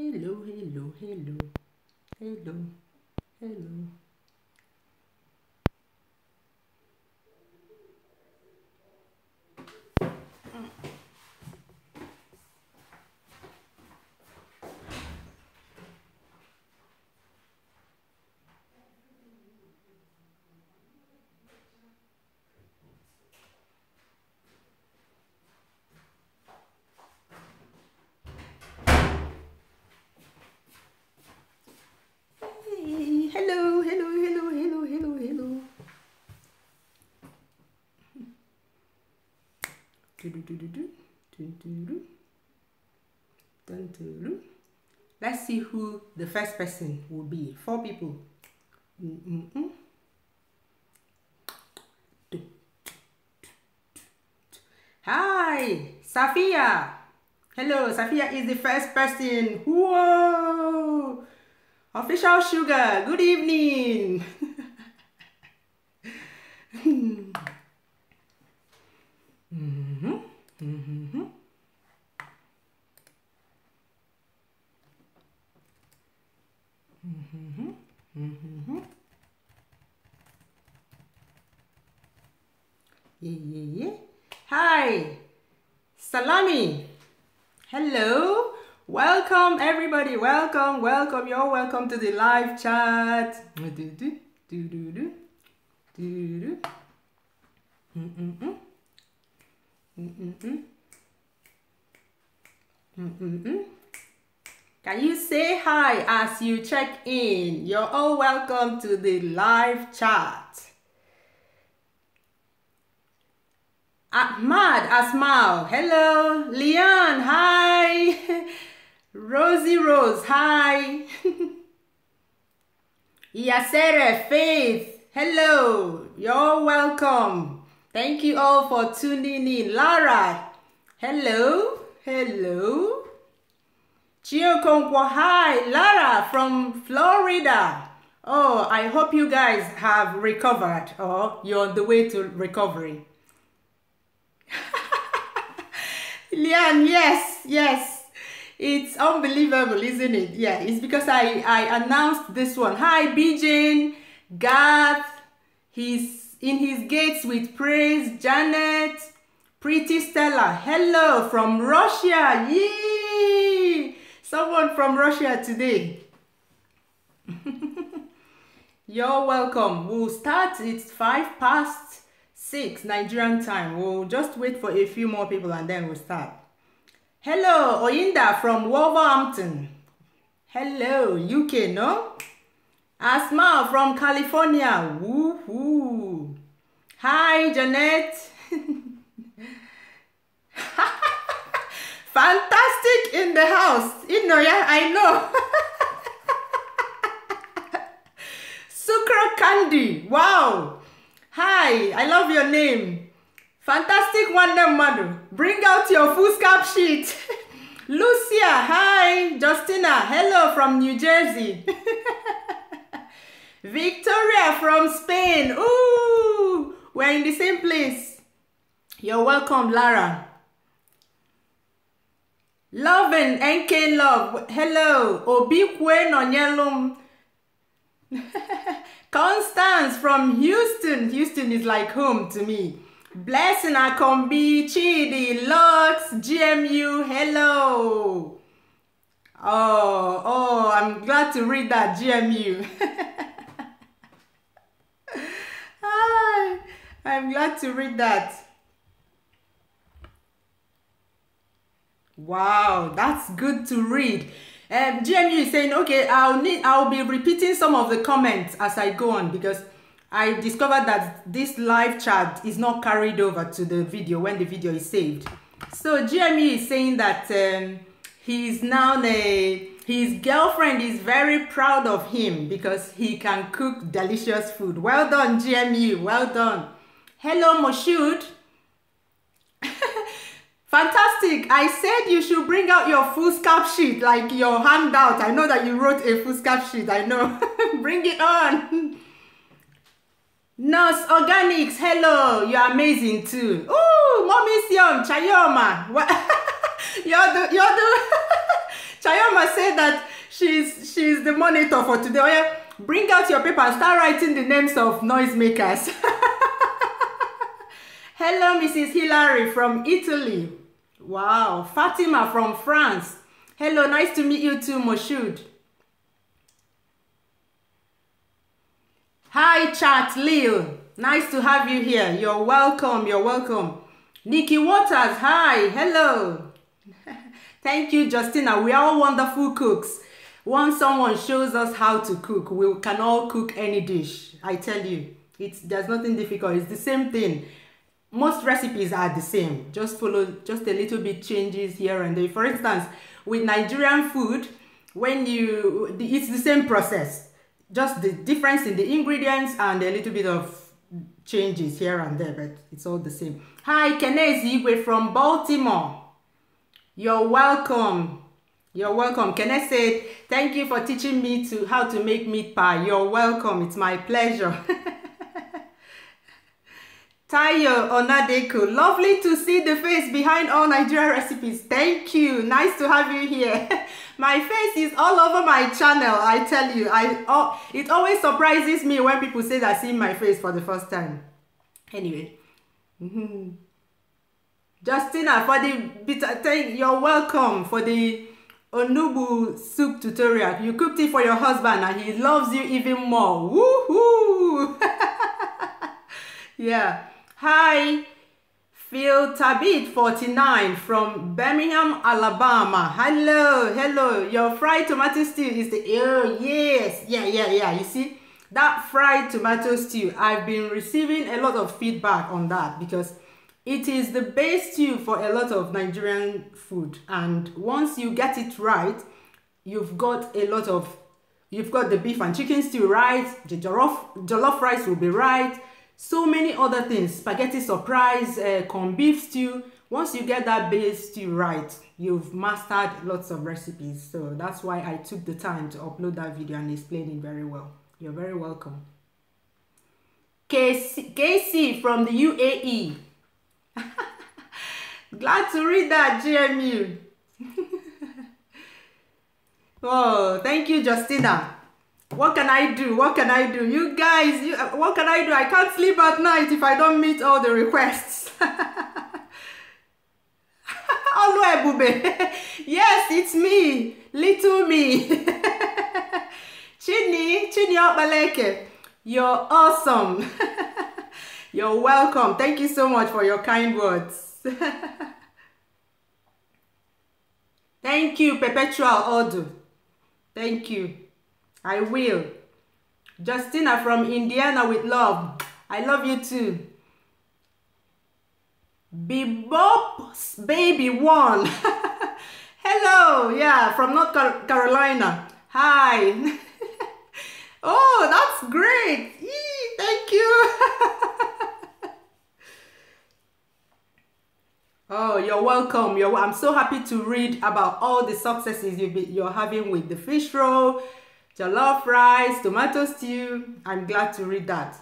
Hello, hello, hello, hello, hello. Hey, hello, hello, hello, hello, hello, hello. Let's see who the first person will be. 4 people. Hi, Safia. Hello, Safia is the first person. Whoa! Official Sugar, good evening. Yeah. Hi, Salami. Hello. Welcome, everybody. Welcome. You're welcome to the live chat. Can you say hi as you check in? You're all welcome to the live chat. Ahmad Asmal, hello. Leon, hi. Rosie Rose, hi. Yasere Faith, hello. You're welcome. Thank you all for tuning in. Lara, hello. Hello. Chiokonkwo, hi. Lara from Florida. Oh, I hope you guys have recovered or you're on the way to recovery. Lian, yes. It's unbelievable, isn't it? Yeah, it's because I announced this one. Hi, BJ, Garth, he's in his gates with praise. Janet, Pretty Stella, hello from Russia. Yee! Someone from Russia today. You're welcome. We'll start. It's 6:05 Nigerian time. We'll just wait for a few more people and then we'll start. Hello, Oyinda from Wolverhampton. Hello, UK, no? Asma from California. Woohoo. Hi, Janet. Fantastic in the house. You know, yeah, I know. Sucre Candy. Wow. Hi, I love your name. Fantastic Wonder Mother. Bring out your foolscap sheet. Lucia, hi. Justina, hello from New Jersey. Victoria from Spain. Ooh, we're in the same place. You're welcome, Lara. Love and NK Love. Hello. Obikwe Nonyelum. Constance from Houston. Houston is like home to me. Blessing Akombi, Chidi, Lux, GMU, hello. Oh, I'm glad to read that, GMU. Hi, I'm glad to read that. Wow, that's good to read. GMU is saying, okay, I'll be repeating some of the comments as I go on because I discovered that this live chat is not carried over to the video when the video is saved. So GMU is saying that his girlfriend is very proud of him because he can cook delicious food. Well done, GMU, well done. Hello, Moshood. Fantastic. I said you should bring out your foolscap sheet, like your handout. I know that you wrote a foolscap sheet, I know. Bring it on. Nurse Organics, hello. You're amazing too. Ooh, Mommy Sion, Chayoma. What? you're the Chayoma Fatima said that she's the monitor for today. Oh yeah, bring out your paper and start writing the names of noisemakers. Hello, Mrs. Hilary from Italy. Wow. Fatima from France. Hello, nice to meet you too, Moshood. Hi, Chat Lil. Nice to have you here. You're welcome. You're welcome. Nikki Waters. Hi. Hello. Thank you, Justina. We are all wonderful cooks. Once someone shows us how to cook, we can all cook any dish. I tell you, there's nothing difficult. It's the same thing. Most recipes are the same. Just follow just a little bit changes here and there. For instance, with Nigerian food, it's the same process. Just the difference in the ingredients and a little bit of changes here and there, but it's all the same. Hi, Kenezi Igwe from Baltimore. You're welcome. You're welcome. Kenneth said, thank you for teaching me how to make meat pie. You're welcome. It's my pleasure. Tayo Onadeko, lovely to see the face behind all Nigerian recipes. Thank you. Nice to have you here. My face is all over my channel, I tell you. It always surprises me when people say they're seeing my face for the first time. Anyway. Justina, for the you're welcome for the Onubu soup tutorial. You cooked it for your husband and he loves you even more. Woohoo! Yeah. Hi, Phil Tabit 49 from Birmingham, Alabama. Hello. Your fried tomato stew is yes. Yeah. You see, that fried tomato stew, I've been receiving a lot of feedback on that because it is the base stew for a lot of Nigerian food. And once you get it right, you've got the beef and chicken stew right, the jollof rice will be right, so many other things, spaghetti surprise, corned beef stew. Once you get that base stew right, you've mastered lots of recipes. So that's why I took the time to upload that video and explain it very well. You're very welcome. KC from the UAE. Glad to read that, GMU. Oh, thank you, Justina. What can I do? What can I do? You guys, what can I do? I can't sleep at night if I don't meet all the requests. Yes, it's me. Little me. Chini Obaleke. You're awesome. You're welcome. Thank you so much for your kind words. Thank you, Perpetual Odu. Thank you. I will. Justina from Indiana with love. I love you too. Bebop's baby one. Hello. Yeah, from North Carolina. Hi. Oh, that's great. Thank you. Oh, you're welcome. I'm so happy to read about all the successes you're having with the fish roll, jollof rice, tomato stew. I'm glad to read that.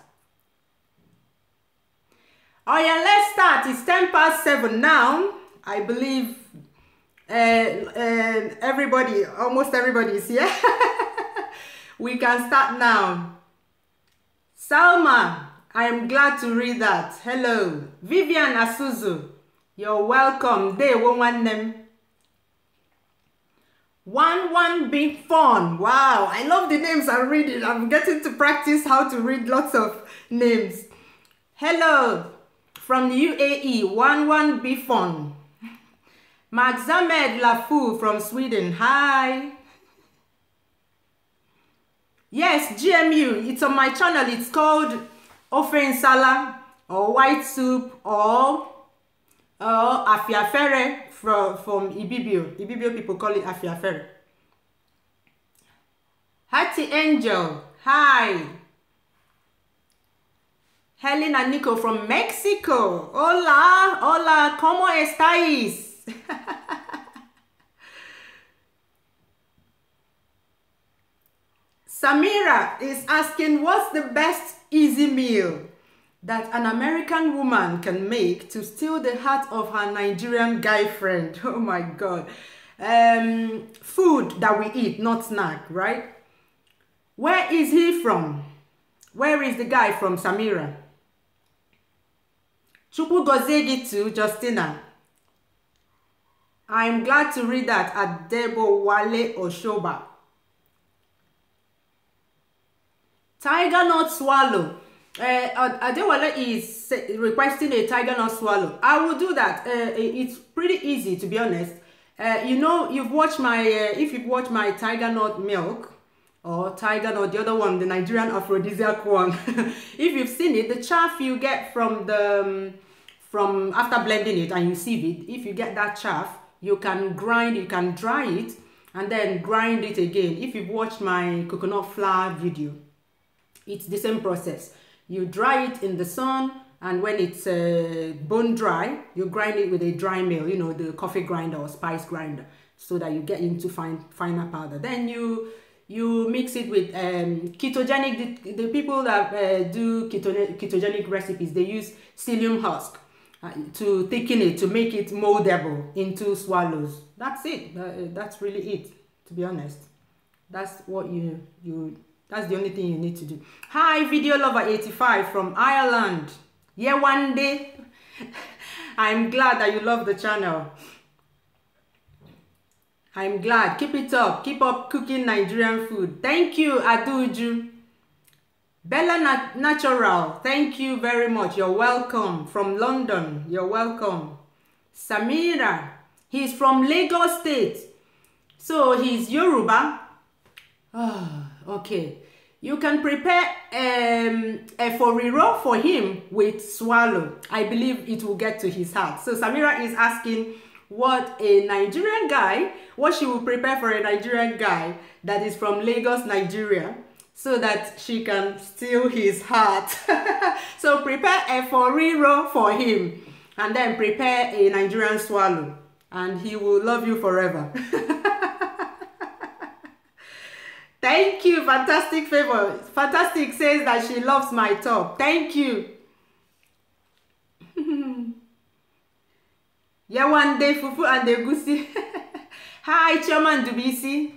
Oh yeah, let's start. It's 7:10 now. I believe almost everybody is here. We can start now. Salma, I'm glad to read that. Hello. Vivian Asuzu, you're welcome. Day one name. One big fun. Wow, I love the names I'm reading. I'm getting to practice how to read lots of names. Hello from the UAE. One big fun. Maxamed Lafu from Sweden. Hi. Yes, GMU. It's on my channel. It's called Ofe Nsala or white soup or afiafere from Ibibio. Ibibio people call it afiafere. Hattie Angel. Hi. Helen and Nico from Mexico. Hola, ¿cómo estáis? Samira is asking, what's the best easy meal that an American woman can make to steal the heart of her Nigerian guy friend? Oh my God. food that we eat, not snack, right? Where is he from? Where is the guy from, Samira? Chukwu gozegi to Justina. I'm glad to read that. Adebo Wale Oshoba. Tiger nut swallow. Adewale is requesting a tiger nut swallow. I will do that. It's pretty easy, to be honest. You know, you've watched my if you've watched my tiger nut milk or tiger nut, the other one, the Nigerian aphrodisiac one. If you've seen it, the chaff you get from the from after blending it and you sieve it, if you get that chaff, you can grind, you can dry it and then grind it again. If you've watched my coconut flour video, it's the same process. You dry it in the sun, and when it's bone dry, you grind it with a dry mill, you know, the coffee grinder or spice grinder, so that you get into finer powder. Then you mix it with ketogenic. The people that do ketogenic recipes, they use psyllium husk to thicken it, to make it moldable into swallows. That's it. That's really it, to be honest. That's what that's the only thing you need to do. Hi, Video Lover 85 from Ireland. Yeah, one day. I'm glad that you love the channel. I'm glad. Keep it up. Keep up cooking Nigerian food. Thank you, Aduju. Bella Natural. Thank you very much. You're welcome. From London. You're welcome. Samira. He's from Lagos State. So he's Yoruba. Okay. You can prepare a foriro for him with swallow. I believe it will get to his heart. So Samira is asking what a Nigerian guy, what she will prepare for a Nigerian guy that is from Lagos, Nigeria, so that she can steal his heart. So prepare a foriro for him and then prepare a Nigerian swallow and he will love you forever. Thank you, Fantastic Favor. Fantastic says that she loves my top. Thank you. Yeah, one day, Fufu and Degusi. Hi, Chairman Dubisi.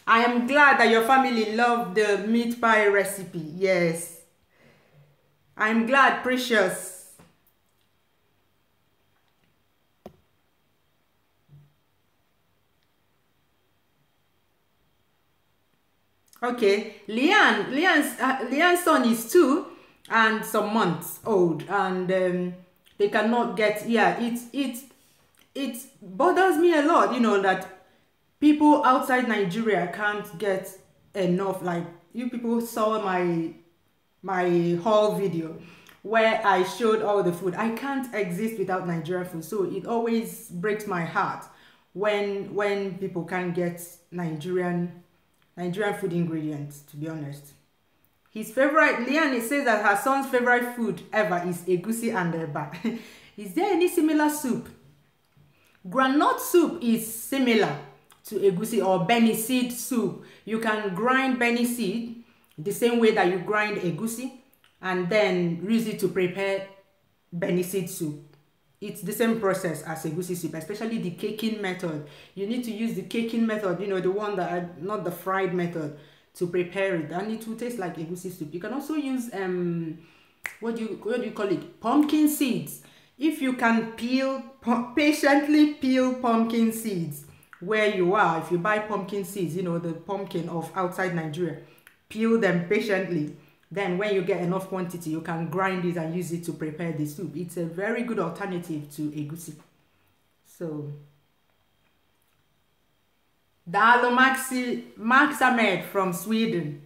I am glad that your family loved the meat pie recipe. Yes. I'm glad, Precious. Okay, Leanne's son is 2 and some months old, and they cannot get. Yeah, it bothers me a lot, you know, that people outside Nigeria can't get enough. Like, you people saw my haul video where I showed all the food. I can't exist without Nigerian food, so it always breaks my heart when people can't get Nigerian food ingredients, to be honest. His favorite, Leanne, it says that her son's favorite food ever is egusi and eba. Is there any similar soup? Groundnut soup is similar to egusi or Benny seed soup. You can grind Benny seed the same way that you grind egusi and then use it to prepare Benny seed soup. It's the same process as egusi soup, especially the caking method. You need to use the caking method, you know, the one that not the fried method, to prepare it, and it will taste like egusi soup. You can also use what do you call it? Pumpkin seeds. If you can patiently peel pumpkin seeds where you are, if you buy pumpkin seeds, you know, the pumpkin of outside Nigeria, peel them patiently. Then when you get enough quantity, you can grind it and use it to prepare the soup. It's a very good alternative to egusi. So, Dalo Max Ahmed from Sweden.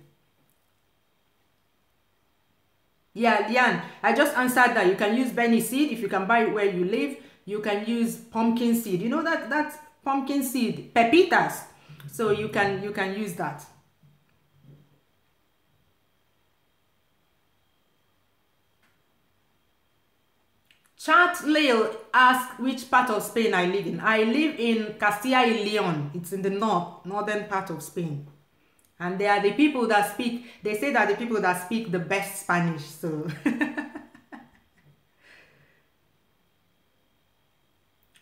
Yeah, Lian, I just answered that. You can use Benny seed if you can buy it where you live. You can use pumpkin seed. You know that's pumpkin seed, pepitas. So you can use that. Chat Lil asks which part of Spain I live in. I live in Castilla y Leon. It's in the northern part of Spain. And they are the people that speak, they say that the people that speak the best Spanish. So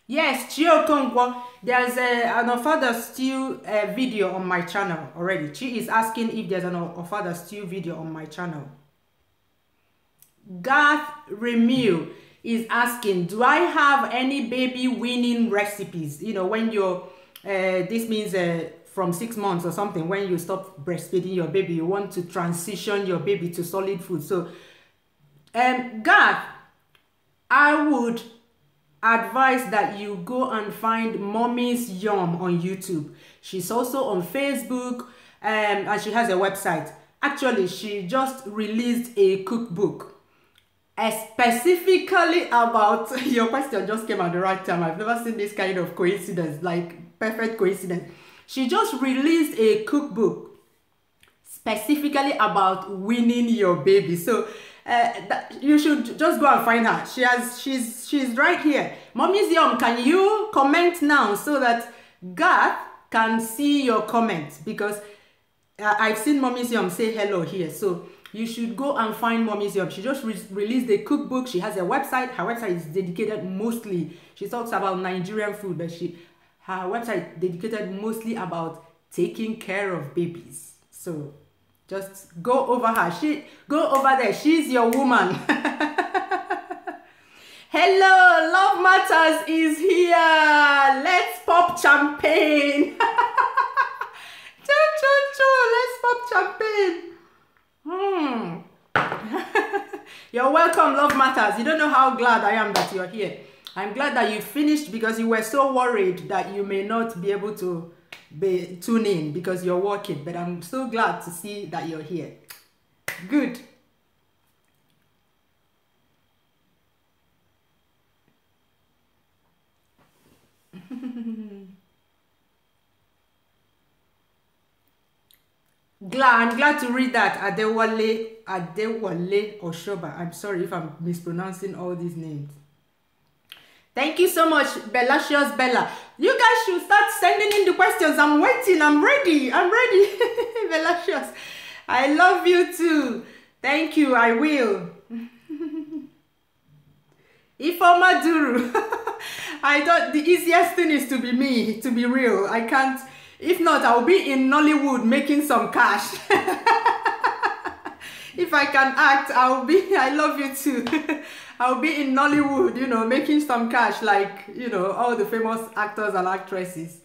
Yes, Chiokonkwo. There's an Ofada Stew video on my channel already. Chi is asking if there's an Ofada Stew video on my channel. Garth Remu is asking, do I have any baby weaning recipes? You know, when you're, this means from 6 months or something, when you stop breastfeeding your baby, you want to transition your baby to solid food. So, Garth, I would advise that you go and find Mommy's Yum on YouTube. She's also on Facebook, and she has a website. Actually, she just released a cookbook specifically about your question just came at the right time. I've never seen this kind of coincidence, like perfect coincidence. She just released a cookbook specifically about weaning your baby. So you should just go and find her. She's right here. Mommy's Yum, can you comment now so that Garth can see your comments? Because I've seen Mommy's Yum say hello here. So you should go and find Mommy's Yum. She just released a cookbook. She has a website. Her website is dedicated mostly, she talks about Nigerian food, but her website dedicated mostly about taking care of babies. So just go over her. Go over there. She's your woman. Hello, Love Matters is here. Let's pop champagne. Let's pop champagne. You're welcome, Love Matters. You don't know how glad I am that you're here. I'm glad that you finished because you were so worried that you may not be able to tune in because you're working. But I'm so glad to see that you're here. Good. I'm glad to read that. Adewale Oshoba. I'm sorry if I'm mispronouncing all these names. Thank you so much, Bellacious Bella. You guys should start sending in the questions. I'm waiting. I'm ready. Bellacious. I love you too. Thank you. I will. Ifeoma Duru. I thought the easiest thing is to be me, to be real. I can't. If not, I'll be in Nollywood making some cash. If I can act, I love you too. I'll be in Nollywood, you know, making some cash like, you know, all the famous actors and actresses.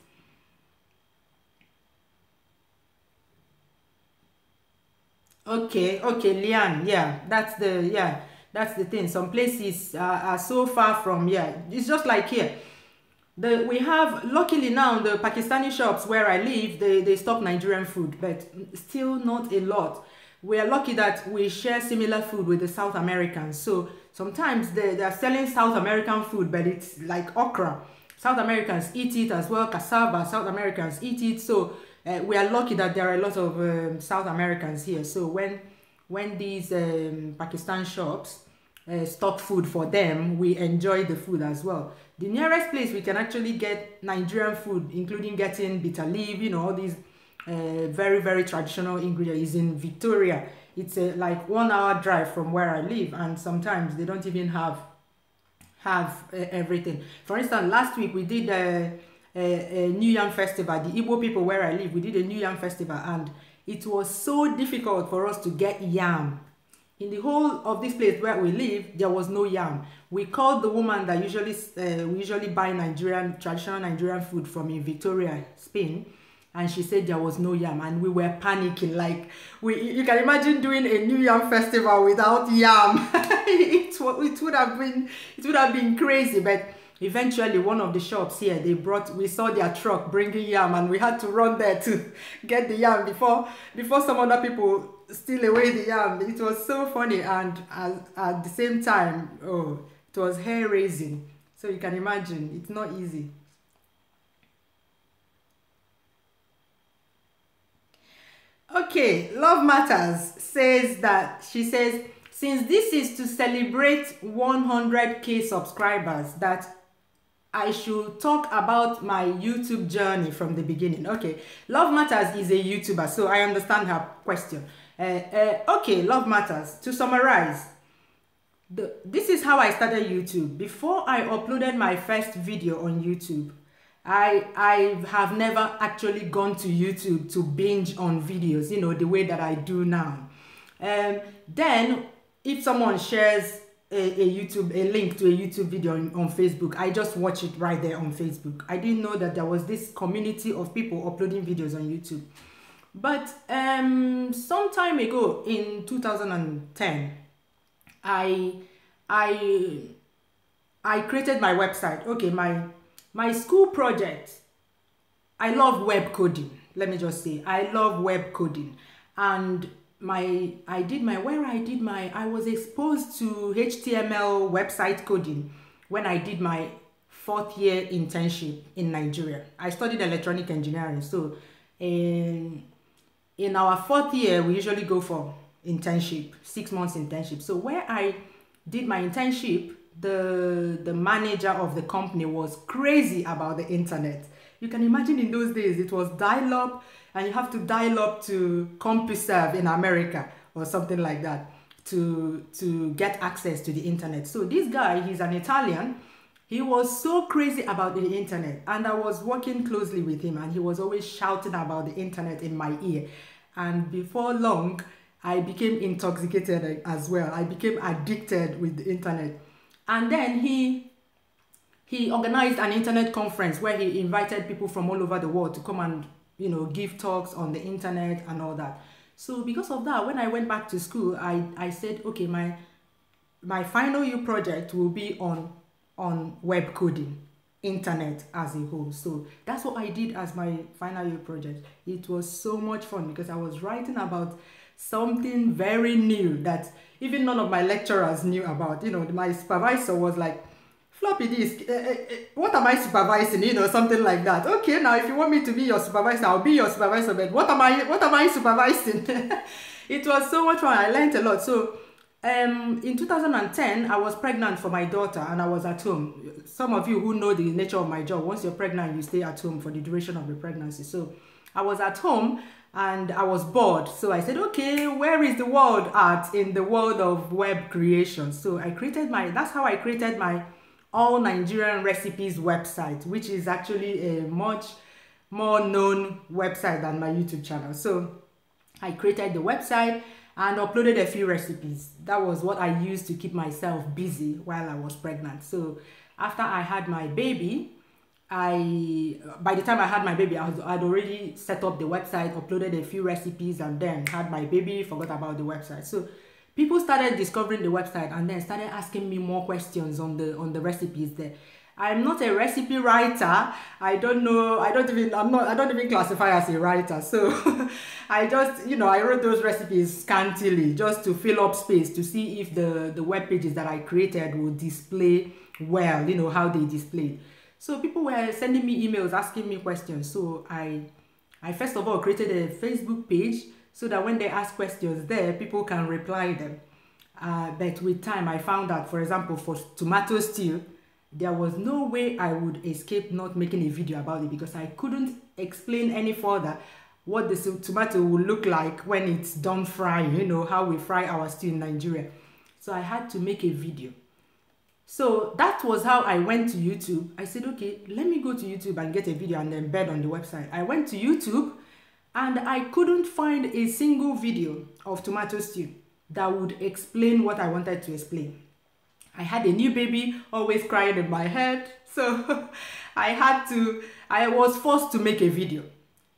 Okay, Lian, that's the thing. Some places are so far from, it's just like here. We have, luckily now, the Pakistani shops where I live, they stock Nigerian food, but still not a lot. We are lucky that we share similar food with the South Americans. So sometimes they are selling South American food, but it's like okra. South Americans eat it as well, cassava, South Americans eat it. So we are lucky that there are a lot of South Americans here. So when these Pakistan shops stock food for them, we enjoy the food as well. The nearest place we can actually get Nigerian food, including getting bitter leaf, you know, all these very, very traditional ingredients, is in Victoria. It's like 1 hour drive from where I live, and sometimes they don't even have everything. For instance, last week we did a New Yam festival. The Igbo people where I live, we did a New Yam festival, and it was so difficult for us to get yam. In the whole of this place where we live, there was no yam. We called the woman that we usually buy traditional Nigerian food from in Victoria, Spain, and she said there was no yam, and we were panicking. Like, you can imagine doing a New Yam festival without yam. it would have been crazy. But eventually, one of the shops here, we saw their truck bringing yam, and we had to run there to get the yam before some other people steal away the yam. It was so funny, and at the same time, it was hair raising. So you can imagine, it's not easy. Okay, Love Matters she says, since this is to celebrate 100K subscribers, that I should talk about my YouTube journey from the beginning. Okay, Love Matters is a YouTuber, so I understand her question. Okay, Love Matters, to summarize, This is how I started YouTube. Before I uploaded my first video on YouTube, I have never actually gone to YouTube to binge on videos, you know, the way that I do now. Then if someone shares a link to a YouTube video on Facebook, I just watch it right there on Facebook. I didn't know that there was this community of people uploading videos on YouTube. But some time ago in 2010, I created my website. Okay, my school project. I love web coding. Let me just say, I love web coding, and I was exposed to HTML website coding when I did my 4th year internship in Nigeria. I studied electronic engineering, so in our 4th year we usually go for internship, 6 months internship. So where I did my internship, the manager of the company was crazy about the internet. You can imagine in those days it was dial-up, and you have to dial up to CompuServe in America or something like that to get access to the internet. So this guy, he's an Italian. He was so crazy about the internet, and I was working closely with him, and he was always shouting about the internet in my ear. And before long, I became intoxicated as well. I became addicted with the internet. And then he organized an internet conference where he invited people from all over the world to come and, you know, give talks on the internet and all that. So because of that, when I went back to school, I said, okay, my final year project will be on web coding, internet as a whole. So that's what I did as my final year project. It was so much fun because I was writing about something very new that even none of my lecturers knew about. You know, my supervisor was like, floppy disk, what am I supervising? You know, something like that. Okay, now if you want me to be your supervisor, I'll be your supervisor, but what am I supervising? It was so much fun. I learned a lot. So in 2010, I was pregnant for my daughter, and I was at home. Some of you who know the nature of my job, once you're pregnant, you stay at home for the duration of the pregnancy. So I was at home and I was bored. So I said, okay, where is the world at in the world of web creation? So that's how I created my All Nigerian Recipes website, which is actually a much more known website than my YouTube channel. So I created the website and uploaded a few recipes. That was what I used to keep myself busy while I was pregnant. So after I had my baby, by the time I had my baby, I'd already set up the website, uploaded a few recipes, and then had my baby, forgot about the website. So people started discovering the website and then started asking me more questions on the recipes there. I'm not a recipe writer. I don't even classify as a writer. So I just, you know, I wrote those recipes scantily just to fill up space to see if the web pages that I created would display well, you know, how they displayed. So people were sending me emails asking me questions. So I first of all created a Facebook page so that when they ask questions there, people can reply them. But with time, I found that, for example, for tomato stew, there was no way I would escape not making a video about it, because I couldn't explain any further what the tomato will look like when it's done frying, you know, how we fry our stew in Nigeria. So I had to make a video. So that was how I went to YouTube. I said, okay, let me go to YouTube and get a video and then embed on the website. I went to YouTube and I couldn't find a single video of tomato stew that would explain what I wanted to explain. I had a new baby always crying in my head. So I was forced to make a video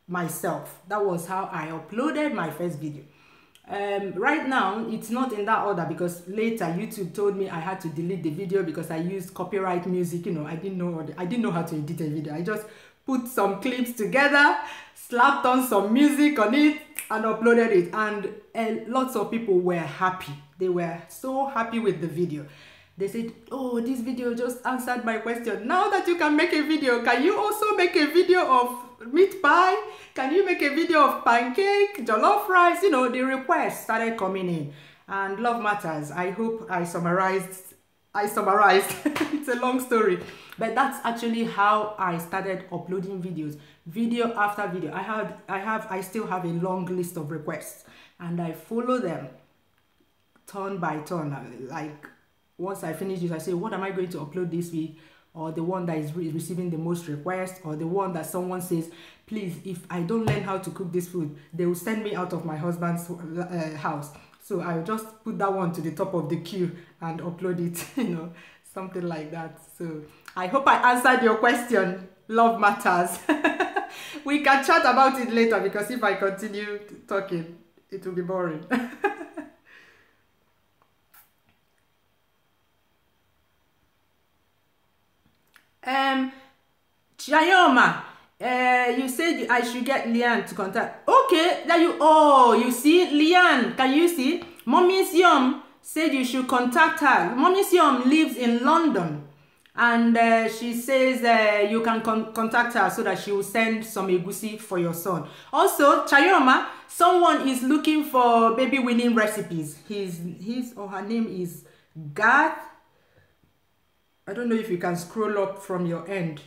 myself. That was how I uploaded my first video. Right now, it's not in that order because later YouTube told me I had to delete the video because I used copyright music. You know, I didn't know how to edit a video. I just put some clips together, slapped on some music on it, and uploaded it. And lots of people were happy. They were so happy with the video. They said, oh, this video just answered my question. Now that you can make a video, can you also make a video of meat pie? Can you make a video of pancake, jollof rice? You know, the requests started coming in. And love matters. I hope I summarized. It's a long story. But that's actually how I started uploading videos. Video after video. I still have a long list of requests. And I follow them turn by turn. Like, once I finish this, I say, what am I going to upload this week? Or the one that is receiving the most requests, or the one that someone says, please, if I don't learn how to cook this food, they will send me out of my husband's house. So I'll just put that one to the top of the queue and upload it, you know, something like that. So I hope I answered your question. Love matters. We can chat about it later, because if I continue talking, it will be boring. Chayoma, you said I should get Lian to contact. Okay, that you see, Lian, can you see? Mommy Siom said you should contact her. Mommy Siom lives in London, and she says you can contact her so that she will send some egusi for your son. Also, Chayoma, someone is looking for baby winning recipes. His or her name is Garth. I don't know if you can scroll up from your end.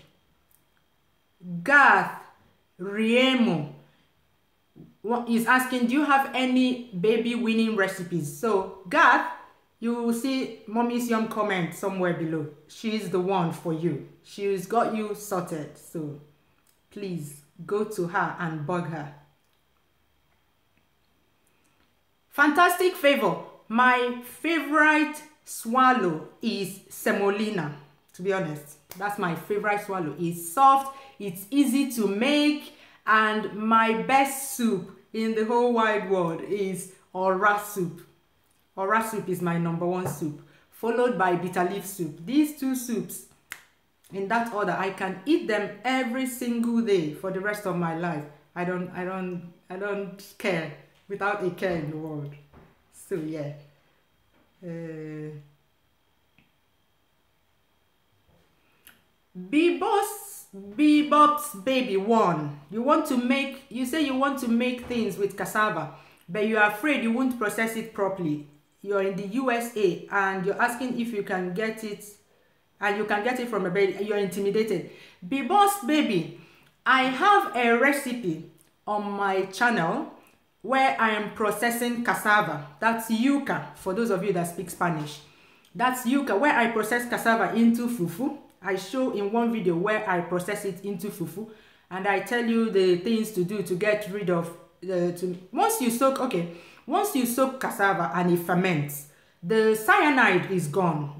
Garth Riemo is asking, do you have any baby winning recipes? So Garth, you will see Mommy's Yum comment somewhere below. She's the one for you. She's got you sorted. So please go to her and bug her. Fantastic Favor. My favorite swallow is semolina. To be honest, that's my favorite swallow. It's soft, it's easy to make, and my best soup in the whole wide world is Ora soup. Ora soup is my #1 soup, followed by bitter leaf soup. These two soups, in that order, I can eat them every single day for the rest of my life. I don't care, without a care in the world. So yeah. Bebop's baby one. You say you want to make things with cassava, but you are afraid you won't process it properly. You're in the USA and you're asking if you can get it, and you can get it from a baby. You're intimidated. Bebop's baby, I have a recipe on my channel where I am processing cassava. That's yuca, for those of you that speak Spanish. That's yuca, where I process cassava into fufu. I show in one video where I process it into fufu, and I tell you the things to do to get rid of once you soak cassava and it ferments, the cyanide is gone.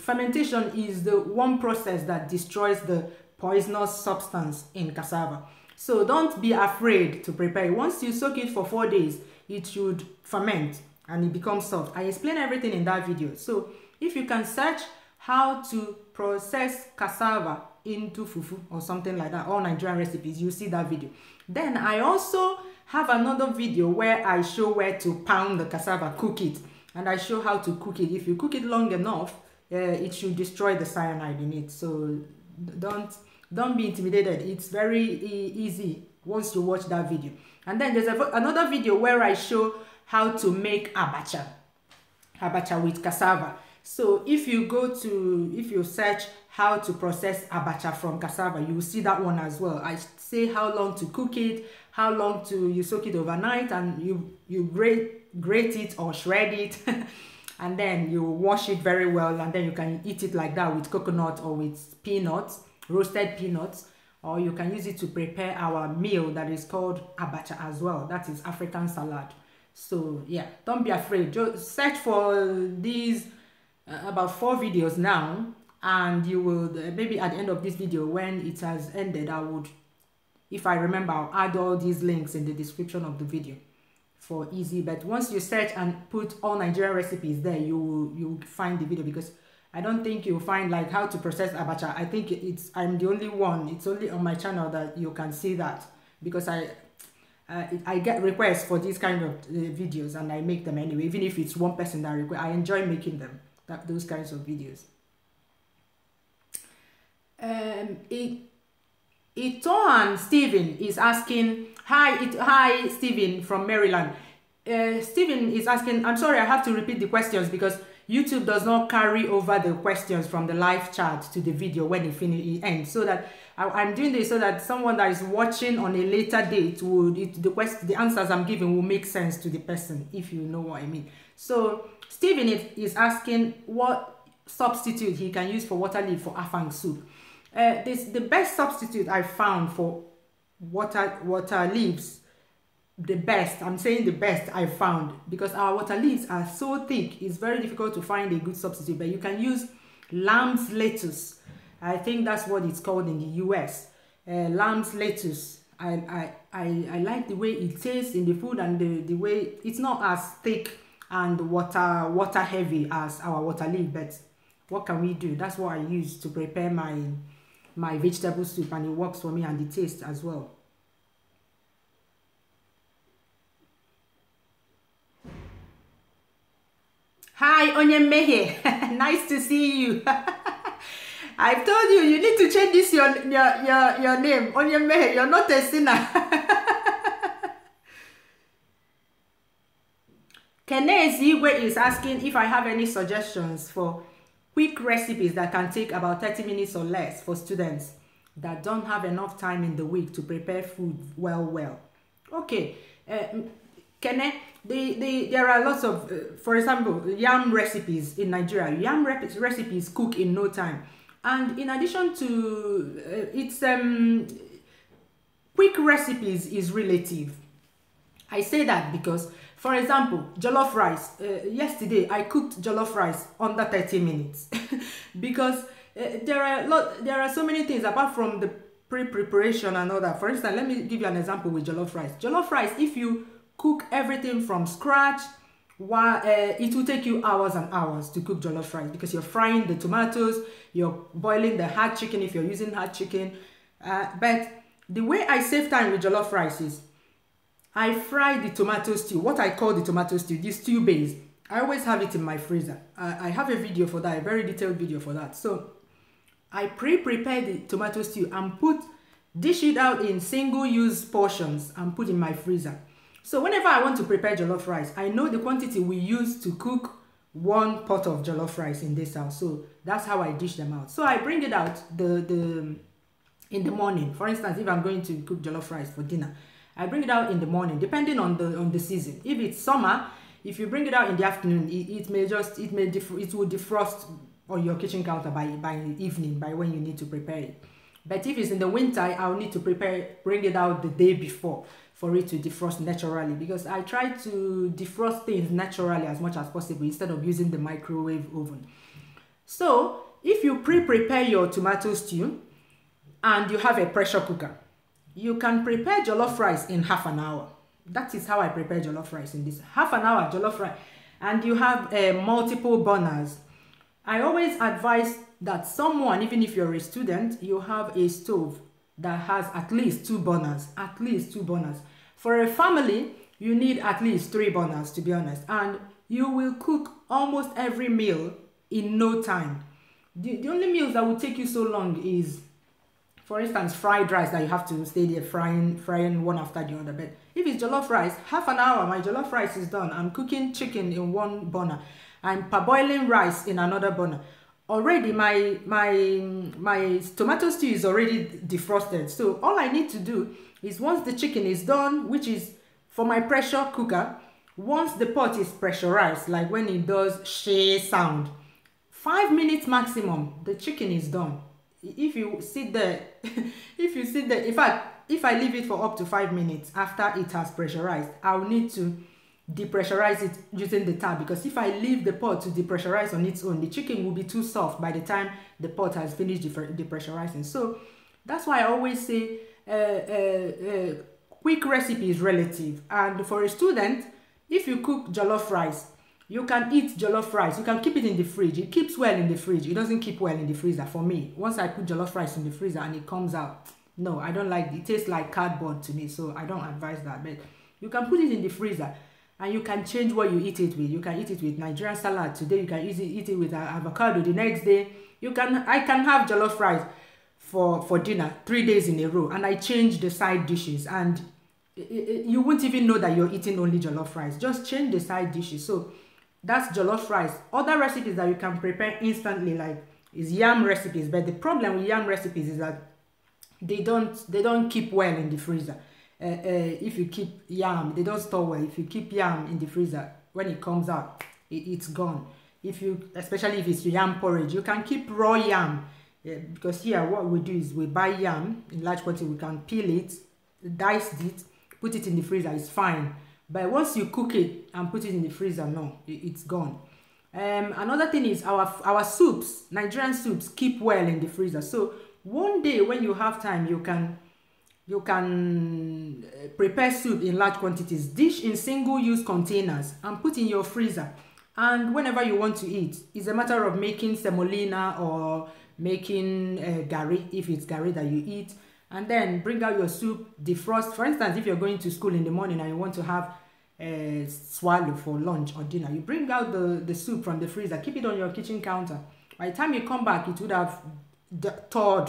Fermentation is the one process that destroys the poisonous substance in cassava. So don't be afraid to prepare it. Once you soak it for 4 days, it should ferment and it becomes soft. I explain everything in that video. So if you can search how to process cassava into fufu or something like that, all Nigerian recipes, you see that video. Then I also have another video where I show where to pound the cassava, cook it, and I show how to cook it. If you cook it long enough, it should destroy the cyanide in it. So don't be intimidated. It's very easy once you watch that video. And then there's another video where I show how to make abacha with cassava. So if you search how to process abacha from cassava, you will see that one as well. I say how long to cook it, how long you soak it overnight, and you grate it or shred it and then you wash it very well, and then you can eat it like that with coconut or with peanuts, roasted peanuts, or you can use it to prepare our meal that is called abacha as well. That is African salad. So yeah, don't be afraid. Just search for these about 4 videos now, and you will maybe at the end of this video, when it has ended, I would, if I remember, I'll add all these links in the description of the video for easy. But once you search and put all Nigerian recipes there, you will find the video, because I don't think you'll find like how to process abacha. I think I'm the only one. It's only on my channel that you can see that, because I get requests for these kind of videos and I make them anyway, even if it's one person that requests. I enjoy making them, those kinds of videos. Itohan Stephen is asking, hi Stephen from Maryland. Stephen is asking, I'm sorry, I have to repeat the questions because YouTube does not carry over the questions from the live chat to the video when it ends. So that I'm doing this so that someone that is watching on a later date the answers I'm giving will make sense to the person, if you know what I mean. So Stephen is asking what substitute he can use for water leaf for afang soup. The best substitute I found for water leaves, the best, I'm saying the best I found, because our water leaves are so thick, it's very difficult to find a good substitute, but you can use lamb's lettuce. I think that's what it's called in the US. Lamb's lettuce. I like the way it tastes in the food, and the way it's not as thick and water heavy as our water leaf, but what can we do? That's what I use to prepare my vegetable soup, and it works for me, and the taste as well. Hi, Onyemehe. Nice to see you. I've told you, you need to change this your name. Onyemehe, you're not a sinner. Kene Zigwe is asking if I have any suggestions for quick recipes that can take about 30 minutes or less for students that don't have enough time in the week to prepare food well. Okay, Kene, there are lots of, for example, yam recipes in Nigeria. Yam recipes cook in no time. And in addition to, quick recipes is relative. I say that because, for example, jollof rice. Yesterday, I cooked jollof rice under 30 minutes. Because there are so many things apart from the pre-preparation and all that. For instance, let me give you an example with jollof rice. Jollof rice, if you cook everything from scratch, it will take you hours and hours to cook jollof rice, because you're frying the tomatoes, you're boiling the hard chicken if you're using hard chicken. But the way I save time with jollof rice is I fry the tomato stew, what I call the tomato stew, the stew base. I always have it in my freezer. I have a video for that, a very detailed video for that. So I prepare the tomato stew and dish it out in single-use portions and put in my freezer. So whenever I want to prepare jollof rice, I know the quantity we use to cook one pot of jollof rice in this house. So that's how I dish them out. So I bring it out in the morning. For instance, if I'm going to cook jollof rice for dinner, I bring it out in the morning, depending on the season. If it's summer, if you bring it out in the afternoon, it will defrost on your kitchen counter by evening, by when you need to prepare it. But if it's in the winter, I'll need to bring it out the day before for it to defrost naturally, because I try to defrost things naturally as much as possible instead of using the microwave oven. So if you prepare your tomato stew and you have a pressure cooker, you can prepare jollof rice in half an hour. That is how I prepare jollof rice in this. Half an hour jollof rice. And you have multiple burners. I always advise that someone, even if you're a student, you have a stove that has at least 2 burners. At least 2 burners. For a family, you need at least 3 burners, to be honest. And you will cook almost every meal in no time. The only meals that will take you so long is, for instance, fried rice, that you have to stay there frying one after the other. But if it's jollof rice, half an hour, my jollof rice is done. I'm cooking chicken in one burner. I'm parboiling rice in another burner. Already my tomato stew is already defrosted. So all I need to do is, once the chicken is done, which is for my pressure cooker, once the pot is pressurized, like when it does shea sound, 5 minutes maximum, the chicken is done. If you sit there, in fact, if I leave it for up to 5 minutes after it has pressurized, I'll need to depressurize it using the tap, because if I leave the pot to depressurize on its own, the chicken will be too soft by the time the pot has finished depressurizing. So that's why I always say quick recipe is relative. And for a student, if you cook jollof rice, you can eat jollof rice. You can keep it in the fridge. It keeps well in the fridge. It doesn't keep well in the freezer. For me, once I put jollof rice in the freezer and it comes out, no, I don't like it. It tastes like cardboard to me, so I don't advise that. But you can put it in the freezer and you can change what you eat it with. You can eat it with Nigerian salad. Today you can eat it with avocado. The next day I can have jollof rice for dinner 3 days in a row, and I change the side dishes, and you won't even know that you're eating only jollof rice. Just change the side dishes. So that's jollof rice. Other recipes that you can prepare instantly, like, is yam recipes. But the problem with yam recipes is that they don't keep well in the freezer. If you keep yam, they don't store well. If you keep yam in the freezer, when it comes out, it's gone. especially if it's yam porridge, you can keep raw yam. Yeah, because here what we do is we buy yam in large quantity, we can peel it, dice it, put it in the freezer, it's fine. But once you cook it and put it in the freezer, no, it's gone. Another thing is our soups, Nigerian soups, keep well in the freezer. So one day when you have time, you can prepare soup in large quantities, dish in single-use containers and put in your freezer. And whenever you want to eat, it's a matter of making semolina or making gari, if it's gari that you eat, and then bring out your soup, defrost. For instance, if you're going to school in the morning and you want to have swallow for lunch or dinner, you bring out the soup from the freezer, keep it on your kitchen counter. By the time you come back, it would have thawed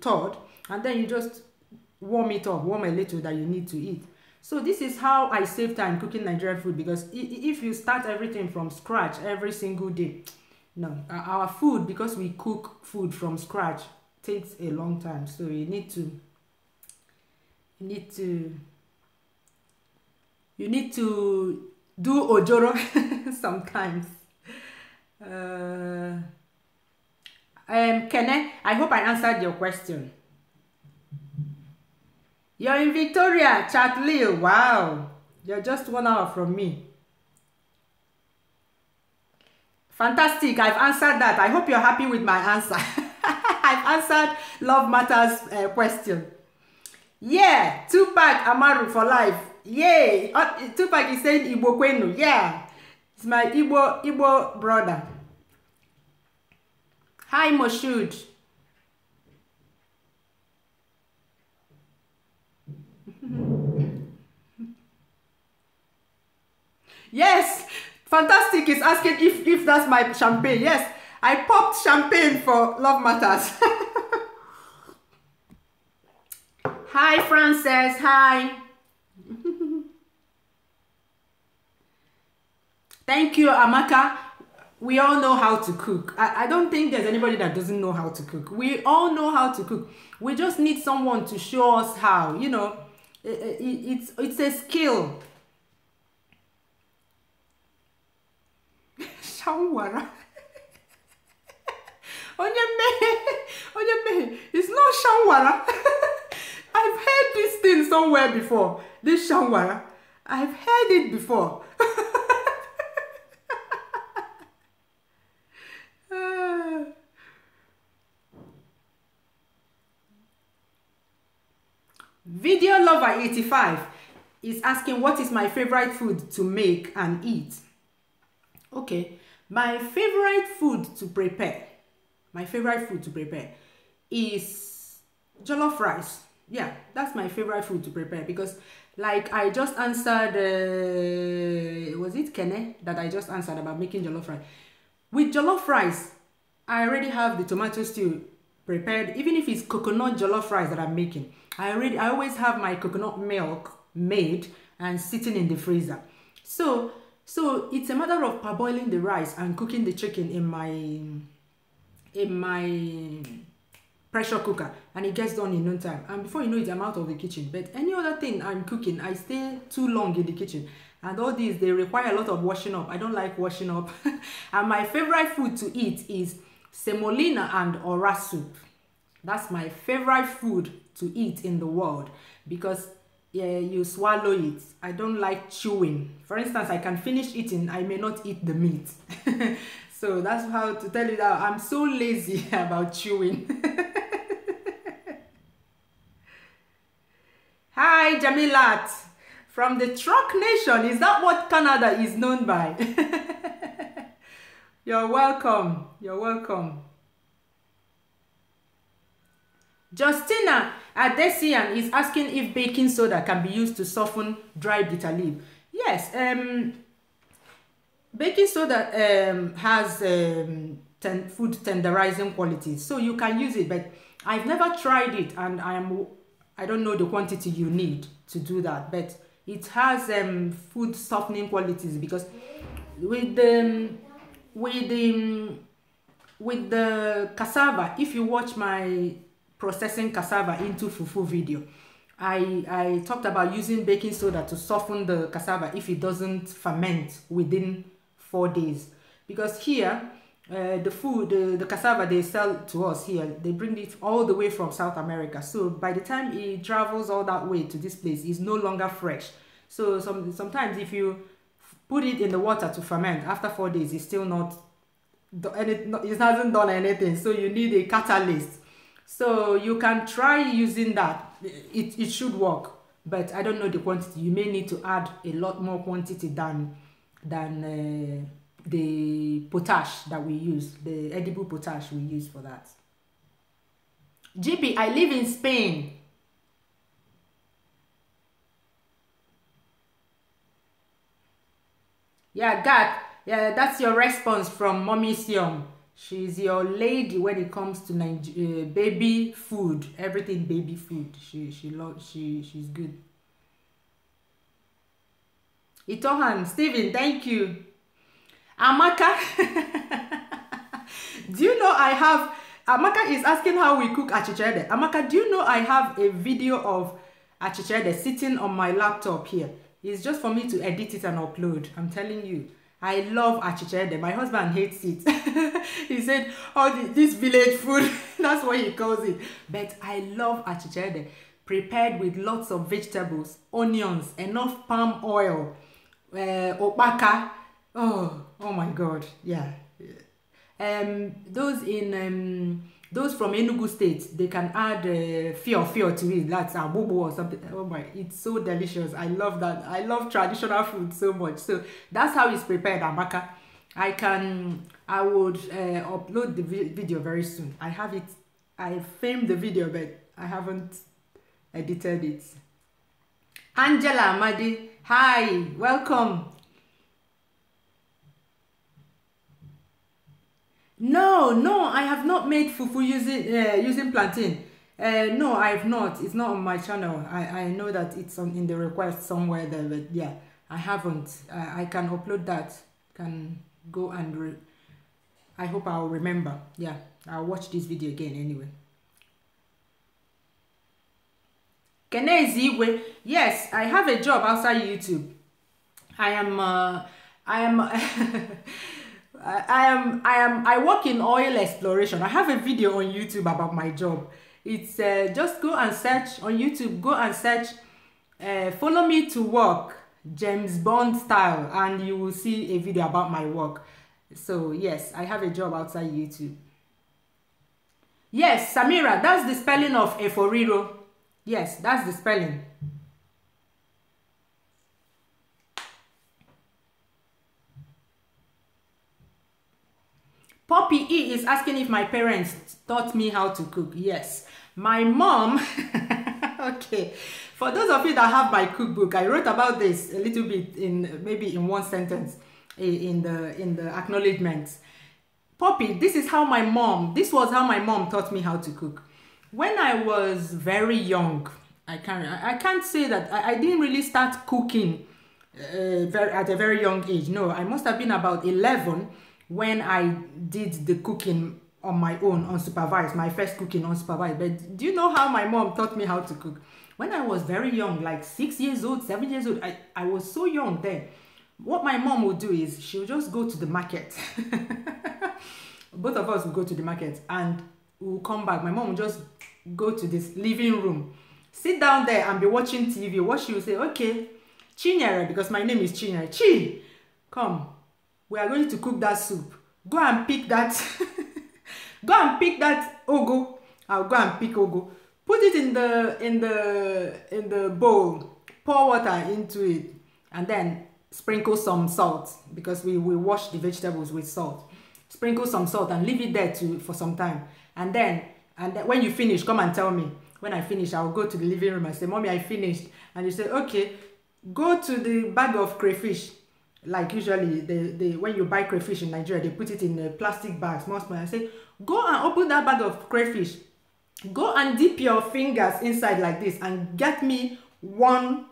thawed, and then you just warm it up, warm a little that you need to eat. So this is how I save time cooking Nigerian food, because if you start everything from scratch every single day, no, our food, because we cook food from scratch, takes a long time. So you need to do ojoro sometimes. Kene, I hope I answered your question. You're in Victoria, Chatley. Wow, you're just 1 hour from me. Fantastic, I've answered that. I hope you're happy with my answer. I've answered Love Matters question. Yeah, Tupac Amaru for life. Yay! Tupac is saying Igbo Kwenu. Yeah, it's my Igbo brother. Hi, Moshood. Yes, Fantastic is asking if that's my champagne. Yes, I popped champagne for Love Matters. Hi, Frances. Hi. Thank you, Amaka. We all know how to cook. I don't think there's anybody that doesn't know how to cook. We all know how to cook. We just need someone to show us how. You know, it's a skill. Shawara. Onyeme, it's not shawara. I've heard this thing somewhere before. This shawara. I've heard it before. Video Lover 85 is asking, what is my favorite food to make and eat? Okay, my favorite food to prepare is jollof rice. Yeah, that's my favorite food to prepare, because like I just answered, was it Kene that I just answered about making jollof rice? With jollof rice, I already have the tomato stew prepared. Even if it's coconut jollof rice that I'm making, I always have my coconut milk made and sitting in the freezer. So it's a matter of parboiling the rice and cooking the chicken in my pressure cooker, and it gets done in no time. And before you know it, I'm out of the kitchen. But any other thing I'm cooking, I stay too long in the kitchen. And all these, they require a lot of washing up. I don't like washing up. And my favorite food to eat is semolina and ora soup. That's my favorite food to eat in the world, because yeah, you swallow it. I don't like chewing. For instance, I can finish eating, I may not eat the meat. So that's how to tell you that I'm so lazy about chewing. Hi, Jamilat. From the Truck Nation. Is that what Canada is known by? You're welcome. You're welcome. Justina Adesian is asking if baking soda can be used to soften dry bitter leaf. Yes, baking soda has food tenderizing qualities, so you can use it, but I've never tried it, and I don't know the quantity you need to do that, but it has food softening qualities, because with the cassava, if you watch my processing cassava into fufu video, I talked about using baking soda to soften the cassava if it doesn't ferment within 4 days. Because here, the food, the cassava they sell to us here, they bring it all the way from South America. So by the time it travels all that way to this place, it's no longer fresh. So sometimes if you put it in the water to ferment, after 4 days, it's still not, it hasn't done anything. So you need a catalyst. So you can try using that. It should work, but I don't know the quantity. You may need to add a lot more quantity than the potash that we use, the edible potash we use for that. GB, I live in Spain. Yeah, God, yeah, that's your response from Mommy Siom. She's your lady when it comes to baby food, everything baby food. She's good. Itohan, Steven, thank you. Amaka, do you know I have, Amaka is asking how we cook achichede. Amaka, do you know I have a video of achichede sitting on my laptop here? It's just for me to edit it and upload. I'm telling you, I love achichede. My husband hates it. He said, oh, this village food, that's what he calls it. But I love achichede, prepared with lots of vegetables, onions, enough palm oil, opaka. Oh my God, yeah. Those from Enugu State, they can add fio to it. That's abobo or something. Oh my, it's so delicious. I love that. I love traditional food so much. So that's how it's prepared, Amaka. I would upload the video very soon. I have it. I filmed the video, but I haven't edited it. Angela Amadi, hi, welcome. No, I have not made fufu using plantain. No, I have not. It's not on my channel. I know that it's in the request somewhere there, but yeah, I haven't. I can upload that. Can go and I hope I'll remember. Yeah, I'll watch this video again anyway. Kenezi, yes, I have a job outside YouTube. I work in oil exploration. I have a video on YouTube about my job. It's just go and search on YouTube, go and search follow me to work, James Bond style, and you will see a video about my work. So yes, I have a job outside YouTube. Yes, Samira, that's the spelling of Eforiro. Yes, that's the spelling. Poppy E is asking if my parents taught me how to cook. Yes, my mom. Okay, for those of you that have my cookbook, I wrote about this a little bit maybe in one sentence in the acknowledgements. Poppy, this was how my mom taught me how to cook. When I was very young, I can't say that I didn't really start cooking at a very young age. No, I must have been about 11 when I did the cooking on my own, unsupervised, my first cooking unsupervised. But do you know how my mom taught me how to cook? When I was very young, like 6 years old, 7 years old, I was so young then. What my mom would do is she would just go to the market. Both of us would go to the market and we'll come back. My mom would just go to this living room, sit down there and be watching TV. What she would say, okay, Chinyere, because my name is Chinyere. Chi, come. We are going to cook that soup. Go and pick that. Go and pick that ogo. I'll go and pick ogo. Put it in the bowl. Pour water into it, and then sprinkle some salt because we wash the vegetables with salt. Sprinkle some salt and leave it there for some time. And then when you finish, come and tell me. When I finish, I'll go to the living room and say, Mommy, I finished. And you say, okay, go to the bag of crayfish. Like usually, when you buy crayfish in Nigeria, they put it in a plastic bag, small. I say, go and open that bag of crayfish. Go and dip your fingers inside like this and get me one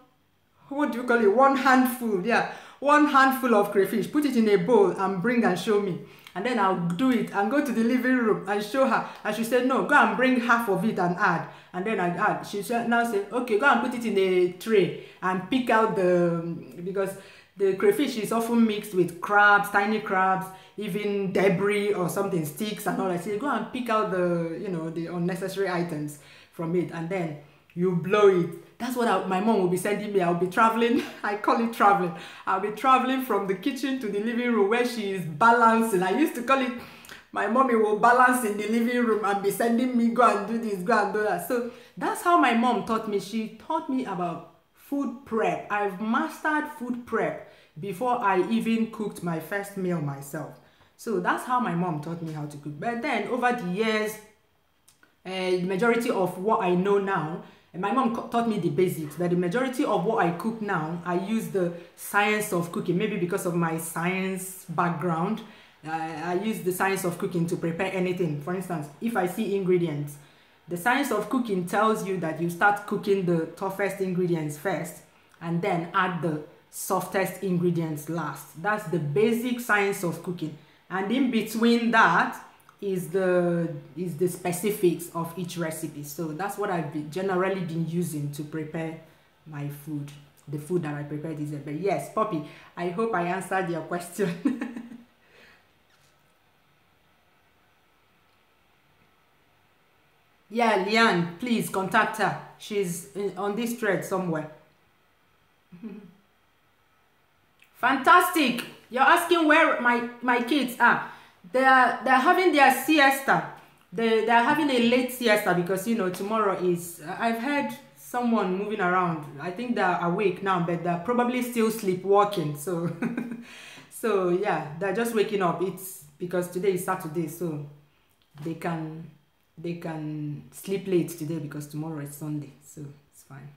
handful. Yeah, one handful of crayfish. Put it in a bowl and bring and show me. And then I'll do it and go to the living room and show her. And she said, no, go and bring half of it and add. And then I add. She said, now say, okay, go and put it in a tray and pick out because The crayfish is often mixed with crabs, tiny crabs, even debris or something, sticks and all that. So you go and pick out the, you know, the unnecessary items from it, and then you blow it. That's what my mom will be sending me. I'll be traveling. I call it traveling. I'll be traveling from the kitchen to the living room where she is balancing. I used to call it, my mommy will balance in the living room and be sending me, go and do this, go and do that. So that's how my mom taught me. She taught me about food prep. I've mastered food prep before I even cooked my first meal myself. So that's how my mom taught me how to cook. But then over the years, the majority of what I know now, and my mom taught me the basics, but the majority of what I cook now, I use the science of cooking. Maybe because of my science background, I use the science of cooking to prepare anything. For instance, if I see ingredients, the science of cooking tells you that you start cooking the toughest ingredients first and then add the softest ingredients last. That's the basic science of cooking. And in between that is the specifics of each recipe. So that's what I've generally been using to prepare my food, the food that I prepared is. But yes, Poppy, I hope I answered your question. Yeah, Leanne, please contact her. She's on this thread somewhere. Fantastic. You're asking where my kids are. They're having their siesta. They're having a late siesta because, you know, tomorrow is, I've heard someone moving around. I think they're awake now, but they're probably still sleepwalking. So, so yeah, they're just waking up. It's because today is Saturday, so they can sleep late today because tomorrow is Sunday, so it's fine.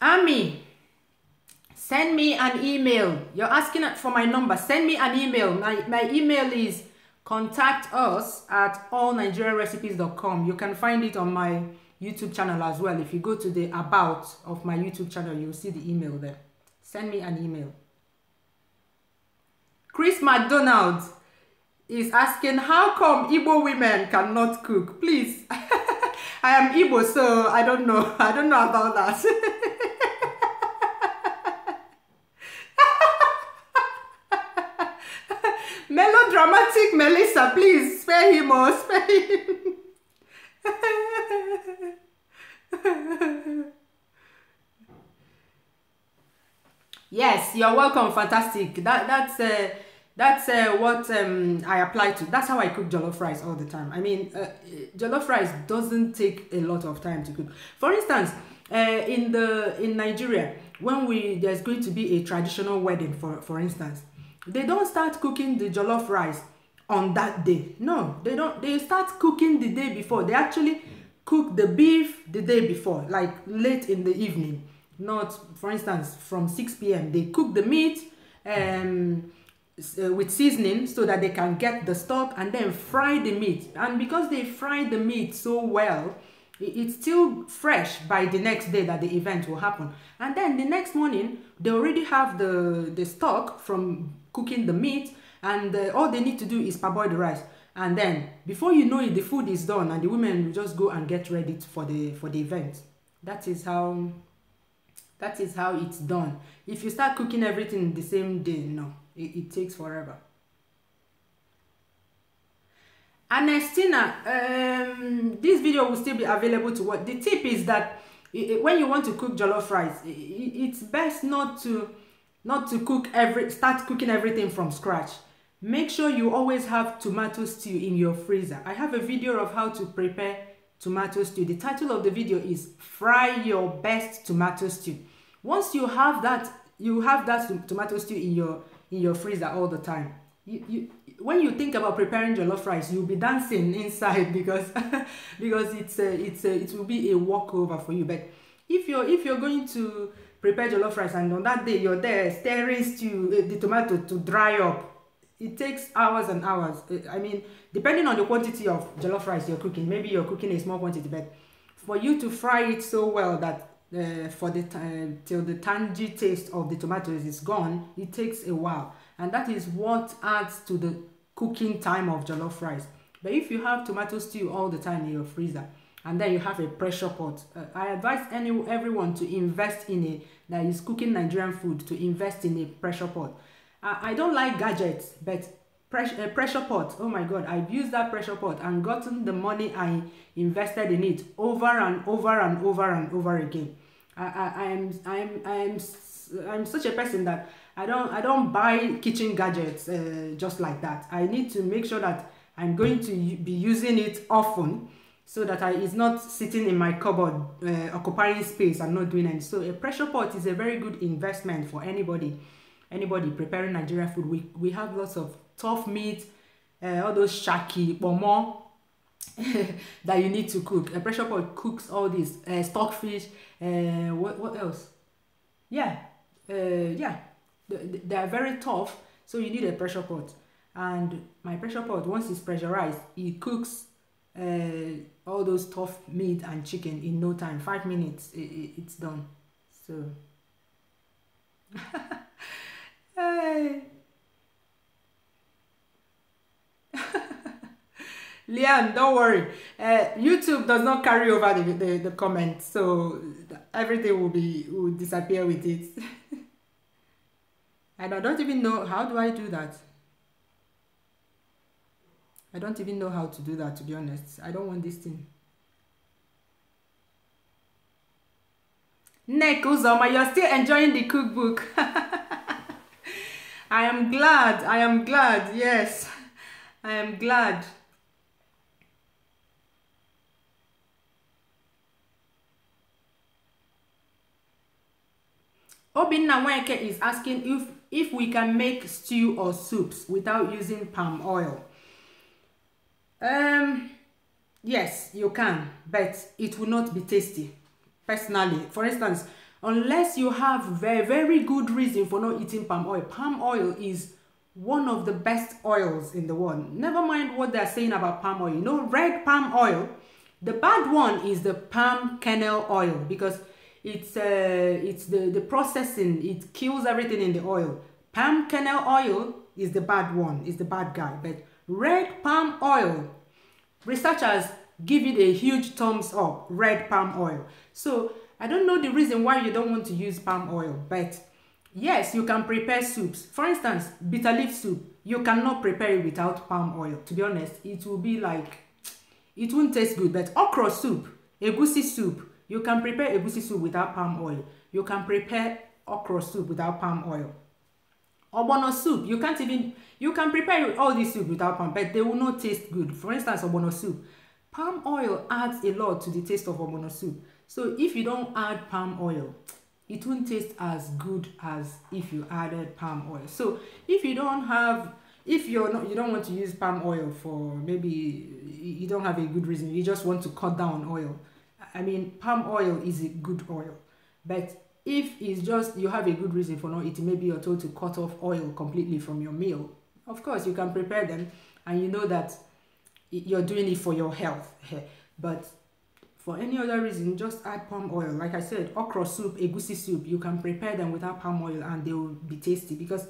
Ami, send me an email. You're asking for my number. Send me an email. My email is contact@allnigerianrecipes.com. You can find it on my YouTube channel as well. If you go to the about of my YouTube channel, you'll see the email there. Send me an email. Chris McDonald is asking, how come Igbo women cannot cook? Please. I am Igbo, so I don't know. I don't know about that. Melodramatic Melissa, please spare him or spare him. Yes, you're welcome. Fantastic. That's what I apply to. That's how I cook jollof rice all the time. I mean, jollof rice doesn't take a lot of time to cook. For instance, in Nigeria, when there's going to be a traditional wedding, for instance, they don't start cooking the jollof rice on that day. No, they don't. They start cooking the day before. They actually cook the beef the day before, like late in the evening. Not, for instance, from 6 p.m. They cook the meat with seasoning so that they can get the stock and then fry the meat. And because they fry the meat so well, it's still fresh by the next day that the event will happen. And then the next morning, they already have the stock from cooking the meat, and all they need to do is parboil the rice. And then before you know it, the food is done and the women will just go and get ready for the event. That is how it's done. If you start cooking everything the same day, no, it takes forever. Ernestina, this video will still be available to watch. The tip is that when you want to cook jollof rice, it's best not to start cooking everything from scratch. Make sure you always have tomato stew in your freezer. I have a video of how to prepare tomato stew. The title of the video is Fry Your Best Tomato Stew. Once you have that tomato stew in your freezer all the time. When you think about preparing jollof rice, you'll be dancing inside because it will be a walkover for you. But if you're going to prepare jollof rice and on that day you're there stirring the tomato to dry up, it takes hours and hours. I mean, depending on the quantity of jollof rice you're cooking, maybe you're cooking a small quantity, but for you to fry it so well that till the tangy taste of the tomatoes is gone, it takes a while, and that is what adds to the cooking time of jollof rice. But if you have tomato stew all the time in your freezer and then you have a pressure pot. I advise everyone to invest in that is cooking Nigerian food, to invest in a pressure pot. I don't like gadgets, but a pressure pot, oh my god, I've used that pressure pot and gotten the money I invested in it over and over and over and over again. I'm such a person that I don't buy kitchen gadgets just like that. I need to make sure that I'm going to be using it often, so that it's not sitting in my cupboard occupying space and not doing anything. So a pressure pot is a very good investment for anybody preparing Nigerian food. We have lots of tough meat, all those shaki, pomo that you need to cook. A pressure pot cooks all this stockfish. What else? Yeah, yeah. They are very tough, so you need a pressure pot. And my pressure pot, once it's pressurized, it cooks all those tough meat and chicken in no time. 5 minutes, it's done. So hey. Liam, don't worry. YouTube does not carry over the comments, so everything will disappear with it. And I don't even know how do I do that. I don't even know how to do that, to be honest. I don't want this thing. Nek Uzoma, you're still enjoying the cookbook. I am glad, yes. I am glad. Obinna Weke is asking if we can make stew or soups without using palm oil. Yes, you can, but it will not be tasty. Personally, for instance, unless you have very good reason for not eating palm oil is one of the best oils in the world. Never mind what they're saying about palm oil. You know, red palm oil, the bad one is the palm kernel oil, because it's the processing, it kills everything in the oil. Palm kernel oil is the bad one, is the bad guy. But red palm oil, researchers give it a huge thumbs up. Red palm oil. So I don't know the reason why you don't want to use palm oil, but yes, you can prepare soups. For instance, bitter leaf soup, you cannot prepare it without palm oil. To be honest, it will be like, it won't taste good. But okra soup, egusi soup, you can prepare egusi soup without palm oil. You can prepare okra soup without palm oil. Ogbono soup, you can prepare all these soup without palm, but they will not taste good. For instance, ogbono soup, palm oil adds a lot to the taste of ogbono soup. So if you don't add palm oil, it won't taste as good as if you added palm oil. So if you don't want to use palm oil for, maybe you don't have a good reason, you just want to cut down on oil. I mean, palm oil is a good oil, but if it's just you have a good reason for not eating, maybe you're told to cut off oil completely from your meal, of course you can prepare them and you know that you're doing it for your health. But for any other reason, just add palm oil. Like I said, okra soup, egusi soup, you can prepare them without palm oil and they will be tasty. Because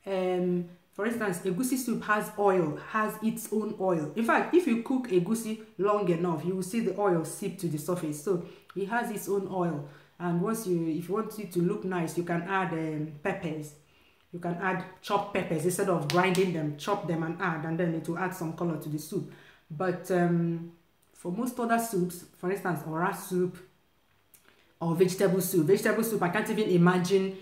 for instance, egusi soup has oil, has its own oil. In fact, if you cook egusi long enough, you will see the oil seep to the surface. So it has its own oil. And if you want it to look nice, you can add peppers. You can add chopped peppers instead of grinding them, chop them and add, and then it will add some color to the soup. But for most other soups, for instance, ora soup or vegetable soup, I can't even imagine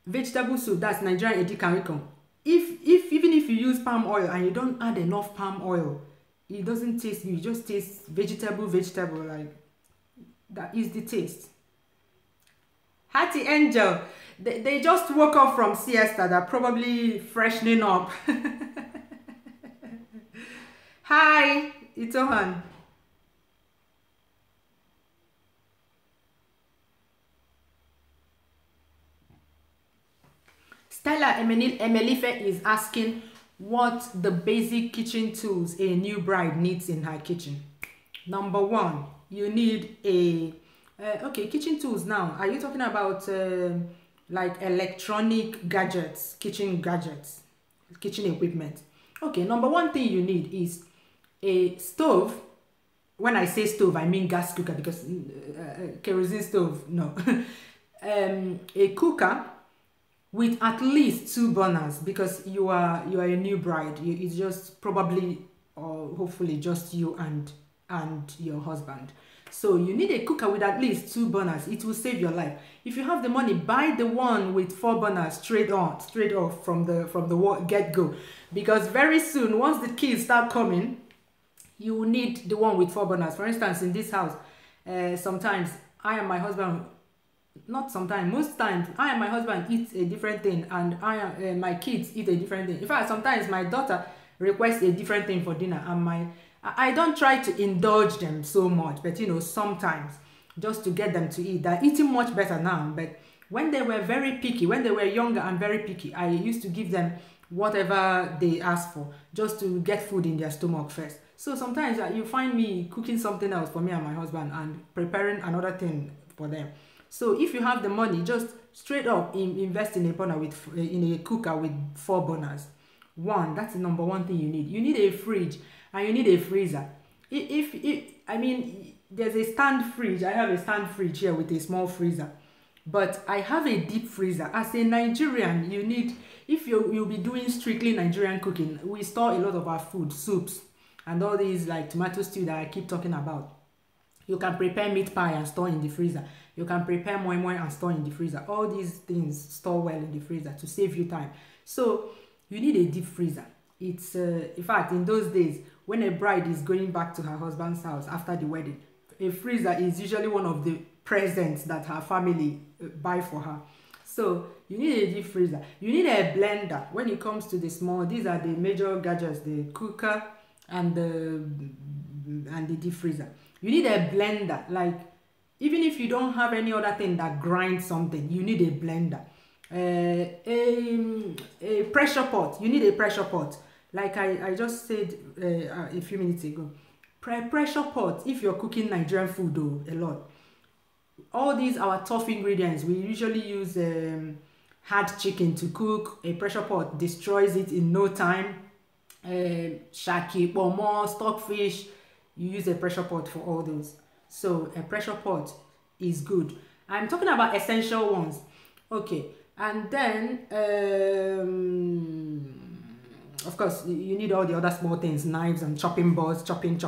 vegetable soup. That's Nigerian edikan. Even if you use palm oil and you don't add enough palm oil, it doesn't taste good. It just tastes vegetable. Like that is the taste. Hattie Angel, they just woke up from siesta. They're probably freshening up. Hi, it's Ohan. Stella Emelife is asking what the basic kitchen tools a new bride needs in her kitchen. Number one, you need a okay, kitchen tools now. Are you talking about like electronic gadgets, kitchen equipment? Okay, number one thing you need is a stove, when I say stove, I mean gas cooker, because kerosene stove, no. A cooker with at least 2 burners, because you are a new bride. It's just probably or hopefully just you and your husband. So you need a cooker with at least 2 burners. It will save your life. If you have the money, buy the one with 4 burners straight off from the get-go, because very soon, once the kids start coming, you will need the one with 4 burners. For instance, in this house, sometimes I and my husband, not sometimes, most times, I and my husband eat a different thing, and my kids eat a different thing. In fact, sometimes my daughter requests a different thing for dinner, and I don't try to indulge them so much, but you know, sometimes, just to get them to eat. They're eating much better now, but when they were very picky, when they were younger and very picky, I used to give them whatever they asked for, just to get food in their stomach first. So sometimes you find me cooking something else for me and my husband, and preparing another thing for them. So if you have the money, just straight up invest in a burner in a cooker with 4 burners. That's the number one thing you need. You need a fridge, and you need a freezer. I mean, there's a stand fridge. I have a stand fridge here with a small freezer, but I have a deep freezer. As a Nigerian, you need, if you'll be doing strictly Nigerian cooking, we store a lot of our food, soups, and all these like tomato stew that I keep talking about. You can prepare meat pie and store in the freezer. You can prepare moi moi and store in the freezer. All these things store well in the freezer to save you time. So you need a deep freezer. It's in fact, in those days, when a bride is going back to her husband's house after the wedding, a freezer is usually one of the presents that her family buy for her. So you need a deep freezer. You need a blender. When it comes to the small, these are the major gadgets: the cooker and the deep freezer. You need a blender. Like, even if you don't have any other thing that grinds something, you need a blender. A pressure pot. You need a pressure pot. Like I just said a few minutes ago. Pressure pot, if you're cooking Nigerian food though, a lot. All these our tough ingredients, we usually use hard chicken to cook. A pressure pot destroys it in no time. Shaki, pomo, stockfish, you use a pressure pot for all those. So a pressure pot is good. I'm talking about essential ones. Okay, and then of course you need all the other small things: knives and chopping boards, chopping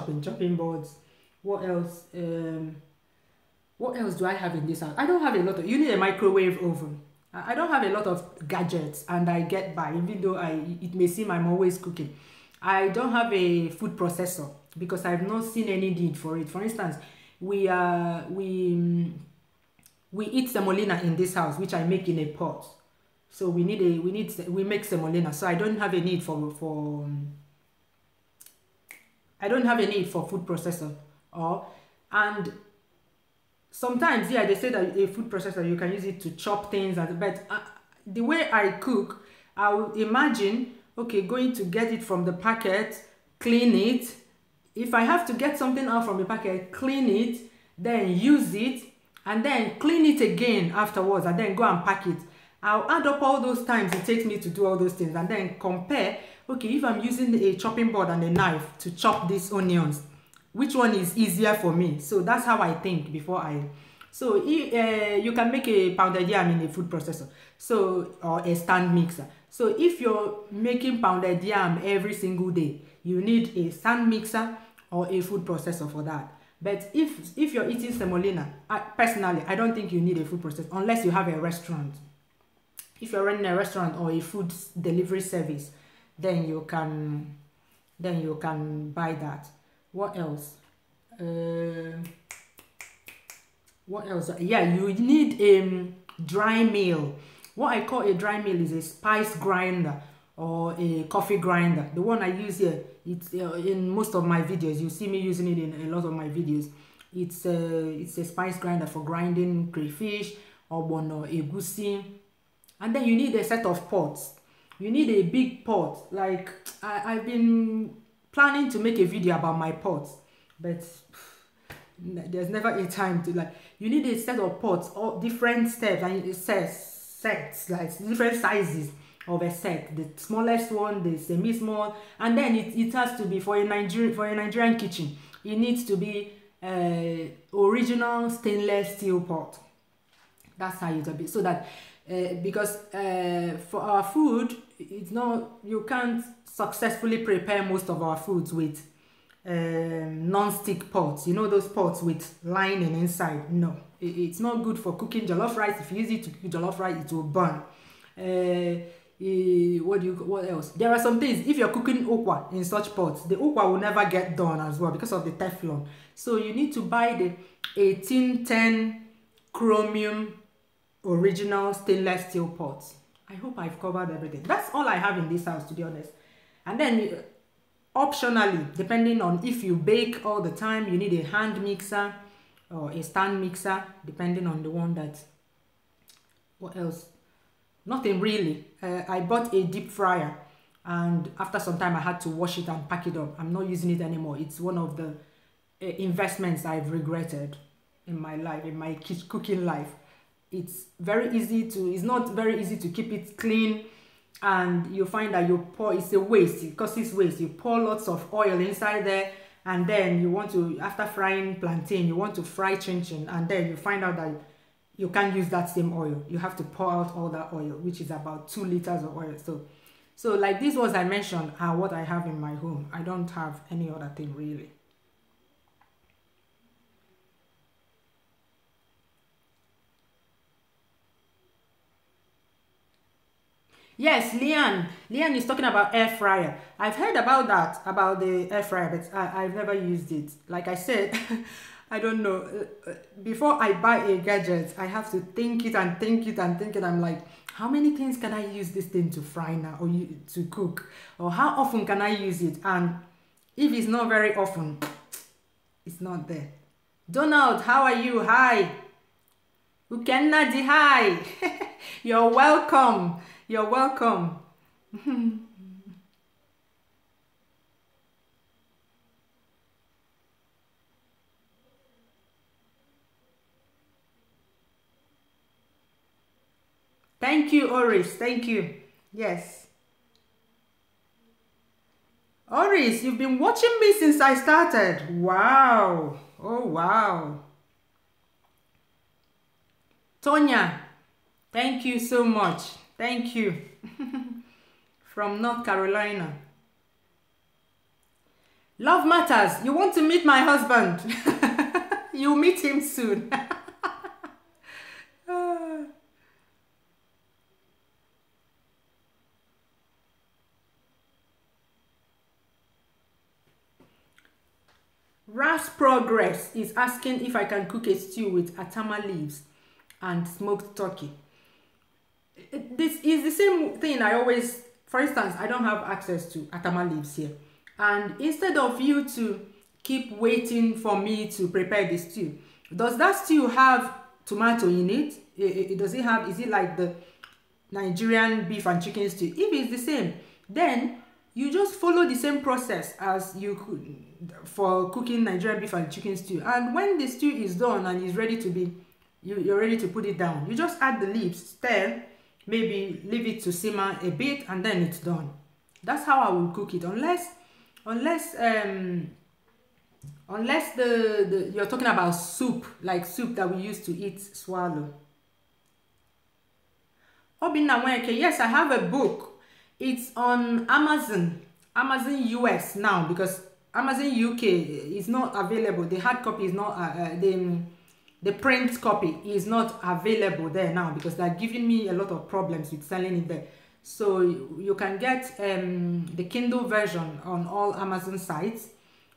boards. What else? What else do I have in this house? I don't have a lot of. You need a microwave oven. I don't have a lot of gadgets, and I get by, even though it may seem I'm always cooking. I don't have a food processor because I've not seen any need for it. For instance, we eat semolina in this house, which I make in a pot. So we make semolina. So I don't have a need for food processor. And sometimes, yeah, they say that a food processor, you can use it to chop things, but the way I cook, I would imagine, okay, going to get it from the packet, clean it. If I have to get something out from the packet, clean it, then use it, and then clean it again afterwards, and then go and pack it. I'll add up all those times it takes me to do all those things, and then compare, okay, if I'm using a chopping board and a knife to chop these onions, which one is easier for me? So that's how I think before so you can make a pounded yam in a food processor, so, or a stand mixer. So if you're making pounded yam every single day, you need a stand mixer or a food processor for that. But if you're eating semolina, personally, I don't think you need a food processor unless you have a restaurant. If you're running a restaurant or a food delivery service, then you can buy that. What else? What else? Yeah, you need a dry mill. What I call a dry mill is a spice grinder or a coffee grinder. The one I use here, it's in most of my videos. You see me using it in a lot of my videos. It's a spice grinder for grinding crayfish, ogbono, egusi. And then you need a set of pots. You need a big pot. Like I've been planning to make a video about my pots, but there's never a time to, like, you need a set of pots, all different steps, and it says sets, like different sizes of a set. The smallest one, the semi-small, and then it has to be for a Nigerian kitchen. it needs to be original stainless steel pot. That's how you do it. So that because for our food, it's not, you can't successfully prepare most of our foods with non-stick pots. You know those pots with lining inside? No, it's not good for cooking jollof rice. If you use it to cook jollof rice, it will burn. What else? There are some things, if you're cooking okwa in such pots, the okwa will never get done as well because of the Teflon. So you need to buy the 1810 chromium original stainless steel pots. I hope I've covered everything. That's all I have in this house, to be honest. And then optionally, depending on if you bake all the time, you need a hand mixer or a stand mixer, depending on the one that. What else? Nothing really. I bought a deep fryer, and after some time I had to wash it and pack it up. I'm not using it anymore. It's one of the investments I've regretted in my life, in my cooking life. It's very easy to, it's not very easy to keep it clean, and you find that you pour, it's a waste, it causes waste. You pour lots of oil inside there, and then you want to, after frying plantain, you want to fry chin chin, and then you find out that you can't use that same oil. You have to pour out all that oil, which is about 2 liters of oil. So like these ones I mentioned are what I have in my home. I don't have any other thing really. Yes, Leanne is talking about air fryer. I've heard about that, about the air fryer, but I've never used it. Like I said, I don't know. Before I buy a gadget, I have to think it and think it and think it. I'm like, how many things can I use this thing to fry now, or to cook? Or how often can I use it? And if it's not very often, it's not there. Donald, how are you? Hi. Ukennadi, hi. You're welcome. You're welcome. Thank you, Oris. Thank you. Yes. Oris, you've been watching me since I started. Wow. Oh, wow. Tonya, thank you so much. Thank you. From North Carolina. Love matters. You want to meet my husband? You'll meet him soon. Ras Progress is asking if I can cook a stew with atama leaves and smoked turkey. This is the same thing I always, for instance, I don't have access to atama leaves here. And instead of you to keep waiting for me to prepare the stew, does that stew have tomato in it? Does it have, is it like the Nigerian beef and chicken stew? If it's the same, then you just follow the same process as you could for cooking Nigerian beef and chicken stew. And when the stew is done and is ready to be, you're ready to put it down, you just add the leaves, stir, maybe leave it to simmer a bit, and then it's done. That's how I will cook it, unless the you're talking about soup, like soup that we used to eat, swallow. Obinna Wenke, yes, I have a book. It's on Amazon US now, because Amazon UK is not available. The hard copy is not the print copy is not available there now, because they're giving me a lot of problems with selling it there. So you can get the Kindle version on all Amazon sites,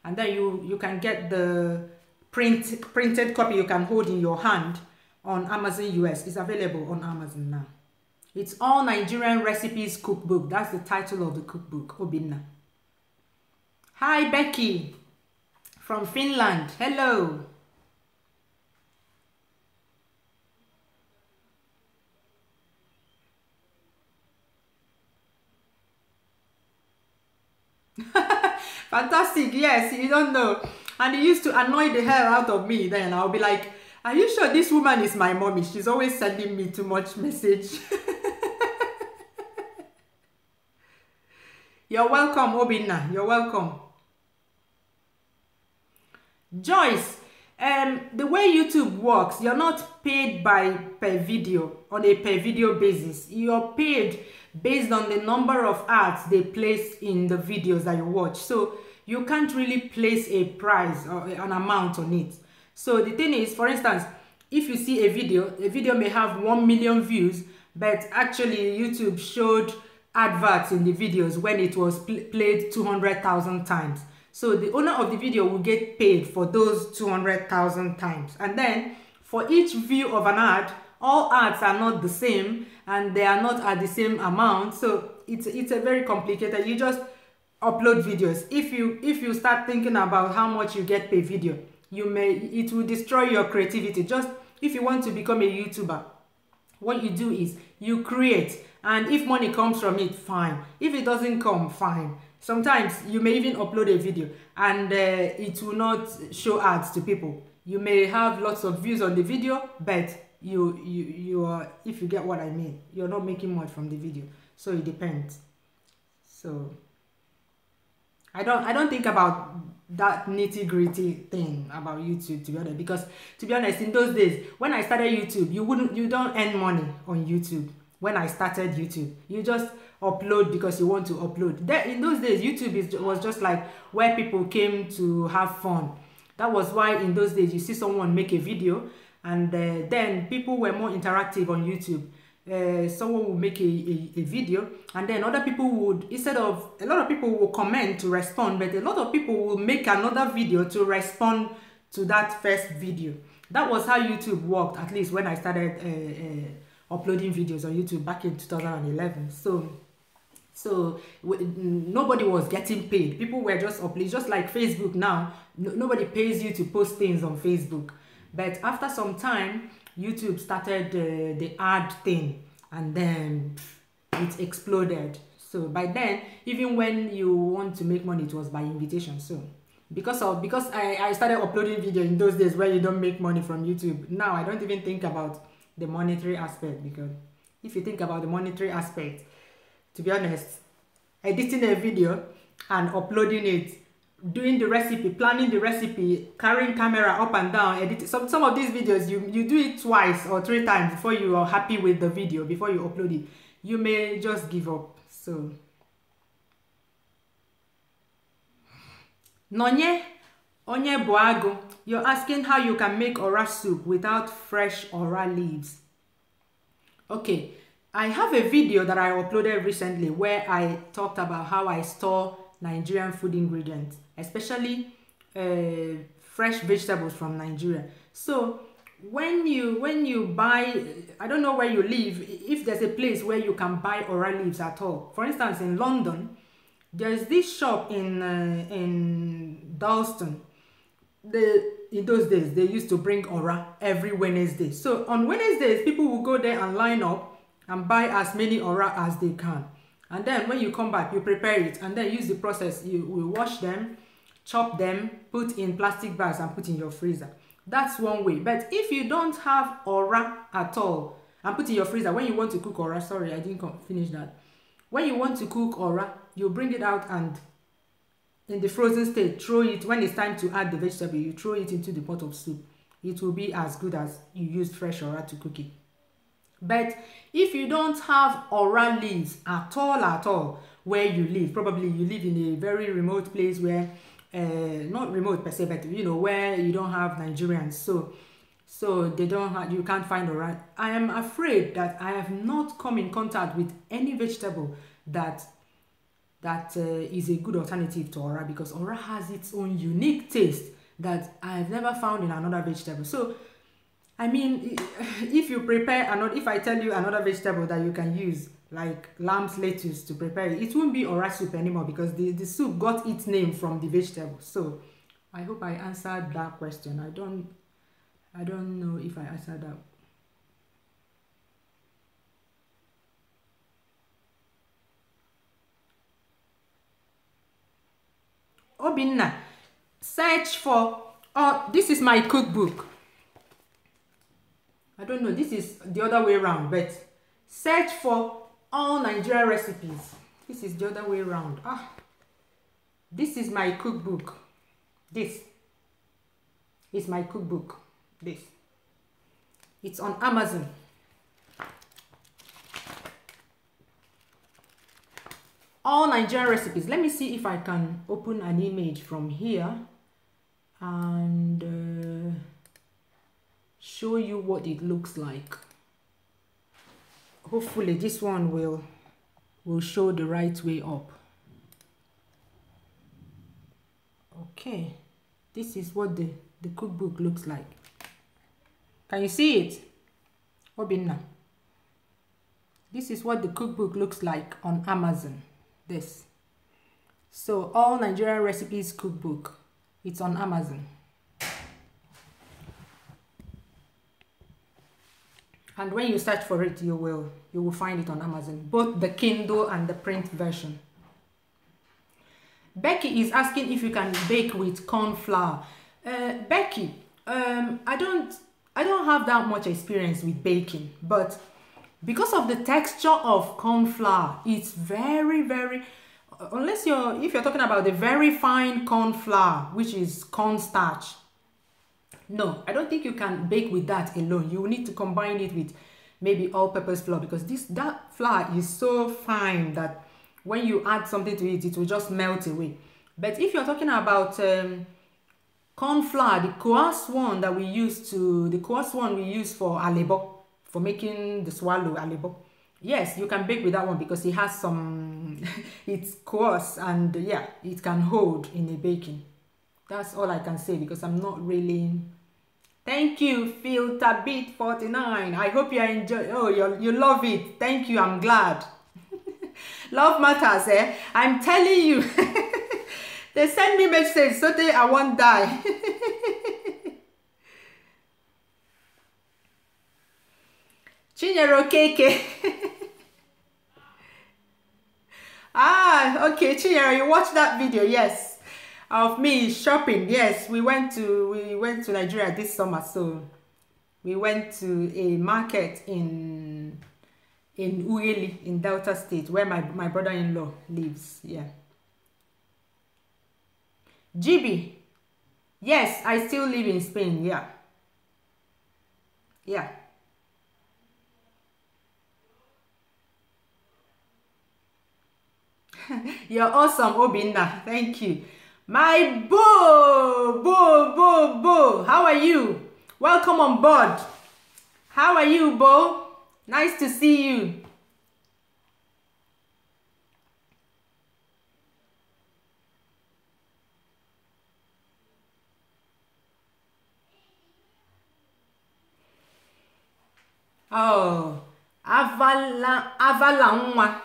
and then you can get the printed copy you can hold in your hand on Amazon US. It's available on Amazon now. It's All Nigerian Recipes Cookbook. That's the title of the cookbook, Obinna. Hi, Becky from Finland. Hello. Fantastic. Yes, you don't know. And it used to annoy the hell out of me. Then I'll be like, are you sure this woman is my mommy? She's always sending me too much message. You're welcome, Obinna. You're welcome. Joyce, the way YouTube works, you're not paid per video, on a per video basis. You're paid based on the number of ads they place in the videos that you watch. So you can't really place a price or an amount on it. So the thing is, for instance, if you see a video may have 1 million views, but actually YouTube showed adverts in the videos when it was played 200,000 times. So the owner of the video will get paid for those 200,000 times. And then for each view of an ad, all ads are not the same and they are not at the same amount. So it's a very complicated. You just upload videos. If you start thinking about how much you get per video, it will destroy your creativity. Just if you want to become a YouTuber, what you do is you create, and if money comes from it, fine. If it doesn't come, fine. Sometimes you may even upload a video and it will not show ads to people. You may have lots of views on the video, but you are, if you get what I mean, you're not making much from the video. So it depends. So I don't think about that nitty-gritty thing about YouTube, to be honest, because to be honest, in those days when I started YouTube, you don't earn money on YouTube. When I started YouTube, you just upload because you want to upload. In those days, YouTube was just like where people came to have fun. That was why in those days you see someone make a video, and then people were more interactive on YouTube. Someone will make a video, and then other people would, instead of, a lot of people will comment to respond, but a lot of people will make another video to respond to that first video. That was how YouTube worked, at least when I started uploading videos on YouTube back in 2011. So nobody was getting paid. People were just uploading, just like Facebook now. Nobody pays you to post things on Facebook. But after some time, YouTube started the ad thing, and then it exploded. So by then, even when you want to make money, it was by invitation. So because I started uploading video in those days where you don't make money from YouTube, now I don't even think about the monetary aspect, because if you think about the monetary aspect, to be honest, editing a video and uploading it, doing the recipe, planning the recipe, carrying camera up and down, editing some of these videos, you do it twice or 3 times before you are happy with the video, before you upload it. You may just give up. So Nonye Onye Boago, you're asking how you can make ora soup without fresh ora leaves. Okay, I have a video that I uploaded recently where I talked about how I store Nigerian food ingredients, especially fresh vegetables from Nigeria. So when you buy, I don't know where you live, if there's a place where you can buy ora leaves at all. For instance, in London, there's this shop in Dalston. In those days, they used to bring ora every Wednesday. So on Wednesdays, people will go there and line up and buy as many ora as they can. And then when you come back, you prepare it and then use the process. You will wash them, chop them, put in plastic bags and put in your freezer. That's one way. But if you don't have ora at all and put in your freezer, when you want to cook ora, sorry, I didn't finish that. When you want to cook ora, you bring it out and in the frozen state, throw it. When it's time to add the vegetable, you throw it into the pot of soup. It will be as good as you used fresh ora to cook it. But if you don't have ora leaves at all where you live, probably you live in a very remote place where, not remote per se, but you know, where you don't have Nigerians, so they don't have, you can't find ora. I am afraid that I have not come in contact with any vegetable that is a good alternative to ora, because ora has its own unique taste that I've never found in another vegetable. So I mean, if you prepare another, if I tell you another vegetable that you can use, like lamb's lettuce, to prepare it, it won't be ora soup anymore, because the soup got its name from the vegetable. So I hope I answered that question. I don't know if I answered that. Obinna, search for, oh, this is my cookbook. I don't know, this is the other way around, but search for all Nigerian recipes. This is the other way around. This is my cookbook. This. is my cookbook. This. It's on Amazon. All Nigerian recipes. Let me see if I can open an image from here and show you what it looks like. Hopefully this one will show the right way up. Okay, this is what the cookbook looks like. Can you see it? Obinna. This is what the cookbook looks like on Amazon. This. So All Nigerian Recipes Cookbook. It's on Amazon. And when you search for it, you will find it on Amazon, both the Kindle and the print version. Becky is asking if you can bake with corn flour. Becky, I don't have that much experience with baking, but because of the texture of corn flour, it's very, unless if you're talking about the very fine corn flour, which is cornstarch. No, I don't think you can bake with that alone. You will need to combine it with maybe all-purpose flour, because that flour is so fine that when you add something to it, it will just melt away. But if you're talking about corn flour, the coarse one we use for alebo, for making the swallow alebo. Yes, you can bake with that one because it has some, it's coarse and yeah, it can hold in a baking. That's all I can say because I'm not really. Thank you, FilterBeat49. I hope you enjoy. Oh, you love it. Thank you. I'm glad. Love matters, eh? I'm telling you. They send me messages so that I won't die. Chinyere Keke. Ah, okay, Chinyere, you watched that video, yes. Of me shopping. Yes, we went to Nigeria this summer, so we went to a market in Uyeli in Delta State, where my brother-in-law lives. Yeah. GB. Yes, I still live in Spain. Yeah. Yeah. You're awesome, Obinna. Thank you. My Bo. How are you? Welcome on board. How are you, Bo? Nice to see you. Oh, Avalangwa.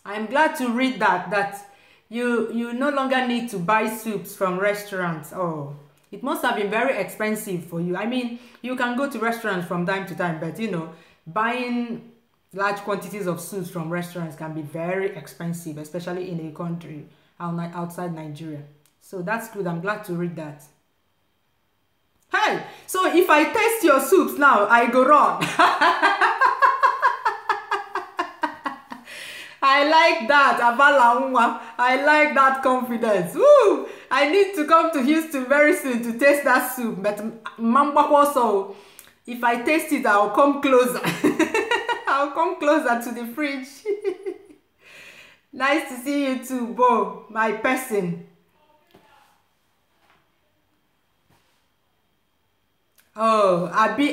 I'm glad to read that you no longer need to buy soups from restaurants. Oh, it must have been very expensive for you. I mean, you can go to restaurants from time to time, but you know, buying large quantities of soups from restaurants can be very expensive, especially in a country outside Nigeria. So that's good. I'm glad to read that. Hey, so if I taste your soups now, I go wrong. I like that, Avalangwa. I like that confidence. Woo! I need to come to Houston very soon to taste that soup. But Mamba also, if I taste it, I'll come closer. I'll come closer to the fridge. Nice to see you too, Bo, my person. Oh, Abby.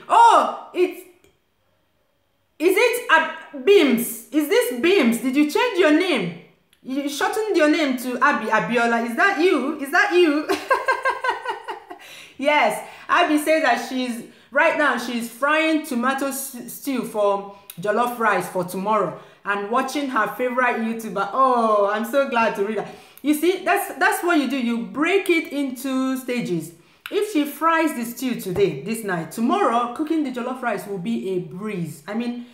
Oh, is it Beams? Is this Beams? Did you change your name? You shortened your name to Abby Abiola. Is that you? Is that you? Yes, Abby says that right now she's frying tomato stew for jollof rice for tomorrow and watching her favorite YouTuber. Oh, I'm so glad to read that. You see, that's what you do. You break it into stages. If she fries the stew today, this night, tomorrow, cooking the jollof rice will be a breeze. I mean,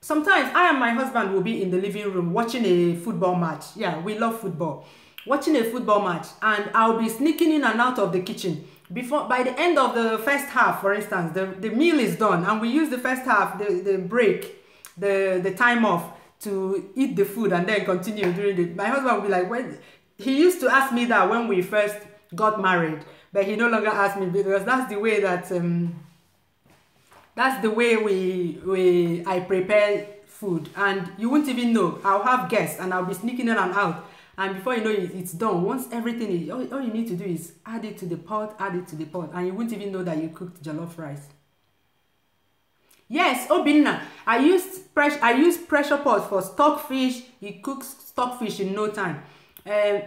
sometimes I and my husband will be in the living room watching a football match. Yeah, we love football. Watching a football match, and I'll be sneaking in and out of the kitchen. By the end of the first half, for instance, the meal is done, and we use the first half, the break, the time off to eat the food and then continue during my husband will be like, when he used to ask me that when we first got married, but he no longer asked me because that's the way that I prepare food, and you won't even know. I'll have guests and I'll be sneaking in and out, and before you know it, it's done. Once everything is, all you need to do is add it to the pot, and you won't even know that you cooked jollof rice. Yes, Obinna, I use pressure pot for stockfish. He cooks stockfish in no time.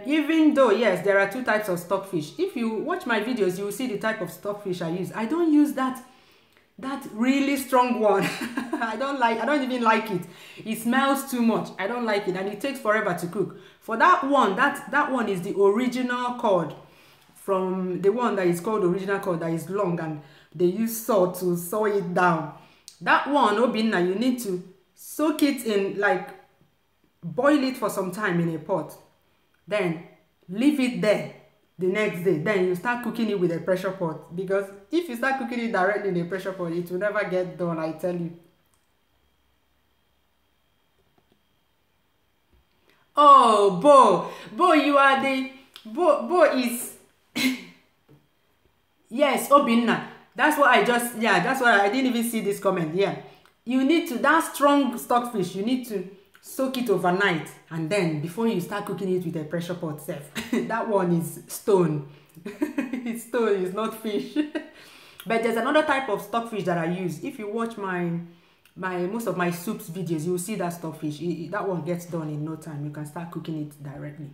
Even though, yes, there are two types of stockfish. If you watch my videos, you will see the type of stockfish I use. I don't use that really strong one. I don't even like it. It smells too much. I don't like it, and it takes forever to cook. For that one, that one is the original cod, from the one that is called original cod, that is long, and they use salt to saw it down. That one, Obinna, you need to soak it in, like boil it for some time in a pot, then leave it there the next day. Then you start cooking it with a pressure pot, because if you start cooking it directly in a pressure pot, it will never get done, I tell you. Oh, Bo, you are the Bo is yes, Obinna. That's what I just, yeah, that's why I didn't even see this comment. Yeah, you need to, that strong stockfish, you need to soak it overnight, and then before you start cooking it with a pressure pot self. That one is stone. It's stone, it's not fish. But there's another type of stockfish that I use. If you watch my most of my soups videos, you will see that stockfish. That one gets done in no time. You can start cooking it directly.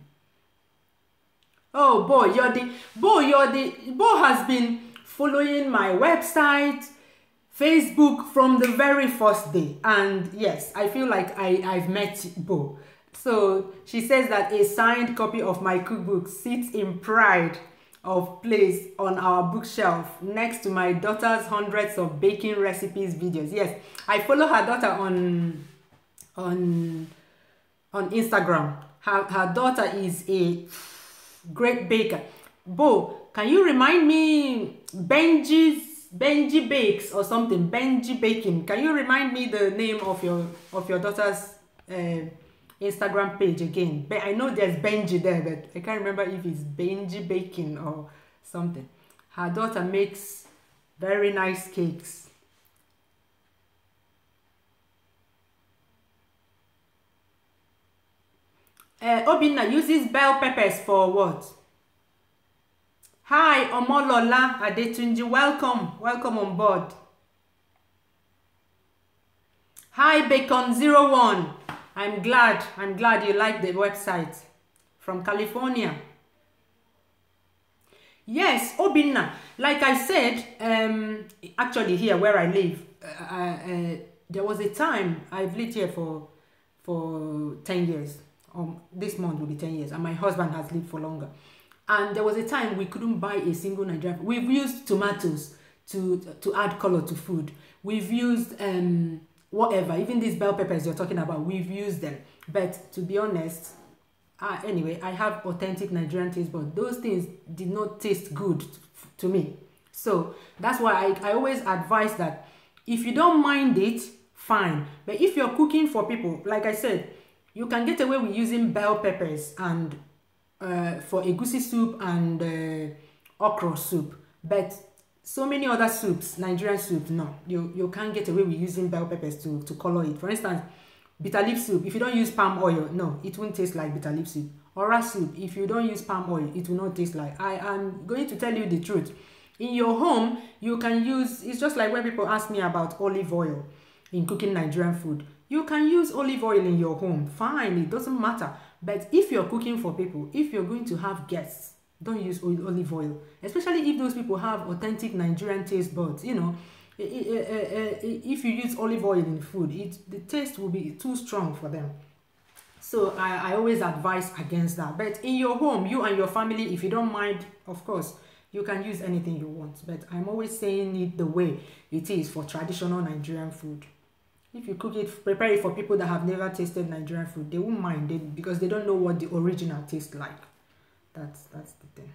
Oh, Bo, Bo has been following my website, Facebook from the very first day, and yes, I feel like I've met Bo. So she says that a signed copy of my cookbook sits in pride of place on our bookshelf next to my daughter's hundreds of baking recipes videos. Yes, I follow her daughter on Instagram. Her daughter is a great baker. Bo, can you remind me Benji Bakes or something? Benji Baking. Can you remind me the name of your daughter's Instagram page again? I know there's Benji there, but I can't remember if it's Benji Baking or something. Her daughter makes very nice cakes. Obinna uses bell peppers for what? Hi, Omolola Adetunji, welcome on board. Hi, Bacon01. I'm glad you like the website from California. Yes, Obinna, like I said, actually here where I live, there was a time, I've lived here for 10 years. This month will be 10 years, and my husband has lived for longer. And there was a time we couldn't buy a single Nigerian. We've used tomatoes to add color to food. We've used whatever, even these bell peppers you're talking about, we've used them. But to be honest, anyway, I have authentic Nigerian taste, but those things did not taste good to me. So that's why I always advise that if you don't mind it, fine. But if you're cooking for people, like I said, you can get away with using bell peppers and for egusi soup and okra soup, but so many other soups, Nigerian soup, no, you can't get away with using bell peppers to color it. For instance, bitter leaf soup, if you don't use palm oil, no, it won't taste like bitter leaf soup. Ora soup, if you don't use palm oil, it will not taste like. I am going to tell you the truth. In your home, you can use, it's just like when people ask me about olive oil in cooking Nigerian food. You can use olive oil in your home, fine, it doesn't matter. But if you're cooking for people, if you're going to have guests, don't use olive oil. Especially if those people have authentic Nigerian taste buds. You know, if you use olive oil in food, the taste will be too strong for them. So I always advise against that. But in your home, you and your family, if you don't mind, of course, you can use anything you want. But I'm always saying it the way it is for traditional Nigerian food. If you cook it, prepare it for people that have never tasted Nigerian food, they won't mind it because they don't know what the original tastes like. That's the thing.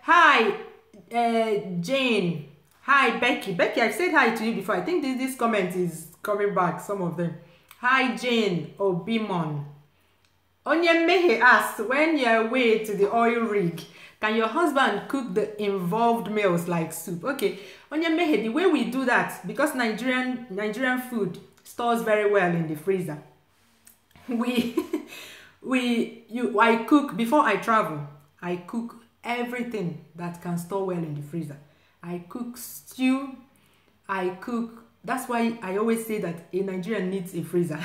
Hi, Jane. Hi, Becky. Becky, I've said hi to you before. I think this comment is coming back, some of them. Hi, Jane Obimon. Onyemehe asks, when you're away to the oil rig, can your husband cook the involved meals like soup? Okay, Onyemehe, the way we do that, because Nigerian food stores very well in the freezer. I cook before I travel. I cook everything that can store well in the freezer. I cook stew. That's why I always say that a Nigerian needs a freezer,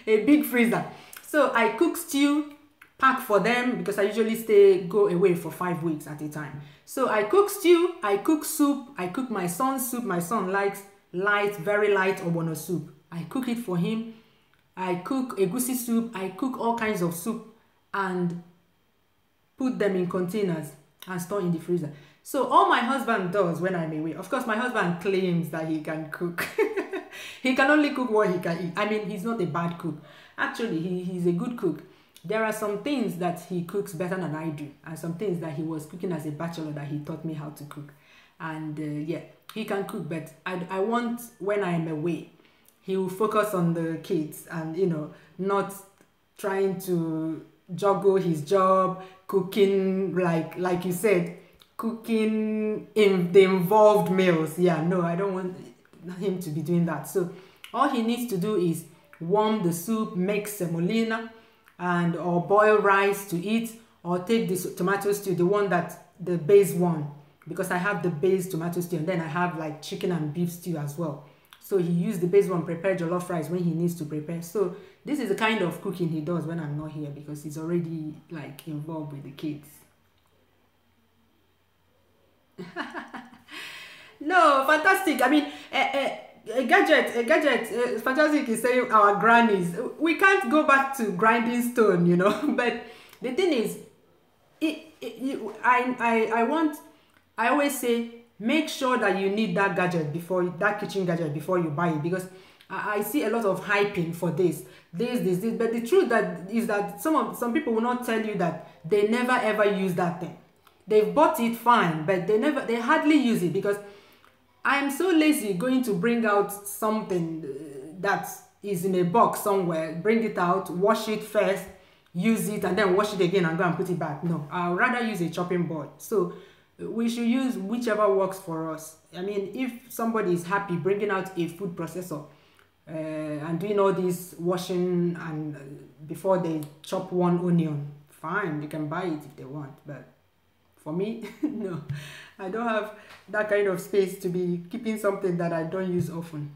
a big freezer. So I cook stew, pack for them because I usually go away for 5 weeks at a time. So I cook stew, I cook soup, I cook my son's soup. My son likes light, very light ogbono soup. I cook it for him. I cook egusi soup. I cook all kinds of soup and put them in containers and store in the freezer. So all my husband does when I'm away, of course, my husband claims that he can cook. He can only cook what he can eat. I mean, he's not a bad cook. Actually, he's a good cook. There are some things that he cooks better than I do, and some things that he was cooking as a bachelor that he taught me how to cook. And yeah, he can cook, but I want, when I'm away, he will focus on the kids and, you know, not trying to juggle his job, cooking, like you said, cooking in the involved meals. Yeah, no, I don't want him to be doing that. So all he needs to do is warm the soup, make semolina, or boil rice to eat, or take this tomato stew, the base one, because I have the base tomato stew, and then I have like chicken and beef stew as well. So he used the base one, prepare jollof rice when he needs to prepare. So this is the kind of cooking he does when I'm not here, because he's already like involved with the kids. No, fantastic. I mean, a gadget, fantastic is saying our grannies. We can't go back to grinding stone, you know. But the thing is, I always say, make sure that you need that kitchen gadget before you buy it, because I see a lot of hyping for this. But the truth is that some people will not tell you that they never ever use that thing. They've bought it fine, but they hardly use it, because I'm so lazy going to bring out something that is in a box somewhere, bring it out, wash it first, use it, and then wash it again and go and put it back. No, I'd rather use a chopping board. So we should use whichever works for us. I mean, if somebody is happy bringing out a food processor and doing all this washing and before they chop one onion, fine, you can buy it if they want. But for me, no, I don't have that kind of space to be keeping something that I don't use often.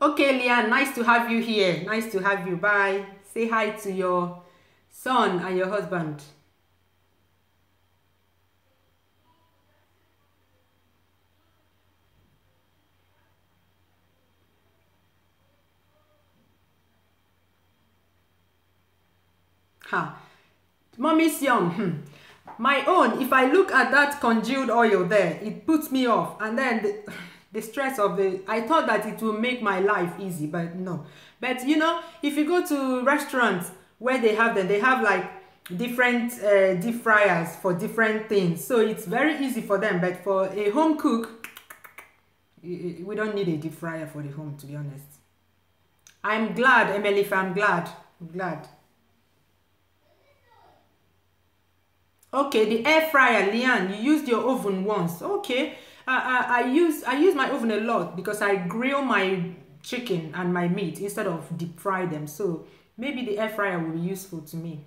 Okay, Leanne, nice to have you here. Nice to have you. Bye. Say hi to your son and your husband. Mommy's young. My own, if I look at that congealed oil there, it puts me off. And then the stress of I thought that it will make my life easy, but no. But you know, if you go to restaurants where they have like different deep fryers for different things. So it's very easy for them. But for a home cook, we don't need a deep fryer for the home, to be honest. I'm glad, Emily, I'm glad. Okay, the air fryer, Leanne, you used your oven once. Okay, I use my oven a lot because I grill my chicken and my meat instead of deep fry them. So maybe the air fryer will be useful to me.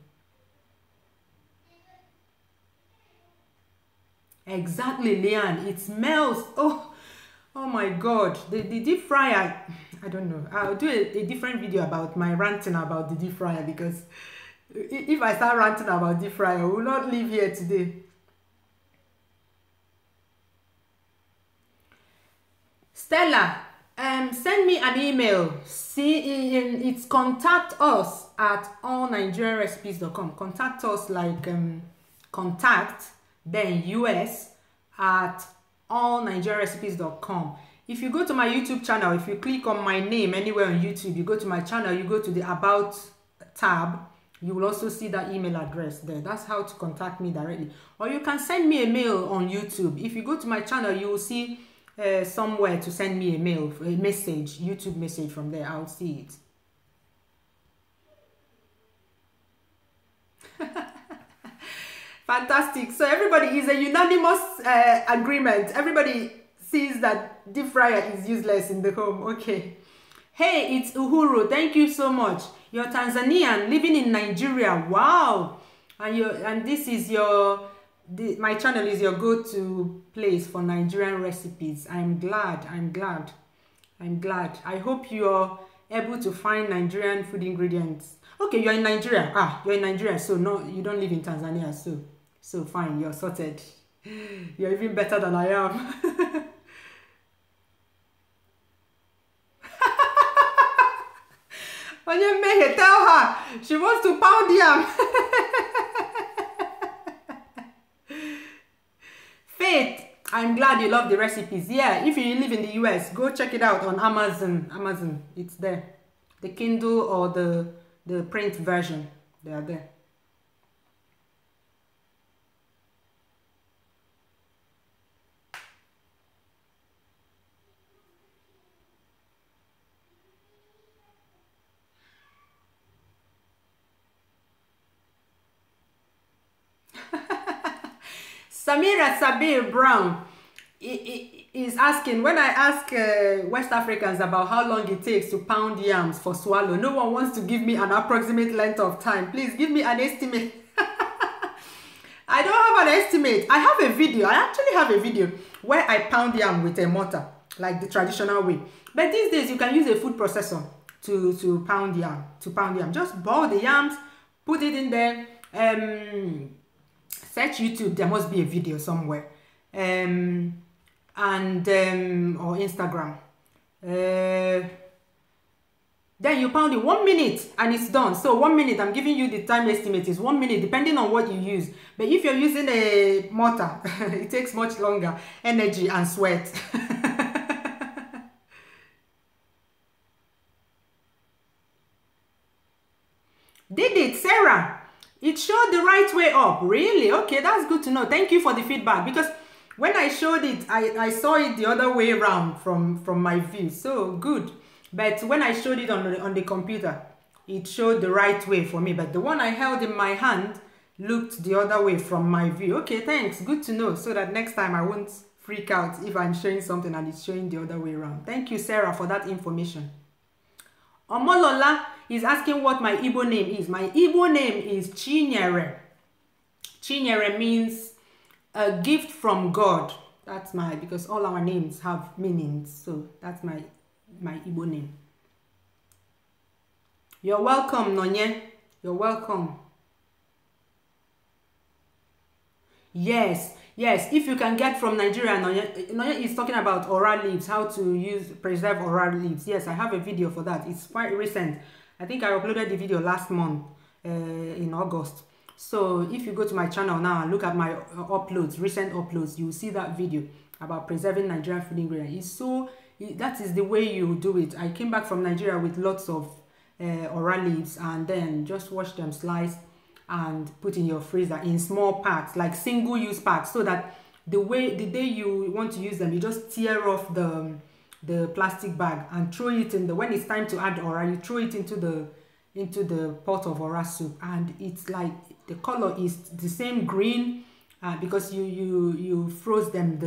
Exactly, Leanne. It smells. Oh my God. The deep fryer. I don't know. I'll do a different video about my ranting about the deep fryer, because if I start ranting about deep fryer, I will not leave here today. Stella, send me an email. It's contact us at allnigerianrecipes.com. Contact us like contact, then US at allnigerianrecipes.com. If you go to my YouTube channel, if you click on my name anywhere on YouTube, you go to my channel, you go to the About tab, you will also see that email address there. That's how to contact me directly. Or you can send me a mail on YouTube. If you go to my channel, you will see somewhere to send me a mail, a message, YouTube message from there. I'll see it. Fantastic. So everybody is a unanimous agreement. Everybody sees that deep fryer is useless in the home. Okay. Hey, it's Uhuru. Thank you so much. You're Tanzanian living in Nigeria. Wow. And this is your my channel is your go-to place for Nigerian recipes. I'm glad. I hope you're able to find Nigerian food ingredients. Okay, you're in Nigeria. You're in Nigeria, so no, you don't live in Tanzania. So fine, you're sorted. You're even better than I am. Tell her she wants to pound yam. Faith, I'm glad you love the recipes. Yeah, if you live in the US, go check it out on Amazon. It's there. The Kindle or the print version, they are there. Samira Sabir Brown is asking, when I ask West Africans about how long it takes to pound yams for swallow, no one wants to give me an approximate length of time. Please give me an estimate. I don't have an estimate. I have a video. I actually have a video where I pound yam with a mortar, like the traditional way. But these days you can use a food processor to pound yam. Just boil the yams, put it in there. Search YouTube, there must be a video somewhere, or Instagram. Then you pound it 1 minute and it's done. So 1 minute, I'm giving you the time estimate is 1 minute, depending on what you use. But if you're using a mortar, it takes much longer energy and sweat. Did it, Sarah? It showed the right way up. Really? Okay, that's good to know. Thank you for the feedback, because when I showed it, I saw it the other way around from my view. So good. But when I showed it on the computer, it showed the right way for me. But the one I held in my hand looked the other way from my view. Okay, thanks. Good to know. So that next time I won't freak out if I'm showing something and it's showing the other way around. Thank you, Sarah, for that information. Omolola is asking what my Igbo name is. My Igbo name is Chinyere. Chinyere means a gift from God. That's because all our names have meanings. So that's my Igbo name. You're welcome, Nonye. You're welcome. Yes. If you can get from Nigeria, Nonye is talking about oral leaves, how to preserve oral leaves. Yes, I have a video for that. It's quite recent. I think I uploaded the video last month in August. So if you go to my channel now and look at my recent uploads, you will see that video about preserving Nigerian food ingredients. That is the way you do it. I came back from Nigeria with lots of oral leaves, and then just wash them, slice, and put in your freezer in small packs, like single-use packs, so that the day you want to use them, you just tear off the plastic bag and throw it in when it's time to add ora, you throw it into the pot of ora soup, and it's like the color is the same green because you froze them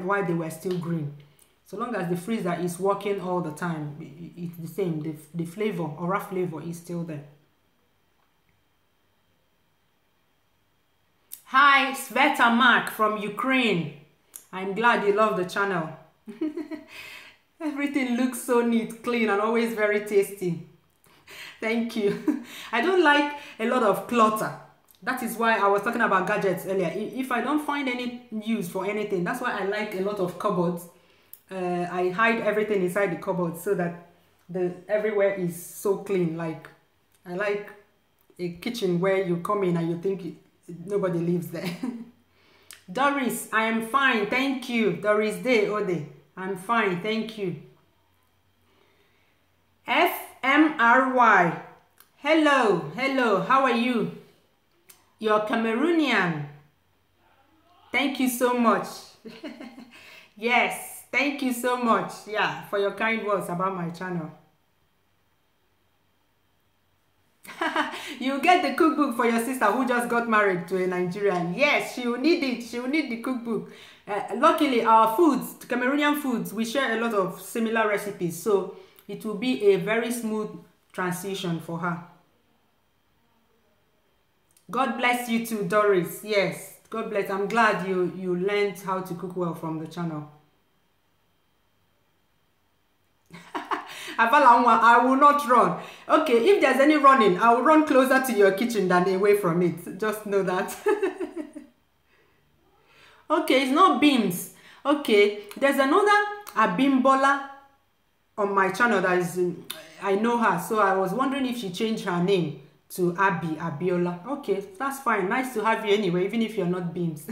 while they were still green. So long as the freezer is working all the time, it's the same. The flavor, ora flavor, is still there. Hi, Sveta Mark from Ukraine. I'm glad you love the channel. Everything looks so neat, clean, and always very tasty. Thank you. I don't like a lot of clutter. That is why I was talking about gadgets earlier. If I don't find any use for anything, that's why I like a lot of cupboards. I hide everything inside the cupboard so that everywhere is so clean. Like, I like a kitchen where you come in and you think nobody lives there. Doris, I am fine, thank you. Doris Day Ode, I'm fine, thank you. FMRY, hello, how are you? You're Cameroonian. Thank you so much. Yes, thank you so much, yeah, for your kind words about my channel. You get the cookbook for your sister who just got married to a Nigerian. Yes, she will need it. She will need the cookbook. Luckily, our foods, Cameroonian foods, we share a lot of similar recipes, so it will be a very smooth transition for her. God bless you too, Doris. Yes, God bless. I'm glad you learned how to cook well from the channel. I will not run. Okay, if there's any running, I will run closer to your kitchen than away from it. Just know that. Okay, it's not beans. Okay, there's another Abimbola on my channel that is, I know her, so I was wondering if she changed her name to Abiola. Okay, that's fine. Nice to have you anyway, even if you're not beans.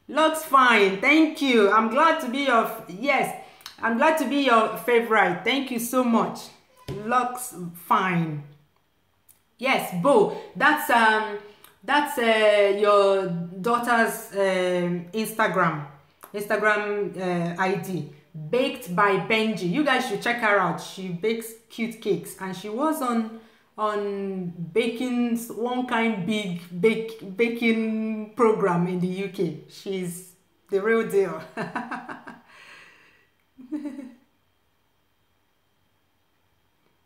Looks fine. Thank you. I'm glad to be your I'm glad to be your favorite. Thank you so much. Looks fine. Yes, Bo. That's your daughter's Instagram ID. Baked by Benji. You guys should check her out. She bakes cute cakes, and she was on baking one kind big baking program in the UK. She's the real deal.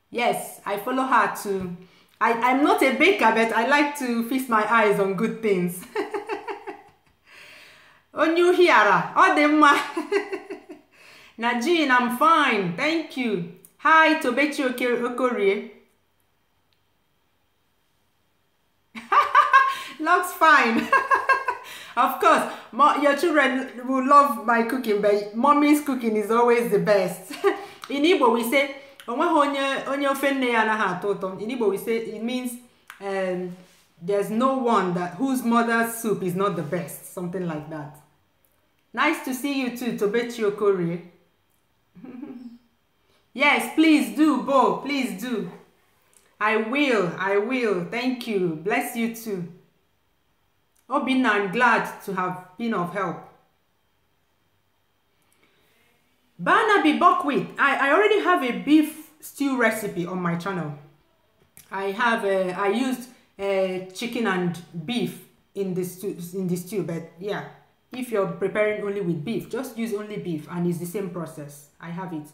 Yes, I follow her too. I'm not a baker, but I like to feast my eyes on good things. Onyu hiara, odema. Najin, I'm fine, thank you. Hi, Tobechi Okorie. Looks fine. Of course, your children will love my cooking, but mommy's cooking is always the best. In Igbo, we say, in Igbo, we say it means there's no one whose mother's soup is not the best, something like that. Nice to see you too, Tobechi Okorie. Yes, please do, Bo, please do. I will. Thank you. Bless you too. Obina, I'm glad to have been of help. Barnaby buckwheat. I already have a beef stew recipe on my channel. I used chicken and beef in the stew, but yeah, if you're preparing only with beef, just use only beef and it's the same process. I have it.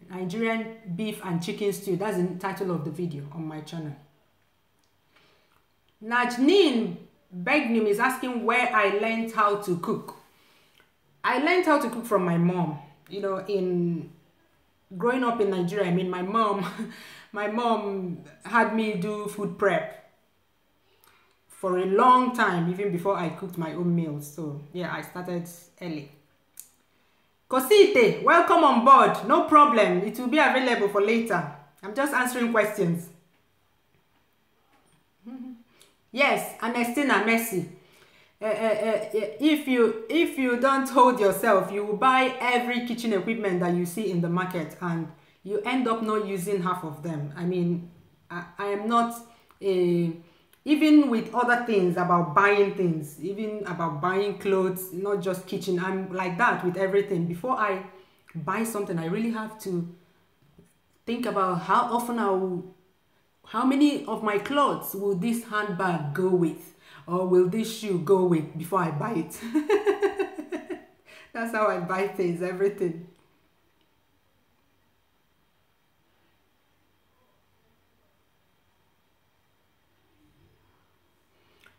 Nigerian beef and chicken stew. That's the title of the video on my channel. Najnin Begnum is asking where I learned how to cook. I learned how to cook from my mom. You know, in growing up in Nigeria, I mean, my mom had me do food prep for a long time, even before I cooked my own meals. So yeah, I started early. Kosite, welcome on board. No problem. It will be available for later. I'm just answering questions. Yes, Ernestina, Messi. If you don't hold yourself, you will buy every kitchen equipment that you see in the market, and you end up not using half of them. I mean, I am not even with other things about buying things, even about buying clothes, not just kitchen. I'm like that with everything. Before I buy something, I really have to think about how often how many of my clothes will this handbag go with, or will this shoe go with before I buy it. That's how I buy things, everything.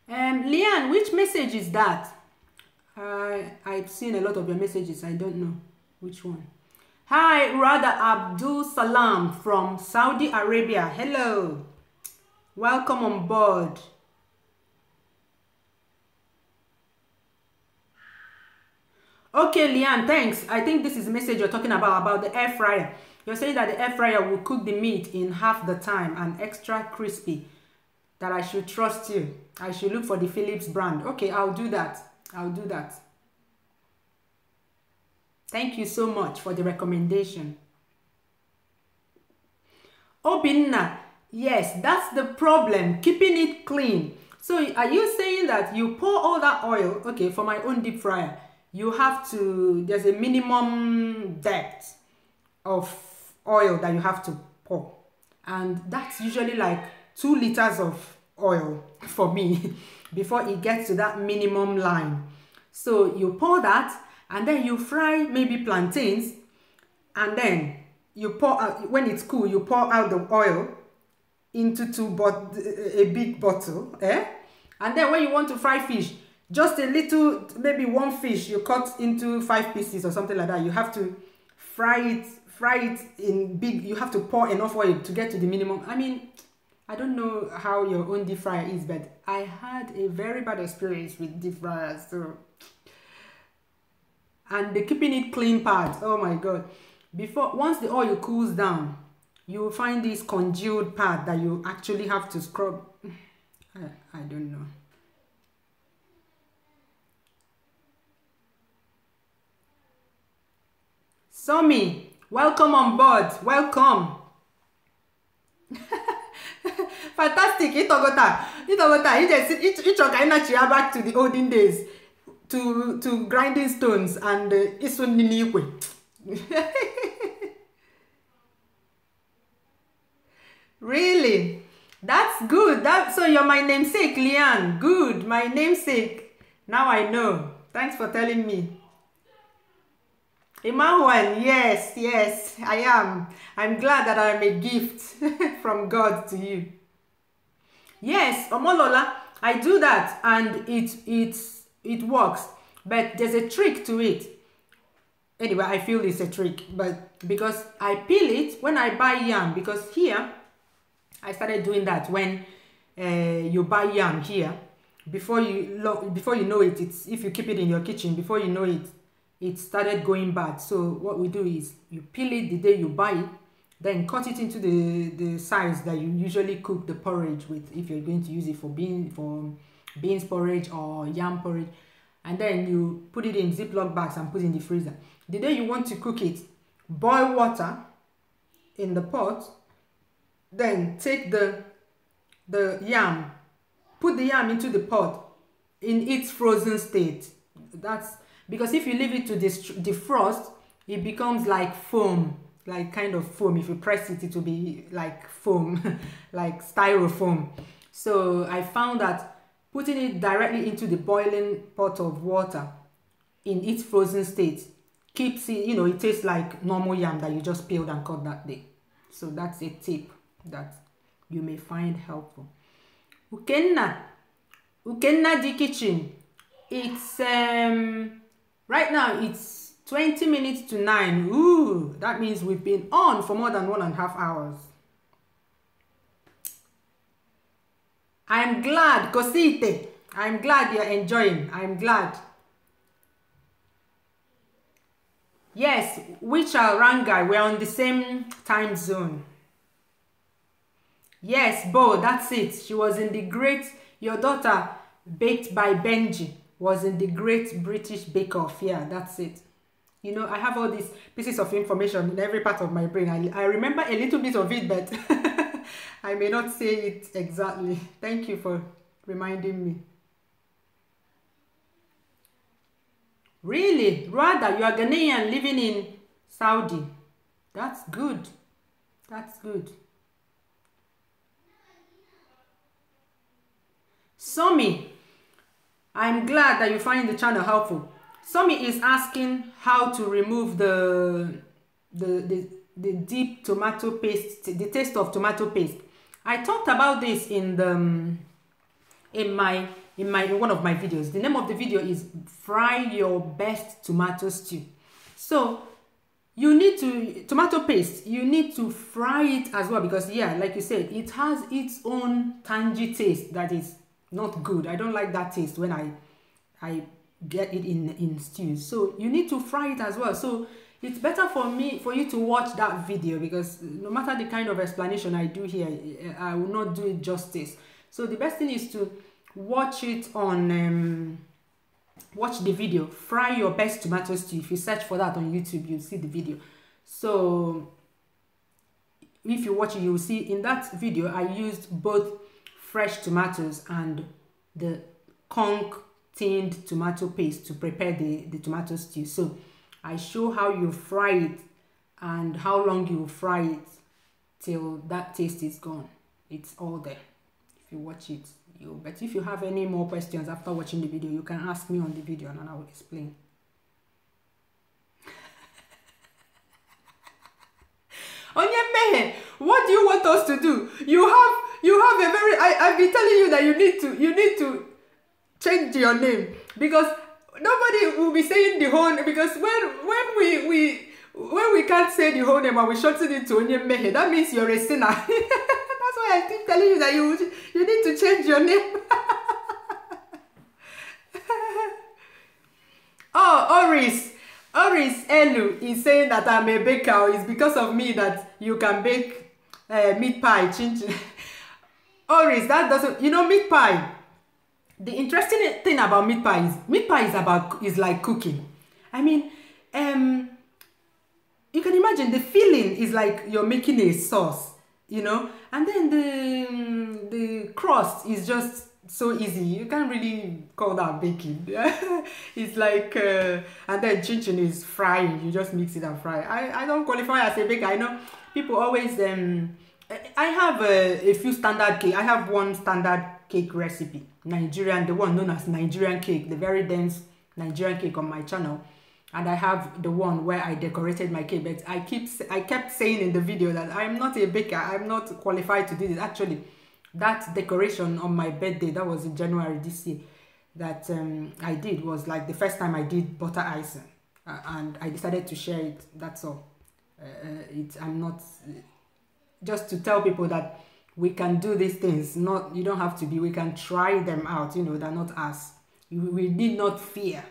Leanne, which message is that? I've seen a lot of your messages. I don't know which one. Hi, Rada Abdul Salam from Saudi Arabia. Hello. Welcome on board. Okay, Leanne, thanks. I think this is the message you're talking about the air fryer. You're saying that the air fryer will cook the meat in half the time and extra crispy. That I should trust you. I should look for the Philips brand. Okay, I'll do that. I'll do that. Thank you so much for the recommendation. Obinna, yes, that's the problem. Keeping it clean. So are you saying that you pour all that oil? Okay, for my own deep fryer, you have to, there's a minimum depth of oil that you have to pour. And that's usually like 2 liters of oil for me before it gets to that minimum line. So you pour that, and then you fry maybe plantains, and then you pour out, when it's cool, you pour out the oil into a big bottle, and then when you want to fry fish, just a little, maybe 1 fish you cut into 5 pieces or something like that, you have to fry it in big, you have to pour enough oil to get to the minimum. I mean, I don't know how your own deep fryer is, but I had a very bad experience with deep fryers. So, and the keeping it clean part, oh my god. Once the oil cools down, you will find this congealed part that you actually have to scrub. I don't know. Somi, welcome on board. Welcome. Fantastic. Itogota. Back to the olden days, to grinding stones and isun. Really? That's good. So you're my namesake, Lian. Good. My namesake. Now I know. Thanks for telling me. Emmanuel, yes, I am. I'm glad that I'm a gift from God to you. Yes, Omolola, I do that, and it works. But there's a trick to it. Anyway, I feel it's a trick, but because I peel it when I buy yam, because here I started doing that when you buy yam here. Before you know it, if you keep it in your kitchen, before you know it started going bad. So what we do is you peel it the day you buy it, then cut it into the size that you usually cook the porridge with, if you're going to use it for beans porridge or yam porridge, and then you put it in Ziploc bags and put it in the freezer. The day you want to cook it, boil water in the pot, then take the yam, put the yam into the pot in its frozen state. That's because if you leave it to defrost, it becomes like foam, like kind of foam. If you press it, it will be like foam, like styrofoam. So I found that putting it directly into the boiling pot of water in its frozen state keeps it, it tastes like normal yam that you just peeled and cut that day. So that's a tip that you may find helpful. Ukenna the kitchen. It's right now it's 20 minutes to 9. Ooh, that means we've been on for more than 1.5 hours. I'm glad, Cosite. I'm glad you're enjoying. I'm glad. Yes, Wichal Rangai, we're on the same time zone. Yes, Bo, that's it. She was in the your daughter, Baked by Benji, was in the Great British Bake Off. Yeah, that's it. I have all these pieces of information in every part of my brain. I remember a little bit of it, but I may not say it exactly. Thank you for reminding me. Really? Rather, you are Ghanaian living in Saudi. That's good. That's good. Somi, I'm glad that you find the channel helpful. Somi is asking how to remove the deep tomato paste, the taste of tomato paste. I talked about this in one of my videos. The name of the video is Fry Your Best Tomato Stew. So you need tomato paste, you need to fry it as well, because like you said, it has its own tangy taste that is not good. I don't like that taste when I get it in stews. So you need to fry it as well. So it's better for you to watch that video, because no matter the kind of explanation I do here, I will not do it justice. So the best thing is to watch it on watch the video, Fry Your Best Tomato Stew. If you search for that on YouTube, you'll see the video. So if you watch it, you'll see in that video I used both fresh tomatoes and the conch tinned tomato paste to prepare the tomato stew. So I show how you fry it and how long you fry it till that taste is gone. It's all there. If you watch it, but if you have any more questions after watching the video, you can ask me on the video and I will explain. Onyemmehe, what do you want us to do? You have a very, I've been telling you that you need to change your name, because nobody will be saying the whole name, because when we can't say the whole name and we shorten it to Onyemmehe, that means you're a sinner. That's why I keep telling you that you need to change your name. Oh, Oris Elu is saying that I'm a baker. It's because of me that you can bake meat pie, chin chin. Oris, that doesn't, meat pie. The interesting thing about meat pie is like cooking. I mean, you can imagine the feeling is like you're making a sauce, and then the crust is just so easy. You can't really call that baking. It's like and then chin chin is frying. You just mix it and fry. I don't qualify as a baker. I know people always I have a few standard cake. I have one standard cake recipe, Nigerian, the one known as Nigerian cake, the very dense Nigerian cake on my channel. And I have the one where I decorated my cake, but I kept saying in the video that I'm not a baker. I'm not qualified to do this. Actually, that decoration on my birthday, that was in January this year, that I did, was like the first time I did butter icing, and I decided to share it. That's all. I'm not, just to tell people that we can do these things. You don't have to be. We can try them out. They're not us. We need not fear.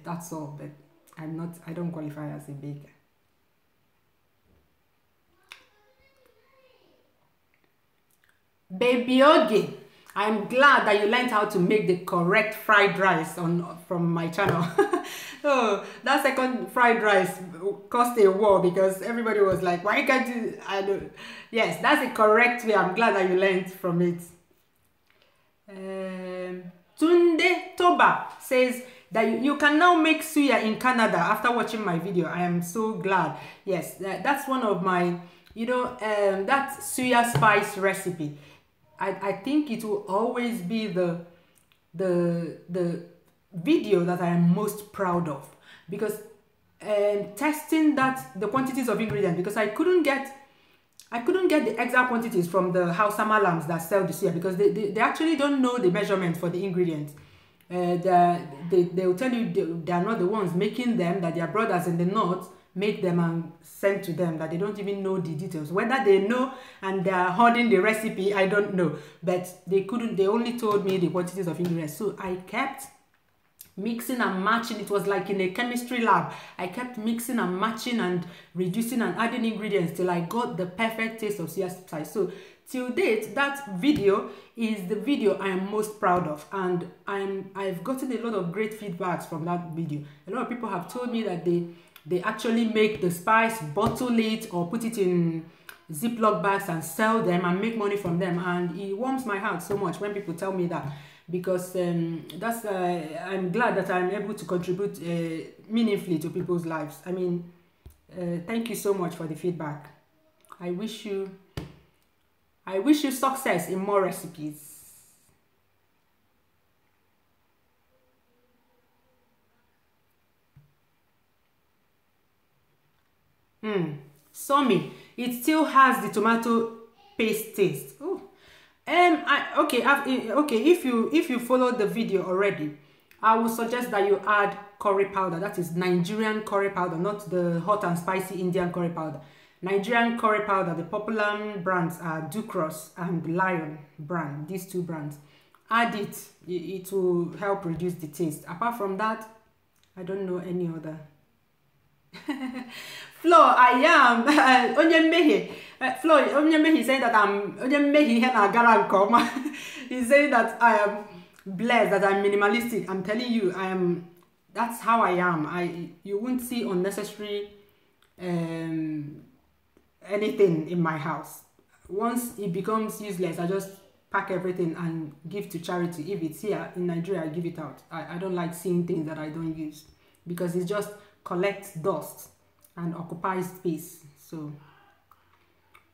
That's all. But I don't qualify as a baker. Baby Oge, I'm glad that you learned how to make the correct fried rice from my channel. Oh, that second fried rice cost a war because everybody was like, why can't you? I don't. Yes, that's the correct way. I'm glad that you learned from it. Tunde Toba says that you can now make suya in Canada after watching my video. I am so glad. Yes, that's one of my, that suya spice recipe. I think it will always be the video that I am most proud of, because testing the quantities of ingredients, because I couldn't get the exact quantities from the Hausa malams that sell the suya, because they actually don't know the measurement for the ingredients. They will tell you they are not the ones making them, that their brothers in the north make them and send to them, that they don't even know the details. Whether they know and they are holding the recipe, I don't know. But they only told me the quantities of ingredients. So I kept mixing and matching. It was like in a chemistry lab. I kept mixing and matching and reducing and adding ingredients till I got the perfect taste of suya spice. So till date, that video is the video I am most proud of, and I've gotten a lot of great feedbacks from that video. A lot of people have told me that they actually make the spice, bottle it, or put it in Ziploc bags and sell them and make money from them. And it warms my heart so much when people tell me that, because that's I'm glad that I'm able to contribute meaningfully to people's lives. I mean, thank you so much for the feedback. I wish you success in more recipes. Somi, it still has the tomato paste taste. Oh, if you followed the video already, I would suggest that you add curry powder. That is Nigerian curry powder, not the hot and spicy Indian curry powder. Nigerian curry powder. The popular brands are Ducros and Lion brand. These two brands. Add it. It will help reduce the taste. Apart from that, I don't know any other. Flo, I am Onyemmehe. Flo, Onyemmehe saying that I'm Onyemmehe hena garan koma. He's saying that I am blessed, that I'm minimalistic. I'm telling you, I am. That's how I am. You won't see unnecessary anything in my house. Once it becomes useless, I just pack everything and give to charity. If it's here in Nigeria, I give it out. I don't like seeing things that I don't use because it just collects dust and occupies space. So,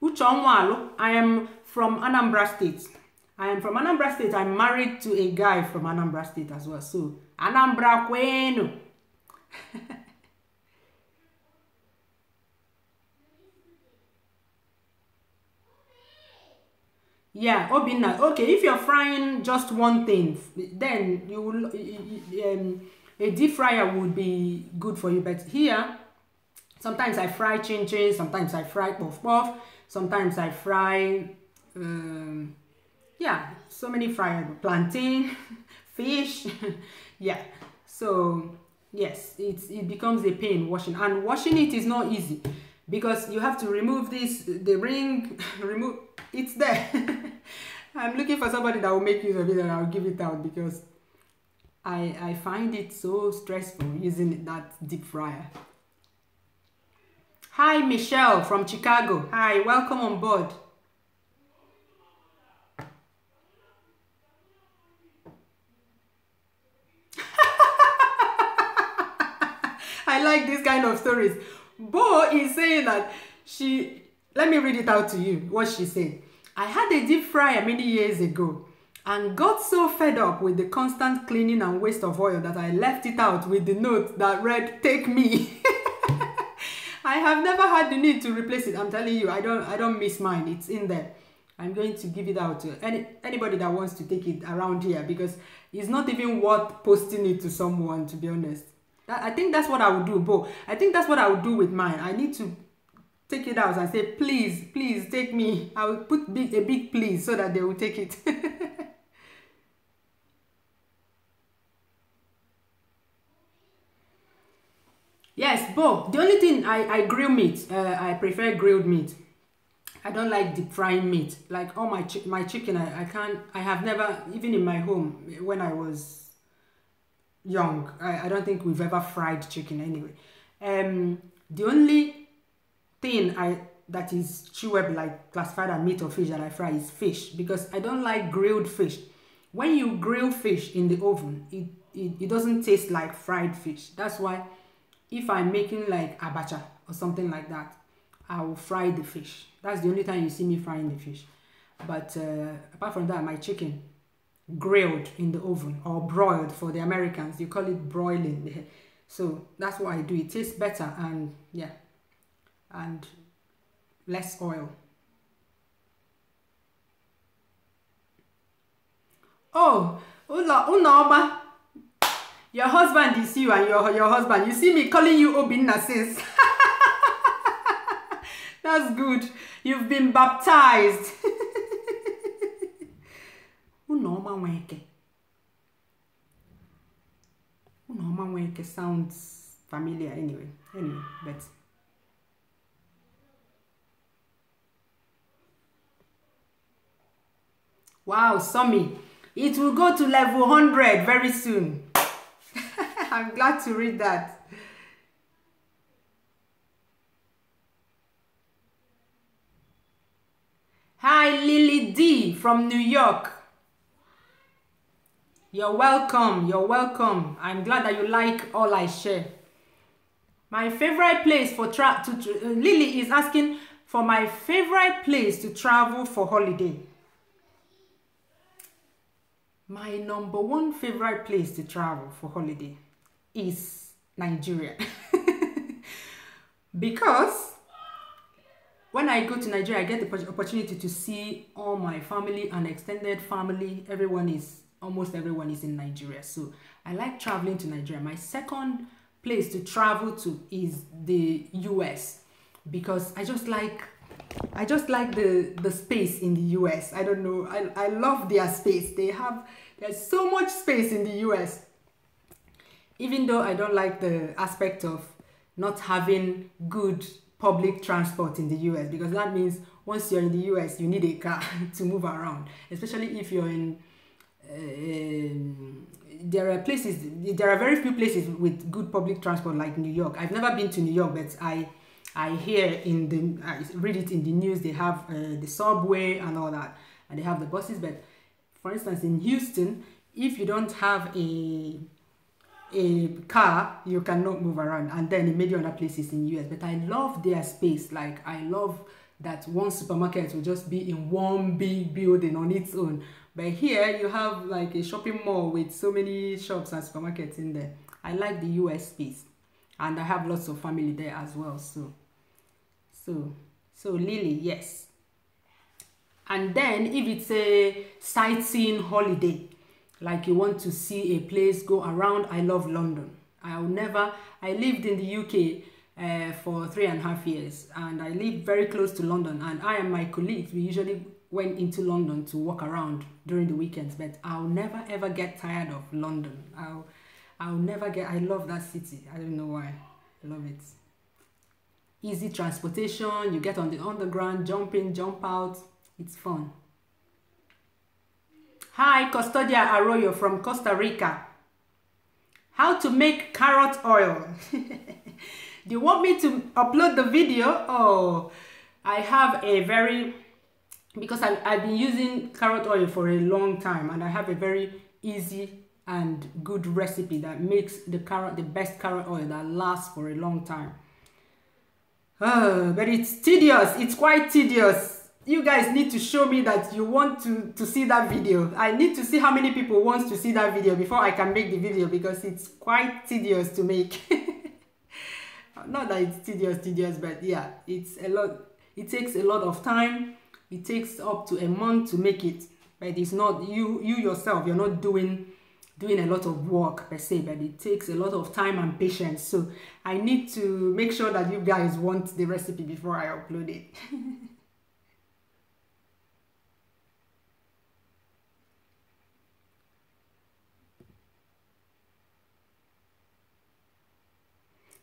Uchonwalo, I am from Anambra State. I'm married to a guy from Anambra State as well. So, Anambra Kwenu. Yeah, Obinna. Okay, if you're frying just one thing, then you will a deep fryer would be good for you. But here, sometimes I fry chin chin, sometimes I fry puff puff, sometimes I fry yeah, so many fryers, plantain, fish. Yeah, so yes, it becomes a pain washing, and washing it is not easy because you have to remove the ring, remove it's there. I'm looking for somebody that will make use of it and I'll give it out because I find it so stressful using that deep fryer. Hi Michelle from Chicago. Hi, welcome on board. I like this kind of stories. Bo is saying that let me read it out to you, what she said. I had a deep fryer many years ago and got so fed up with the constant cleaning and waste of oil that I left it out with the note that read, "Take me." I have never had the need to replace it. I'm telling you, I don't miss mine. It's in there. I'm going to give it out to anybody that wants to take it around here because it's not even worth posting it to someone, to be honest. I think that's what I would do, Bo. I think that's what I would do with mine. I need to take it out and say, please, please take me. I will put a big please so that they will take it. Yes, Bo. The only thing I grill meat. I prefer grilled meat. I don't like deep frying meat. Like all my chicken, I can't. I have never, even in my home when I was young. I don't think we've ever fried chicken anyway. The only thing that is chewable, like classified as meat or fish that I fry is fish because I don't like grilled fish. When you grill fish in the oven, it doesn't taste like fried fish. That's why if I'm making like abacha or something like that, I will fry the fish. That's the only time you see me frying the fish. But apart from that, my chicken grilled in the oven or broiled for the Americans. You call it broiling. So that's what I do. It tastes better and yeah, and less oil. Oh, Unoma, your husband is you and your husband. You see me calling you Obinna sis. That's good. You've been baptized. Unoma Weke. Unoma Weke sounds familiar anyway. But wow, Somi, it will go to level 100 very soon. I'm glad to read that. Hi, Lily D from New York. You're welcome. You're welcome. I'm glad that you like all I share. My favorite place for Lily is asking for my favorite place to travel for holiday. My number one favorite place to travel for holiday is Nigeria. Because when I go to Nigeria, I get the opportunity to see all my family and extended family. Almost everyone is in Nigeria. So I like traveling to Nigeria. My second place to travel to is the US because I just like the space in the US. I don't know. I love their space. There's so much space in the US. Even though I don't like the aspect of not having good public transport in the US, because that means once you're in the US, you need a car to move around, especially if you're in there are very few places with good public transport like New York. I've never been to New York, but I hear I read it in the news, they have the subway and all that. and they have the buses. But for instance, in Houston, if you don't have a car, you cannot move around. And then in many other places in US. But I love their space. Like, I love that one supermarket will just be in one big building on its own. But here you have like a shopping mall with so many shops and supermarkets in there. I like the US space, and I have lots of family there as well. So Lily, yes. And then if it's a sightseeing holiday, like you want to see a place, go around, I love London. I lived in the UK for 3.5 years, and I lived very close to London, and I and my colleagues, we usually went into London to walk around during the weekends. But I'll never ever get tired of London. I love that city. I don't know why. I love it. Easy transportation, you get on the underground, jump in, jump out. It's fun. Hi, Custodia Arroyo from Costa Rica. How to make carrot oil. Do you want me to upload the video? Oh, I have because I've been using carrot oil for a long time, and I have a very easy and good recipe that makes the best carrot oil that lasts for a long time. But it's tedious. It's quite tedious. You guys need to show me that you want to see that video. I need to see how many people want to see that video before I can make the video, because it's quite tedious to make. Not that it's tedious, but yeah, it's a lot. It takes a lot of time. It takes up to a month to make it. But it's not you yourself. You're not doing a lot of work per se, but it takes a lot of time and patience. So I need to make sure that you guys want the recipe before I upload it.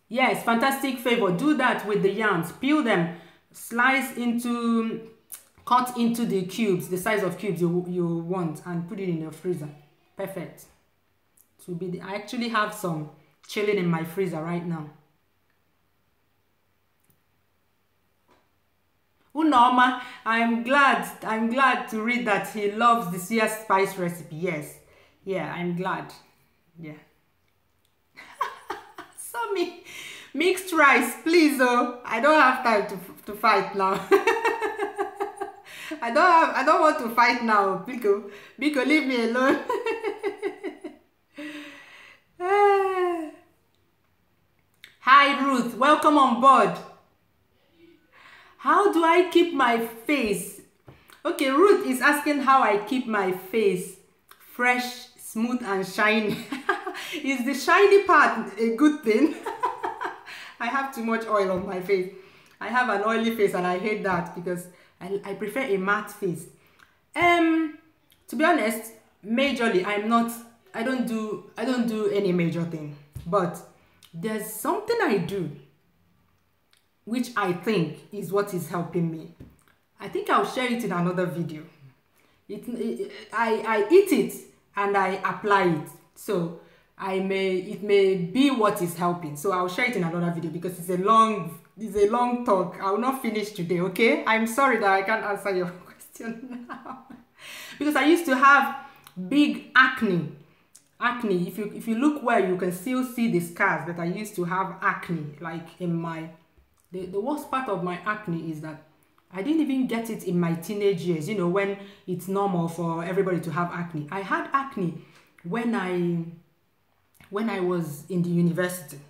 Yes, fantastic favor. Do that with the yams. Peel them, cut into the cubes, the size of cubes you want, and put it in your freezer. Perfect. I actually have some chilling in my freezer right now. Unoma, I'm glad to read that he loves the sea spice recipe. Yes. Yeah, I'm glad. Yeah. So mixed rice, please. Oh, I don't have time to fight now. I don't want to fight now. Biko, leave me alone. Hi Ruth, welcome on board. How do I keep my face? Okay, Ruth is asking how I keep my face fresh, smooth and shiny. Is the shiny part a good thing? I have too much oil on my face. I have an oily face and I hate that, because I prefer a matte face. To be honest, majorly I don't do any major thing, but there's something I do which I think is what is helping me. I think I'll share it in another video. I eat it and I apply it, so it may be what is helping. So I'll share it in another video, because it's a long talk. I will not finish today. Okay, I'm sorry that I can't answer your question now. Because I used to have big acne. If you look well, you can still see the scars that I used to have acne. Like in the worst part of my acne is that I didn't even get it in my teenage years, you know, when it's normal for everybody to have acne. I had acne when I was in the university.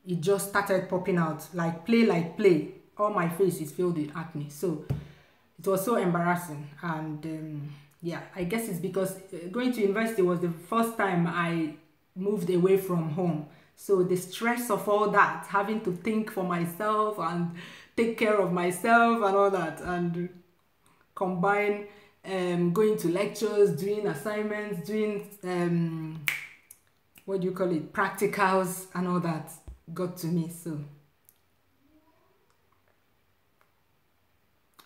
It just started popping out like play. All my face is filled with acne. So it was so embarrassing. And yeah, I guess it's because going to university was the first time I moved away from home. So the stress of all that, having to think for myself and take care of myself and all that, and combine going to lectures, doing assignments, doing what do you call it, practicals and all that, got to me. So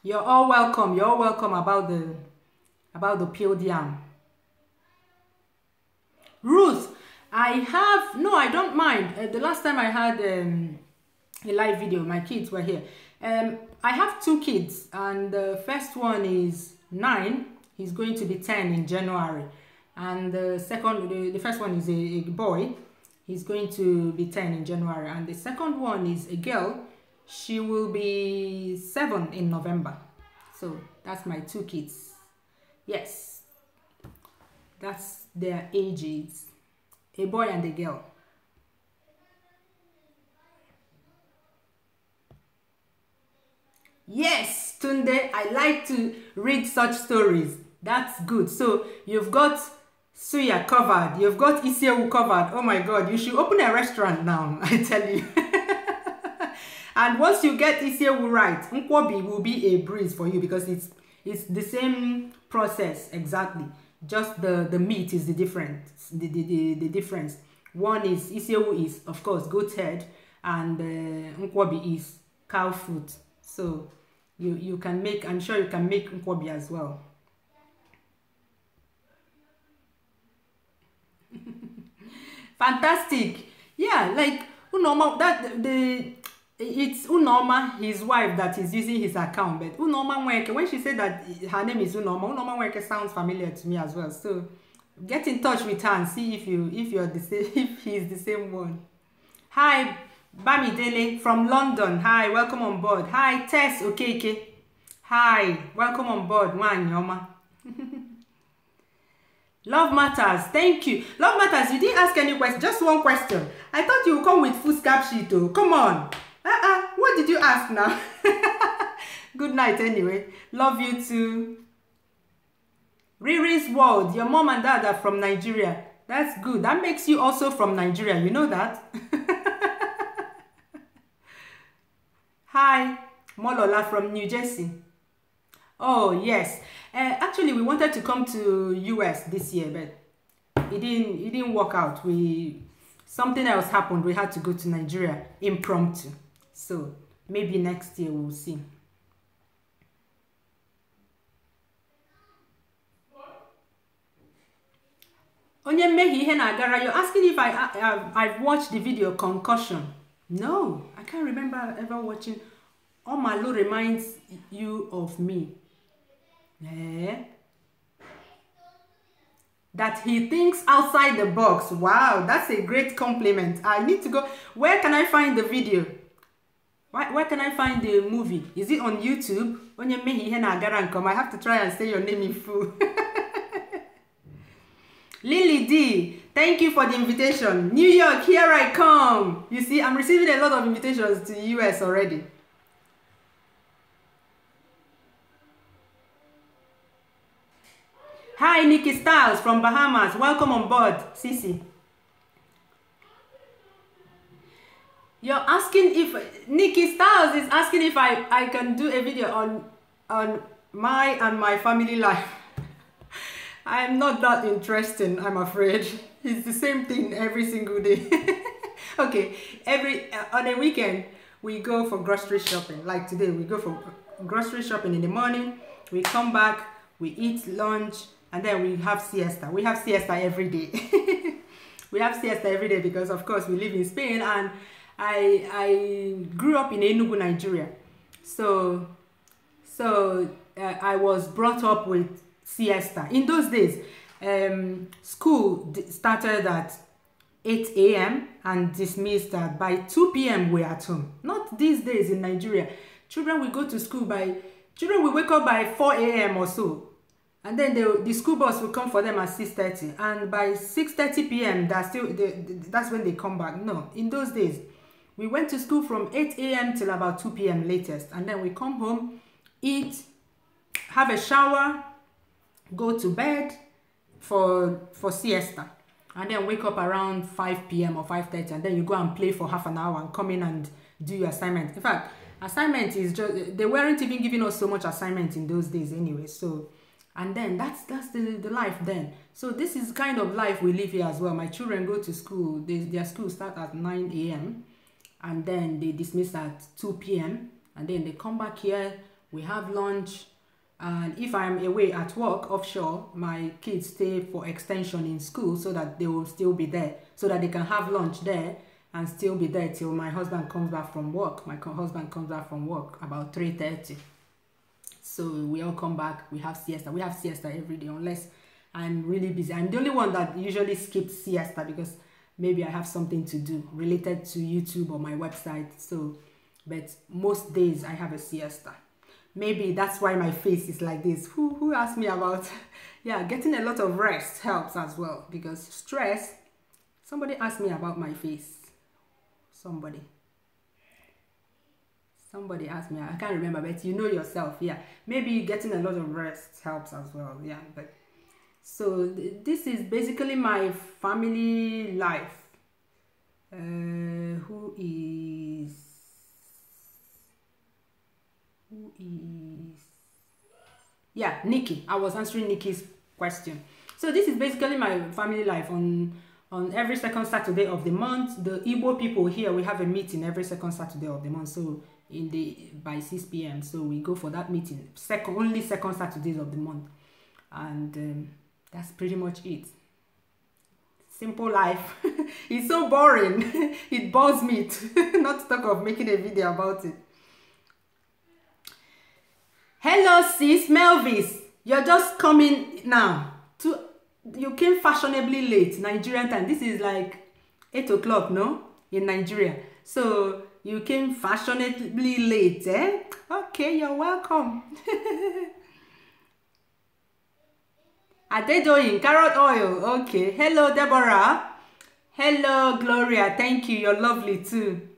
you're all welcome. You're all welcome about the peeled yam. Ruth, I don't mind. The last time I had a live video, my kids were here. I have 2 kids, and the first one is 9. He's going to be 10 in January. And the first one is a boy. He's going to be 10 in January. And the second one is a girl. She will be 7 in November. So that's my 2 kids. Yes. That's their ages. A boy and a girl. Yes, Tunde, I like to read such stories. That's good. So you've got suya covered. You've got isiewu covered. Oh my God, you should open a restaurant now, I tell you. And once you get isiewu right, nkwobi will be a breeze for you because it's the same process exactly. Just the meat is the difference. The difference. One is isiewu is of course goat head, and nkwobi is cow foot. So you can make, I'm sure you can make nkwobi as well. Fantastic. Yeah, like Unoma, that it's Unoma, his wife, that is using his account. But Unoma Nweke, when she said that her name is Unoma Nweke sounds familiar to me as well. So get in touch with her and see if you're the same, if he's the same one. Hi, Bamidele from London. Hi, welcome on board. Hi, Tess Okeke. Hi, welcome on board. Wanyoma. Love Matters, thank you. Love Matters, you didn't ask any question, just one question. I thought you would come with foolscap sheet, oh. Come on. What did you ask now? Good night anyway. Love you too. Riri's World, your mom and dad are from Nigeria. That's good. That makes you also from Nigeria. You know that? Hi, Molola from New Jersey. Oh, yes. Actually, we wanted to come to US this year, but it didn't work out. Something else happened. We had to go to Nigeria impromptu. So maybe next year we'll see. You're asking if I've watched the video Concussion. No, I can't remember ever watching. Omalu reminds you of me. That he thinks outside the box. Wow, that's a great compliment. I need to go. Where can I find the video? Where can I find the movie? Is it on YouTube? I have to try and say your name in full. Lily D, thank you for the invitation. New York, here I come. You see, I'm receiving a lot of invitations to the US already. Hi, Nikki Styles from Bahamas. Welcome on board, Sisi. You're asking if Nikki Styles is asking if I can do a video on my and my family life. I'm not that interesting, I'm afraid. It's the same thing every single day. Okay, on a weekend we go for grocery shopping. Like today, we go for grocery shopping in the morning. We come back, we eat lunch, and then we have siesta. We have siesta every day. We have siesta every day because, of course, we live in Spain, and I grew up in Enugu, Nigeria. So I was brought up with siesta. In those days, school started at 8 a.m. and dismissed that by 2 p.m. we're at home. Not these days in Nigeria. Children will go to school children will wake up by 4 a.m. or so. And then the school bus will come for them at 6:30. And by 6:30 p.m., that's when they come back. No, in those days, we went to school from 8 a.m. till about 2 p.m. latest. And then we come home, eat, have a shower, go to bed for siesta. And then wake up around 5 p.m. or 5:30. And then you go and play for half an hour and come in and do your assignment. In fact, assignment is just, they weren't even giving us so much assignment in those days anyway. So, and then that's the life then. So this is kind of life we live here as well. My children go to school. Their school starts at 9 a.m. and then they dismiss at 2 p.m. and then they come back here. We have lunch. And if I'm away at work offshore, my kids stay for extension in school so that they will still be there, so that they can have lunch there and still be there till my husband comes back from work. My husband comes back from work about 3:30. So we all come back, we have siesta. We have siesta every day unless I'm really busy. I'm the only one that usually skips siesta because maybe I have something to do related to YouTube or my website. So, but most days I have a siesta. Maybe that's why my face is like this. Who asked me about, yeah, getting a lot of rest helps as well, because stress, somebody asked me about my face. Somebody asked me, I can't remember, but you know yourself, yeah. Maybe getting a lot of rest helps as well, yeah. But so this is basically my family life. Who is yeah, Nikki. I was answering Nikki's question. So this is basically my family life. On every second Saturday of the month, the Igbo people here, we have a meeting every second Saturday of the month. So by 6 p.m. So we go for that meeting. Only second Saturdays of the month, and that's pretty much it. Simple life. It's so boring. It bores me to not talk of making a video about it. Hello sis, Melvis. You're just coming now. You came fashionably late, Nigerian time. This is like 8 o'clock, no? In Nigeria. So you came fashionably late, eh? Okay, you're welcome. Are they doing carrot oil? Okay. Hello, Deborah. Hello, Gloria. Thank you. You're lovely too.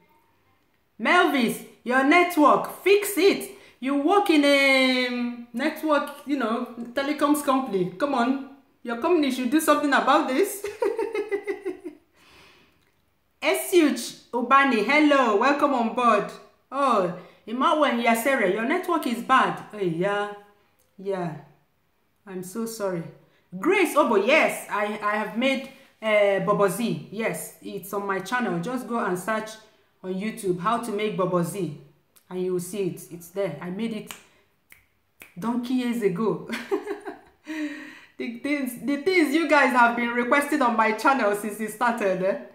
Melvis, your network, fix it. You work in a network, you know, telecoms company. Come on. Your company should do something about this. Esuch Obani, hello. Welcome on board. Oh, Imawen Yasere, your network is bad. Oh, yeah. I'm so sorry. Grace Obo, yes, I have made Bobozi. Yes, it's on my channel. Just go and search on YouTube how to make Bobozi, and you will see it. It's there. I made it donkey years ago. The things you guys have been requesting on my channel since it started.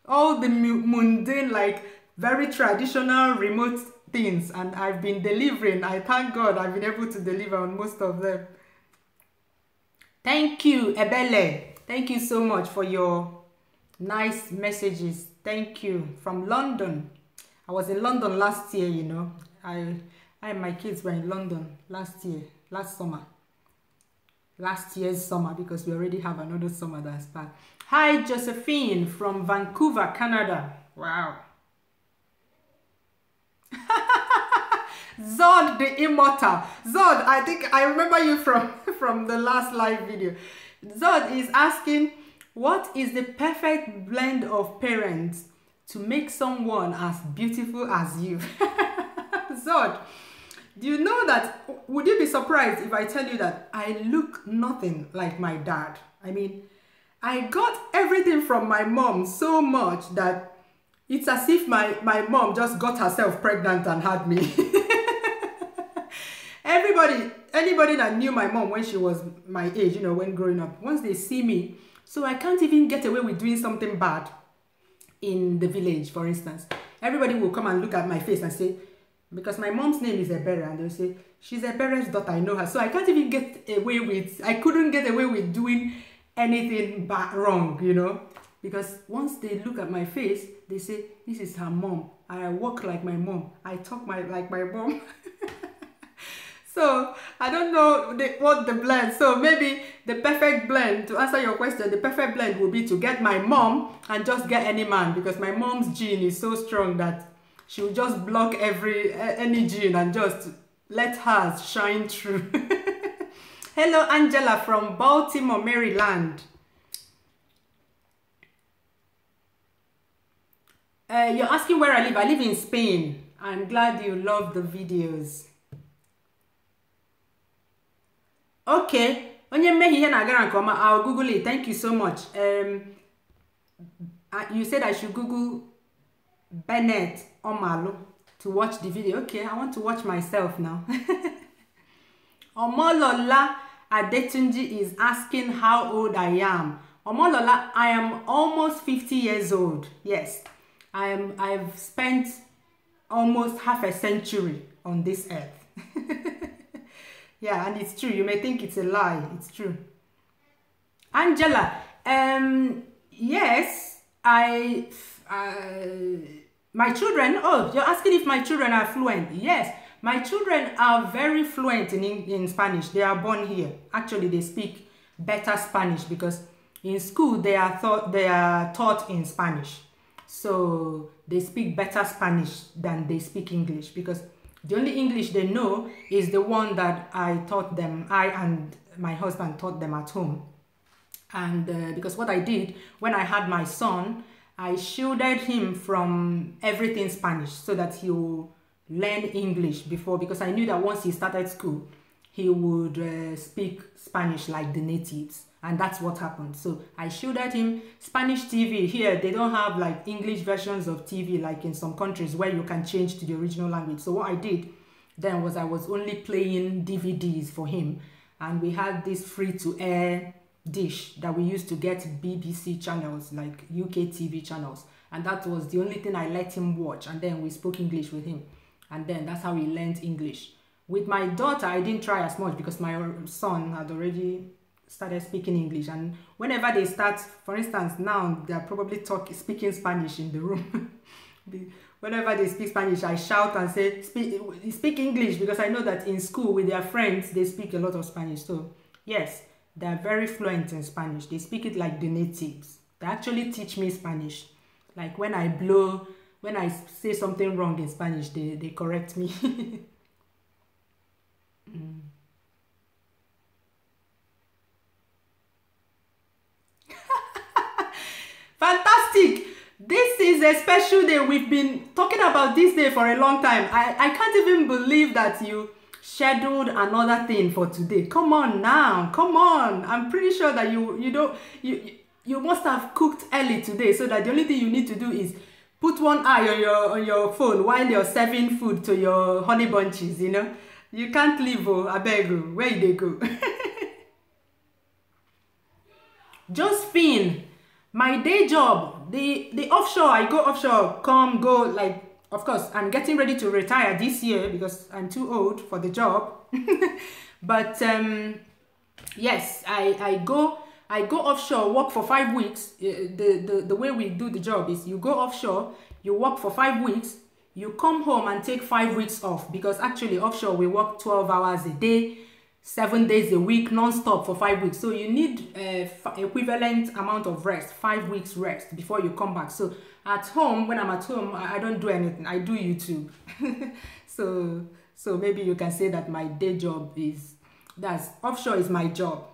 All the mundane, like very traditional remote things, and I've been delivering. I thank God I've been able to deliver on most of them. Thank you, Ebele. Thank you so much for your nice messages. Thank you. From London. I was in London last year, you know. I and my kids were in London last summer. Last year's summer, because we already have another summer that's back. Hi, Josephine from Vancouver, Canada. Wow. Zod the Immortal. Zod, I think I remember you from the last live video. Zod is asking, what is the perfect blend of parents to make someone as beautiful as you? Zod, do you know that, would you be surprised if I tell you that I look nothing like my dad? I mean, I got everything from my mom so much that it's as if my mom just got herself pregnant and had me. Anybody that knew my mom when she was my age, you know, when growing up, once they see me, so I can't even get away with doing something bad in the village, for instance. Everybody will come and look at my face and say, because my mom's name is Ebere, and they'll say, she's Ebere's daughter, I know her. So I can't even I couldn't get away with doing anything wrong, you know, because once they look at my face, they say, this is her mom. I walk like my mom. I talk like my mom. So I don't know what the blend. So maybe the perfect blend, to answer your question, the perfect blend will be to get my mom and just get any man, because my mom's gene is so strong that she will just block any gene and just let hers shine through. Hello, Angela from Baltimore, Maryland. You're asking where I live. I live in Spain. I'm glad you love the videos. Okay. I'll Google it. Thank you so much. You said I should Google Bennett Omalu to watch the video. Okay, I want to watch myself now. Omolola Adetunji is asking how old I am. Omolola, I am almost 50 years old. Yes, I've spent almost half a century on this earth. Yeah, and it's true. You may think it's a lie. It's true. Angela, yes, my children, oh, you're asking if my children are fluent. Yes, my children are very fluent in Spanish. They are born here. Actually, they speak better Spanish because in school they are taught in Spanish. So they speak better Spanish than they speak English because the only English they know is the one that I taught them, I and my husband taught them at home. And because what I did when I had my son, I shielded him from everything Spanish so that he will learn English because I knew that once he started school, he would speak Spanish like the natives. And that's what happened. So I shielded him. Spanish TV here, they don't have like English versions of TV like in some countries where you can change to the original language. So what I did then was I was only playing DVDs for him. And we had this free-to-air dish that we used to get BBC channels, like UK TV channels. And that was the only thing I let him watch. And then we spoke English with him. And then that's how he learned English. With my daughter, I didn't try as much because my son had already started speaking English, and whenever they start, for instance, now they're probably speaking Spanish in the room. Whenever they speak Spanish, I shout and say, speak English, because I know that in school with their friends, they speak a lot of Spanish. So yes, they're very fluent in Spanish. They speak it like the natives. They actually teach me Spanish. Like when I say something wrong in Spanish, they correct me. Fantastic! This is a special day. We've been talking about this day for a long time. I can't even believe that you scheduled another thing for today. Come on now, come on. I'm pretty sure that you must have cooked early today, so that the only thing you need to do is put one eye on your phone while you're serving food to your honey bunches, you know. You can't leave, oh, I beg you. Where did they go? Josephine, my day job, the offshore, I go offshore, come, go, like, of course, I'm getting ready to retire this year because I'm too old for the job. But yes, I go offshore, work for 5 weeks. The way we do the job is you go offshore, you work for 5 weeks, you come home and take 5 weeks off, because actually offshore we work 12 hours a day, 7 days a week, non-stop for 5 weeks. So you need equivalent amount of rest, 5 weeks rest before you come back. So at home, when I'm at home, I don't do anything. I do YouTube. so maybe you can say that my day job offshore is my job.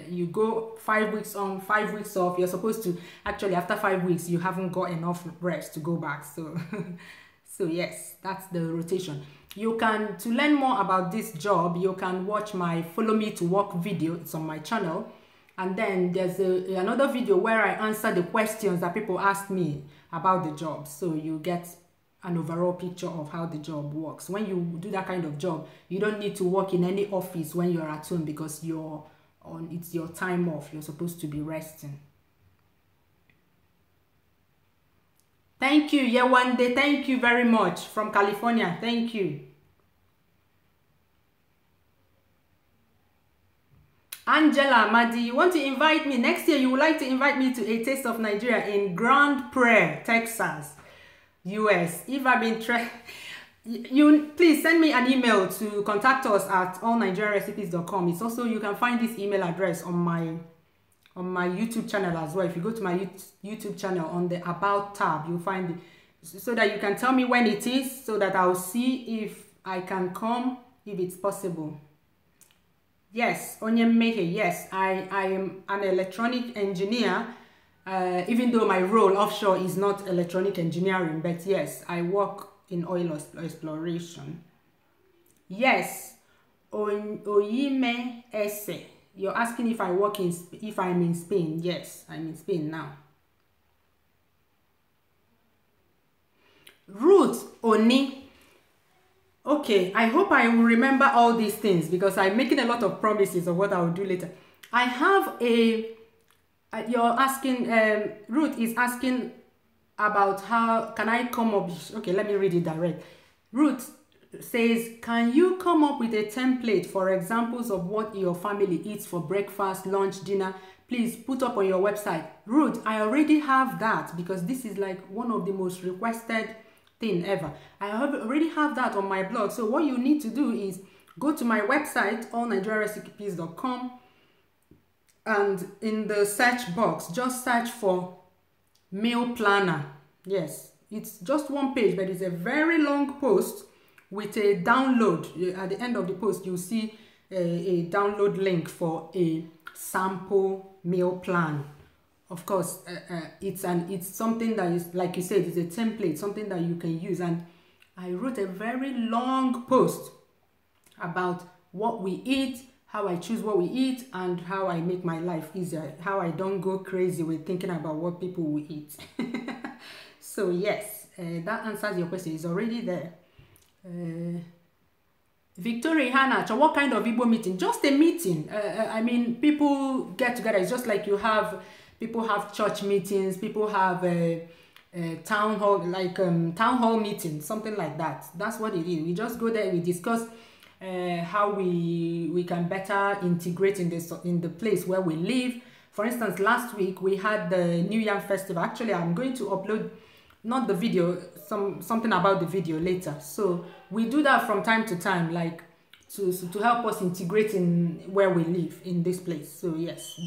You go 5 weeks on, 5 weeks off. You're supposed to, actually after 5 weeks, you haven't got enough rest to go back. So, so yes, that's the rotation. You can, to learn more about this job, you can watch my Follow Me to Work video. It's on my channel. And then there's another video where I answer the questions that people ask me about the job. So you get an overall picture of how the job works. When you do that kind of job, you don't need to work in any office when you're at home, because it's your time off. You're supposed to be resting. Thank you, Yewande. Thank you very much from California. Thank you. Angela Madi, you want to invite me next year? You would like to invite me to a Taste of Nigeria in Grand Prairie, Texas, US. If I've been you please send me an email to contact us at allnigerianrecipes.com. It's also, you can find this email address on my YouTube channel as well. If you go to my YouTube channel, on the About tab, you'll find it, so that you can tell me when it is, so that I'll see if I can come, if it's possible. Yes, Onyemmehe, yes, I am an electronic engineer, even though my role offshore is not electronic engineering, but yes, I work in oil exploration. Yes, Oyime Ese. You're asking if if I'm in Spain. Yes, I'm in Spain now. Ruth Oni. Okay, I hope I will remember all these things, because I'm making a lot of promises of what I will do later. I have you're asking, Ruth is asking about how can I come up. Okay, let me read it direct. Ruth, says, can you come up with a template for examples of what your family eats for breakfast, lunch, dinner? Please put up on your website. Ruth, I already have that because this is like one of the most requested thing ever. Already have that on my blog. So what you need to do is go to my website, allnigerianrecipes.com, and in the search box, just search for meal planner. Yes, it's just one page, but it's a very long post with a download. At the end of the post, you'll see a download link for a sample meal plan. Of course, it's something that is, like you said, it's a template, something that you can use. And I wrote a very long post about what we eat, how I choose what we eat, and how I make my life easier, how I don't go crazy with thinking about what people will eat. So yes, that answers your question. It's already there. Victoria Hannah, so what kind of Igbo meeting? Just a meeting. I mean, people get together. It's just like people have church meetings, people have a town hall, like town hall meetings, something like that. That's what it is. We just go there, we discuss how we can better integrate in the place where we live. For instance, last week we had the New Yam Festival. Actually, I'm going to upload not the video, something about the video later. So we do that from time to time, like to help us integrate in where we live in this place. So yes,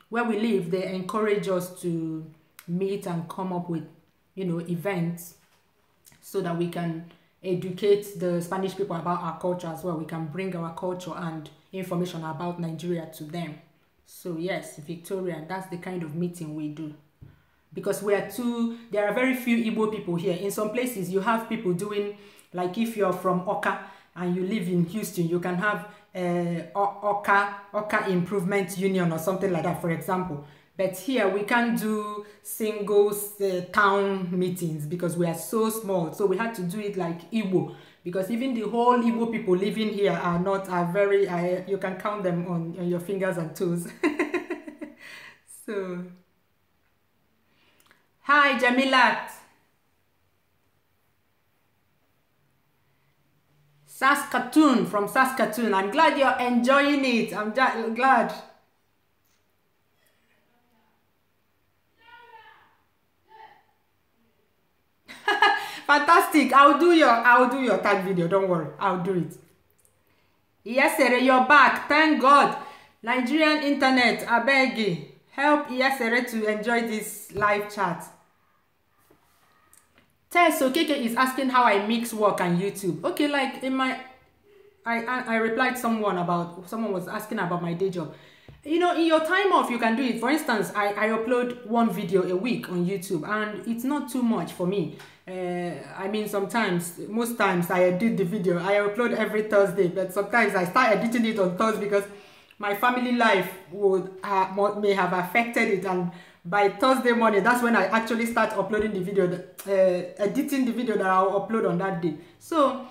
where we live, they encourage us to meet and come up with, you know, events so that we can educate the Spanish people about our culture as well. We can bring our culture and information about Nigeria to them. So yes, Victoria, that's the kind of meeting we do. Because there are very few Igbo people here. In some places, you have people doing, like if you're from Oka and you live in Houston, you can have Oka Improvement Union or something like that, for example. But here, we can't do single town meetings because we are so small. So we had to do it like Igbo. Because even the whole Igbo people living here are very, you can count them on your fingers and toes. So... Hi, Jamilat. Saskatoon, from Saskatoon. I'm glad you're enjoying it. I'm glad. Fantastic. I'll do your tag video. Don't worry. I'll do it. Yes, sir, you're back. Thank God. Nigerian internet, I beg you. Help Iyesere to enjoy this live chat. Tess Okeke is asking how I mix work and YouTube. Okay, like in my... I replied someone was asking about my day job. You know, in your time off, you can do it. For instance, I upload one video a week on YouTube, and it's not too much for me. I mean, most times I edit the video. I upload every Thursday, but sometimes I start editing it on Thursday because my family life may have affected it, and by Thursday morning, that's when I actually start uploading the video, editing the video that I'll upload on that day. So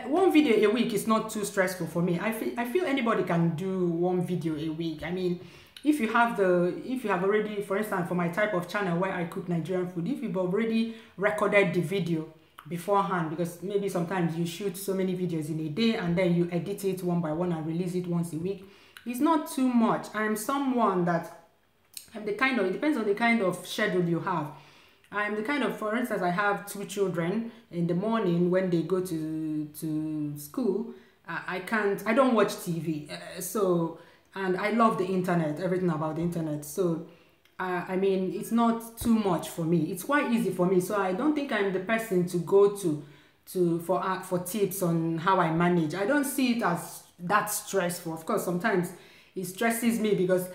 one video a week is not too stressful for me. I feel anybody can do one video a week. I mean, if you have already, for instance, for my type of channel where I cook Nigerian food, if you've already recorded the video beforehand, because maybe sometimes you shoot so many videos in a day and then you edit it one by one and release it once a week, it's not too much. I'm someone that it depends on the kind of schedule you have. I'm the kind of, for instance, I have 2 children. In the morning when they go to school, I don't watch TV. And I love the internet, everything about the internet. So, I mean, it's not too much for me. It's quite easy for me. So I don't think I'm the person to go for tips on how I manage. I don't see it as that stressful. Of course, sometimes it stresses me because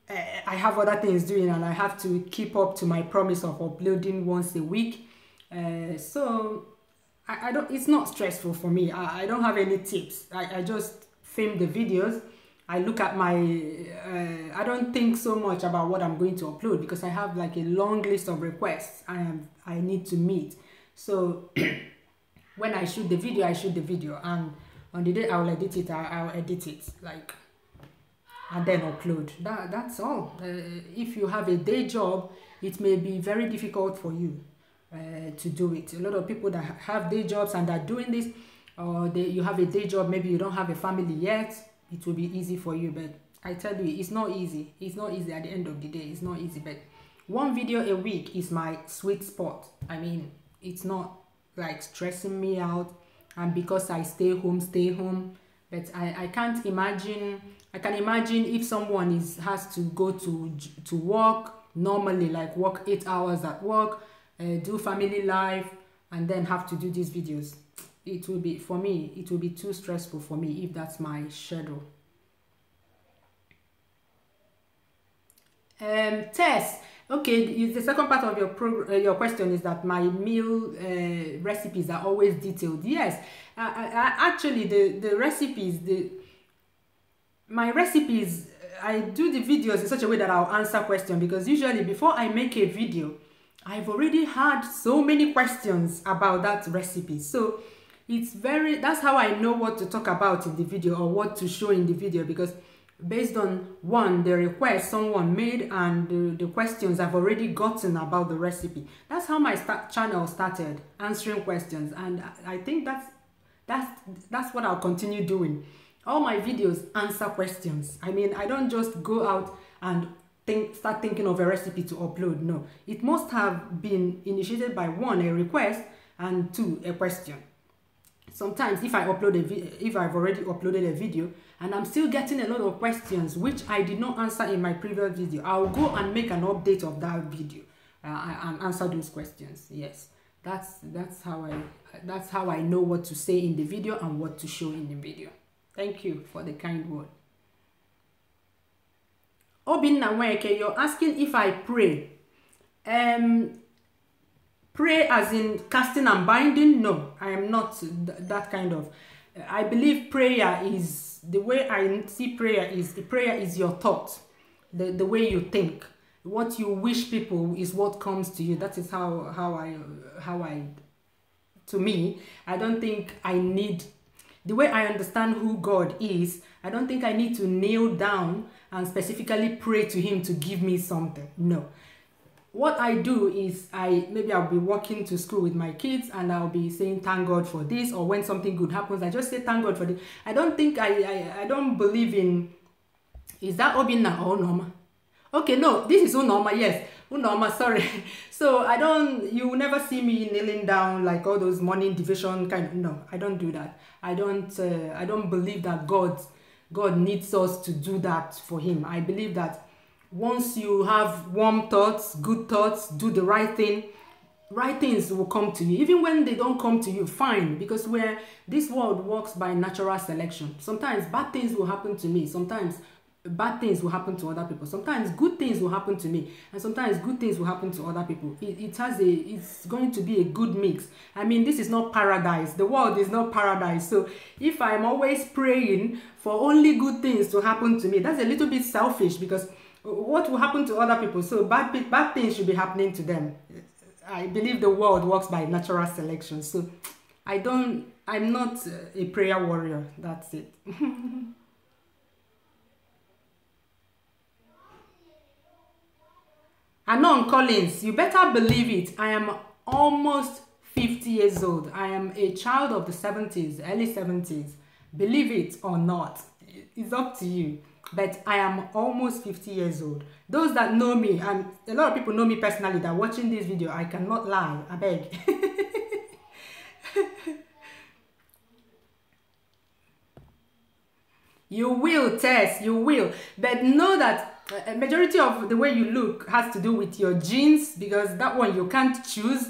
I have other things doing and I have to keep up to my promise of uploading once a week. So it's not stressful for me. I don't have any tips. I just film the videos. I look at I don't think so much about what I'm going to upload because I have like a long list of requests I need to meet. So when I shoot the video, and on the day I'll edit it, I'll edit it, like, and then upload. That's all. If you have a day job, it may be very difficult for you to do it. A lot of people that have day jobs and are doing this, or you have a day job, maybe you don't have a family yet, it will be easy for you. But I tell you, it's not easy. It's not easy at the end of the day. It's not easy. But one video a week is my sweet spot. I mean, it's not like stressing me out, and because I stay home. But I can't imagine. I can imagine if someone has to go to work normally, like work 8 hours at work, do family life, and then have to do these videos. It will be, for me, it will be too stressful for me if that's my schedule. Tess, okay, the second part of your question is that my meal recipes are always detailed. Yes, actually the recipes, my recipes, I do the videos in such a way that I'll answer questions, because usually before I make a video, I've already had so many questions about that recipe. So that's how I know what to talk about in the video or what to show in the video, because based on the request someone made and the questions I've already gotten about the recipe. That's how my channel started, answering questions, and I think that's what I'll continue doing. All my videos answer questions. I mean, I don't just go out and start thinking of a recipe to upload. No, it must have been initiated by 1, a request, and 2, a question. Sometimes if I've already uploaded a video and I'm still getting a lot of questions which I did not answer in my previous video, I'll go and make an update of that video and answer those questions. Yes, that's how I know what to say in the video and what to show in the video. Thank you for the kind word. Obinna Nweke, you're asking if I pray. Pray as in casting and binding? No, I am not that kind of. I believe prayer is, the way I see prayer is your thought, the way you think. What you wish people is what comes to you. That is how I to me, I don't think I need, the way I understand who God is, I don't think I need to kneel down and specifically pray to him to give me something. No. What I do is maybe I'll be walking to school with my kids and I'll be saying thank God for this, or when something good happens I just say thank God for this. I don't think I don't believe in, is that Obinna or Unoma? Okay, no, this is Unoma, yes, Unoma, sorry. So you will never see me kneeling down like all those morning devotion kind. No, I don't do that. I don't believe that God needs us to do that for him. I believe that once you have warm thoughts, good thoughts, do the right thing, right things will come to you. Even when they don't come to you, fine, because this world works by natural selection. Sometimes bad things will happen to me. Sometimes bad things will happen to other people. Sometimes good things will happen to me, and sometimes good things will happen to other people. It's going to be a good mix. I mean, this is not paradise. The world is not paradise. So if I'm always praying for only good things to happen to me, that's a little bit selfish, because what will happen to other people? So bad things should be happening to them. I believe the world works by natural selection. So I'm not a prayer warrior. That's it. Anon Collins, you better believe it. I am almost 50 years old. I am a child of the 70s, early 70s. Believe it or not, it's up to you. But I am almost 50 years old. Those that know me, and a lot of people know me personally, that watching this video, I cannot lie, I beg. You will, Tess, you will. But know that a majority of the way you look has to do with your genes, because that one you can't choose.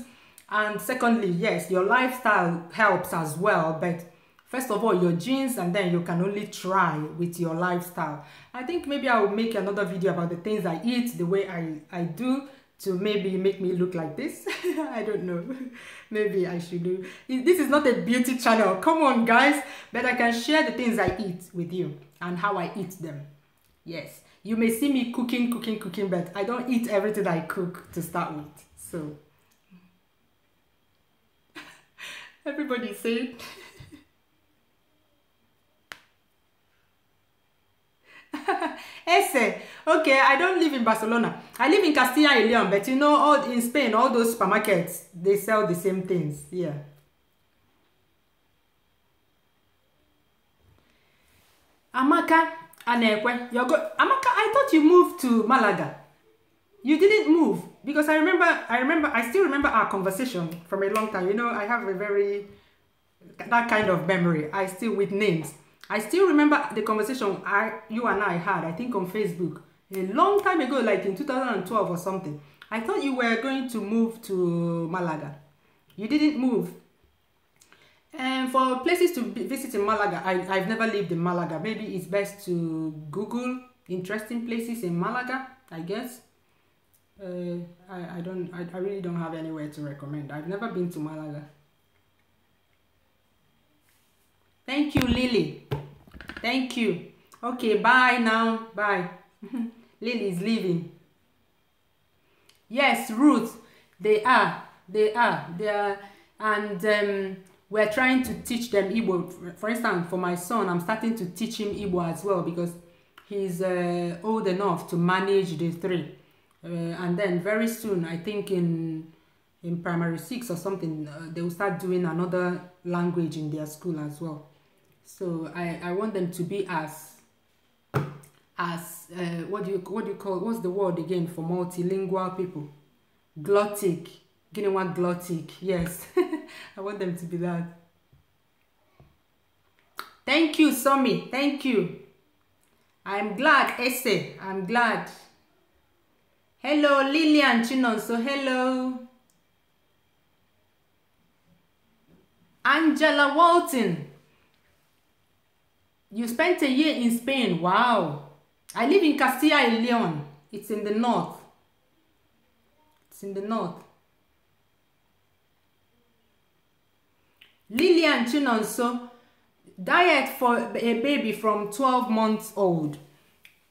And secondly, yes, your lifestyle helps as well. But first of all, your genes, and then you can only try with your lifestyle. I think maybe I will make another video about the things I eat, the way I do, to maybe make me look like this. I don't know. Maybe I should do. This is not a beauty channel. Come on, guys. But I can share the things I eat with you and how I eat them. Yes. You may see me cooking, but I don't eat everything I cook to start with. So, everybody say it. Ese, okay, I don't live in Barcelona. I live in Castilla y León, but you know, in Spain, all those supermarkets, they sell the same things. Yeah. Amaka Anekwe, Amaka, I thought you moved to Malaga. You didn't move because I still remember our conversation from a long time. You know, I have that kind of memory. I still with names. I still remember the conversation you and I had, I think on Facebook, a long time ago, like in 2012 or something. I thought you were going to move to Malaga. You didn't move. And for places to visit in Malaga, I've never lived in Malaga. Maybe it's best to Google interesting places in Malaga, I guess. I really don't have anywhere to recommend. I've never been to Malaga. Thank you, Lily. Thank you. Okay, bye now. Bye. Lily is leaving. Yes, Ruth. They are. And we're trying to teach them Igbo. For instance, for my son, I'm starting to teach him Igbo as well because he's old enough to manage the three. And then very soon, I think in primary 6 or something, they will start doing another language in their school as well. So I want them to be as what do you call, what's the word again for multilingual people? Glottic. Guinea glottic. Yes. I want them to be that. Thank you, Somi. Thank you. I'm glad, Ese. I'm glad. Hello, Lillian Chinonso. Hello. Angela Walton. You spent a year in Spain. Wow. I live in Castilla y Leon. It's in the north. It's in the north. Lillian Chinonso. Diet for a baby from 12 months old.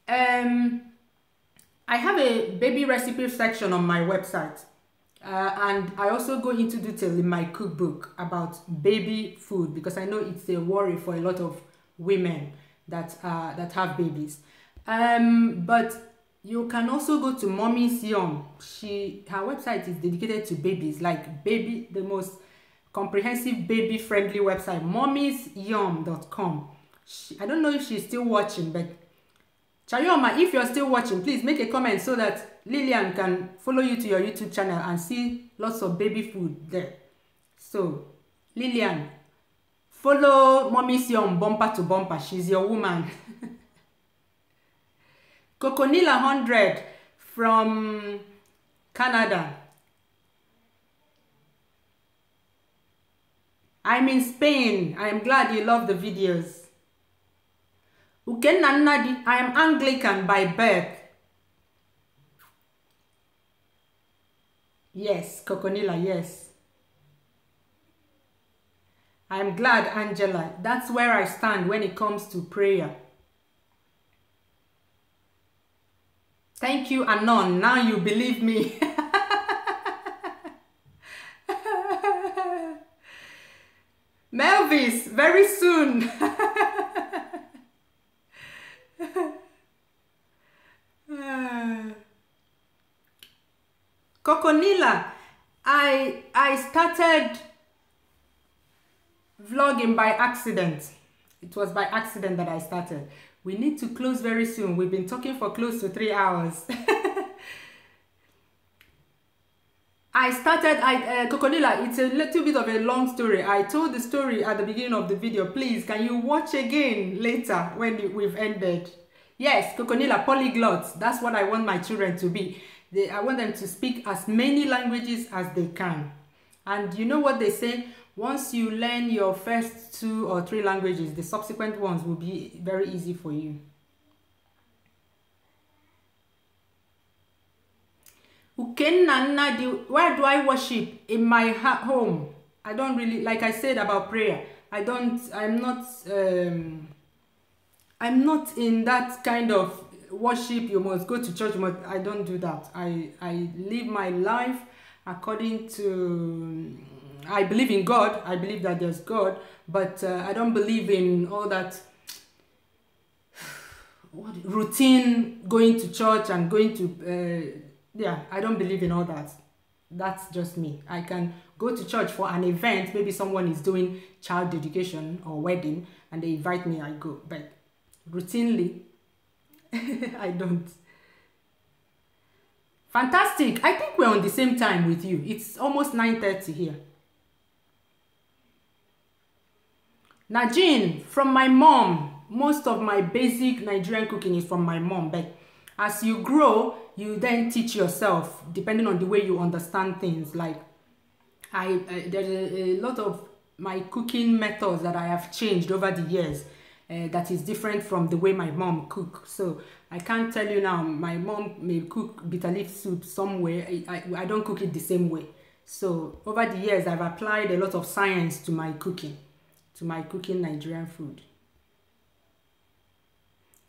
I have a baby recipe section on my website. And I also go into detail in my cookbook about baby food because I know it's a worry for a lot of women that have babies. But you can also go to Mommy's Yum. Her website is dedicated to babies, like the most comprehensive baby friendly website, mommysyum.com. I don't know if she's still watching, but Chayoma, if you're still watching, please make a comment so that Lillian can follow you to your YouTube channel and see lots of baby food there. So, Lillian, follow Mommy's Yum bumper to bumper. She's your woman. Coconilla 100 from Canada. I'm in Spain. I am glad you love the videos. Ukenna Nnadi, I am Anglican by birth. Yes, Coconilla, yes. I am glad, Angela. That's where I stand when it comes to prayer. Thank you, Anon. Now you believe me. Melvis, very soon. Coconilla, I started vlogging by accident. It was by accident that I started. We need to close very soon. We've been talking for close to 3 hours. I started, Coconilla, it's a little bit of a long story. I told the story at the beginning of the video. Please, can you watch again later when we've ended? Yes, Coconilla, polyglots. That's what I want my children to be. I want them to speak as many languages as they can. And you know what they say? Once you learn your first 2 or 3 languages, the subsequent ones will be very easy for you. Where do I worship? In my home. I don't really, like I said about prayer, I'm not in that kind of worship. You must go to church. I don't do that. I live my life according to, I believe in God. I believe that there's God, but I don't believe in all that routine going to church and going to yeah, I don't believe in all that. That's just me. I can go to church for an event. Maybe someone is doing child dedication or wedding and they invite me, I go. But routinely. I don't. Fantastic. I think we're on the same time with you. It's almost 9:30 here. Najin, from my mom. Most of my basic Nigerian cooking is from my mom, but as you grow, you then teach yourself depending on the way you understand things. Like there's a lot of my cooking methods that I have changed over the years. That is different from the way my mom cook. So I can't tell you now, my mom may cook bitter leaf soup somewhere. I don't cook it the same way. So over the years, I've applied a lot of science to my cooking Nigerian food.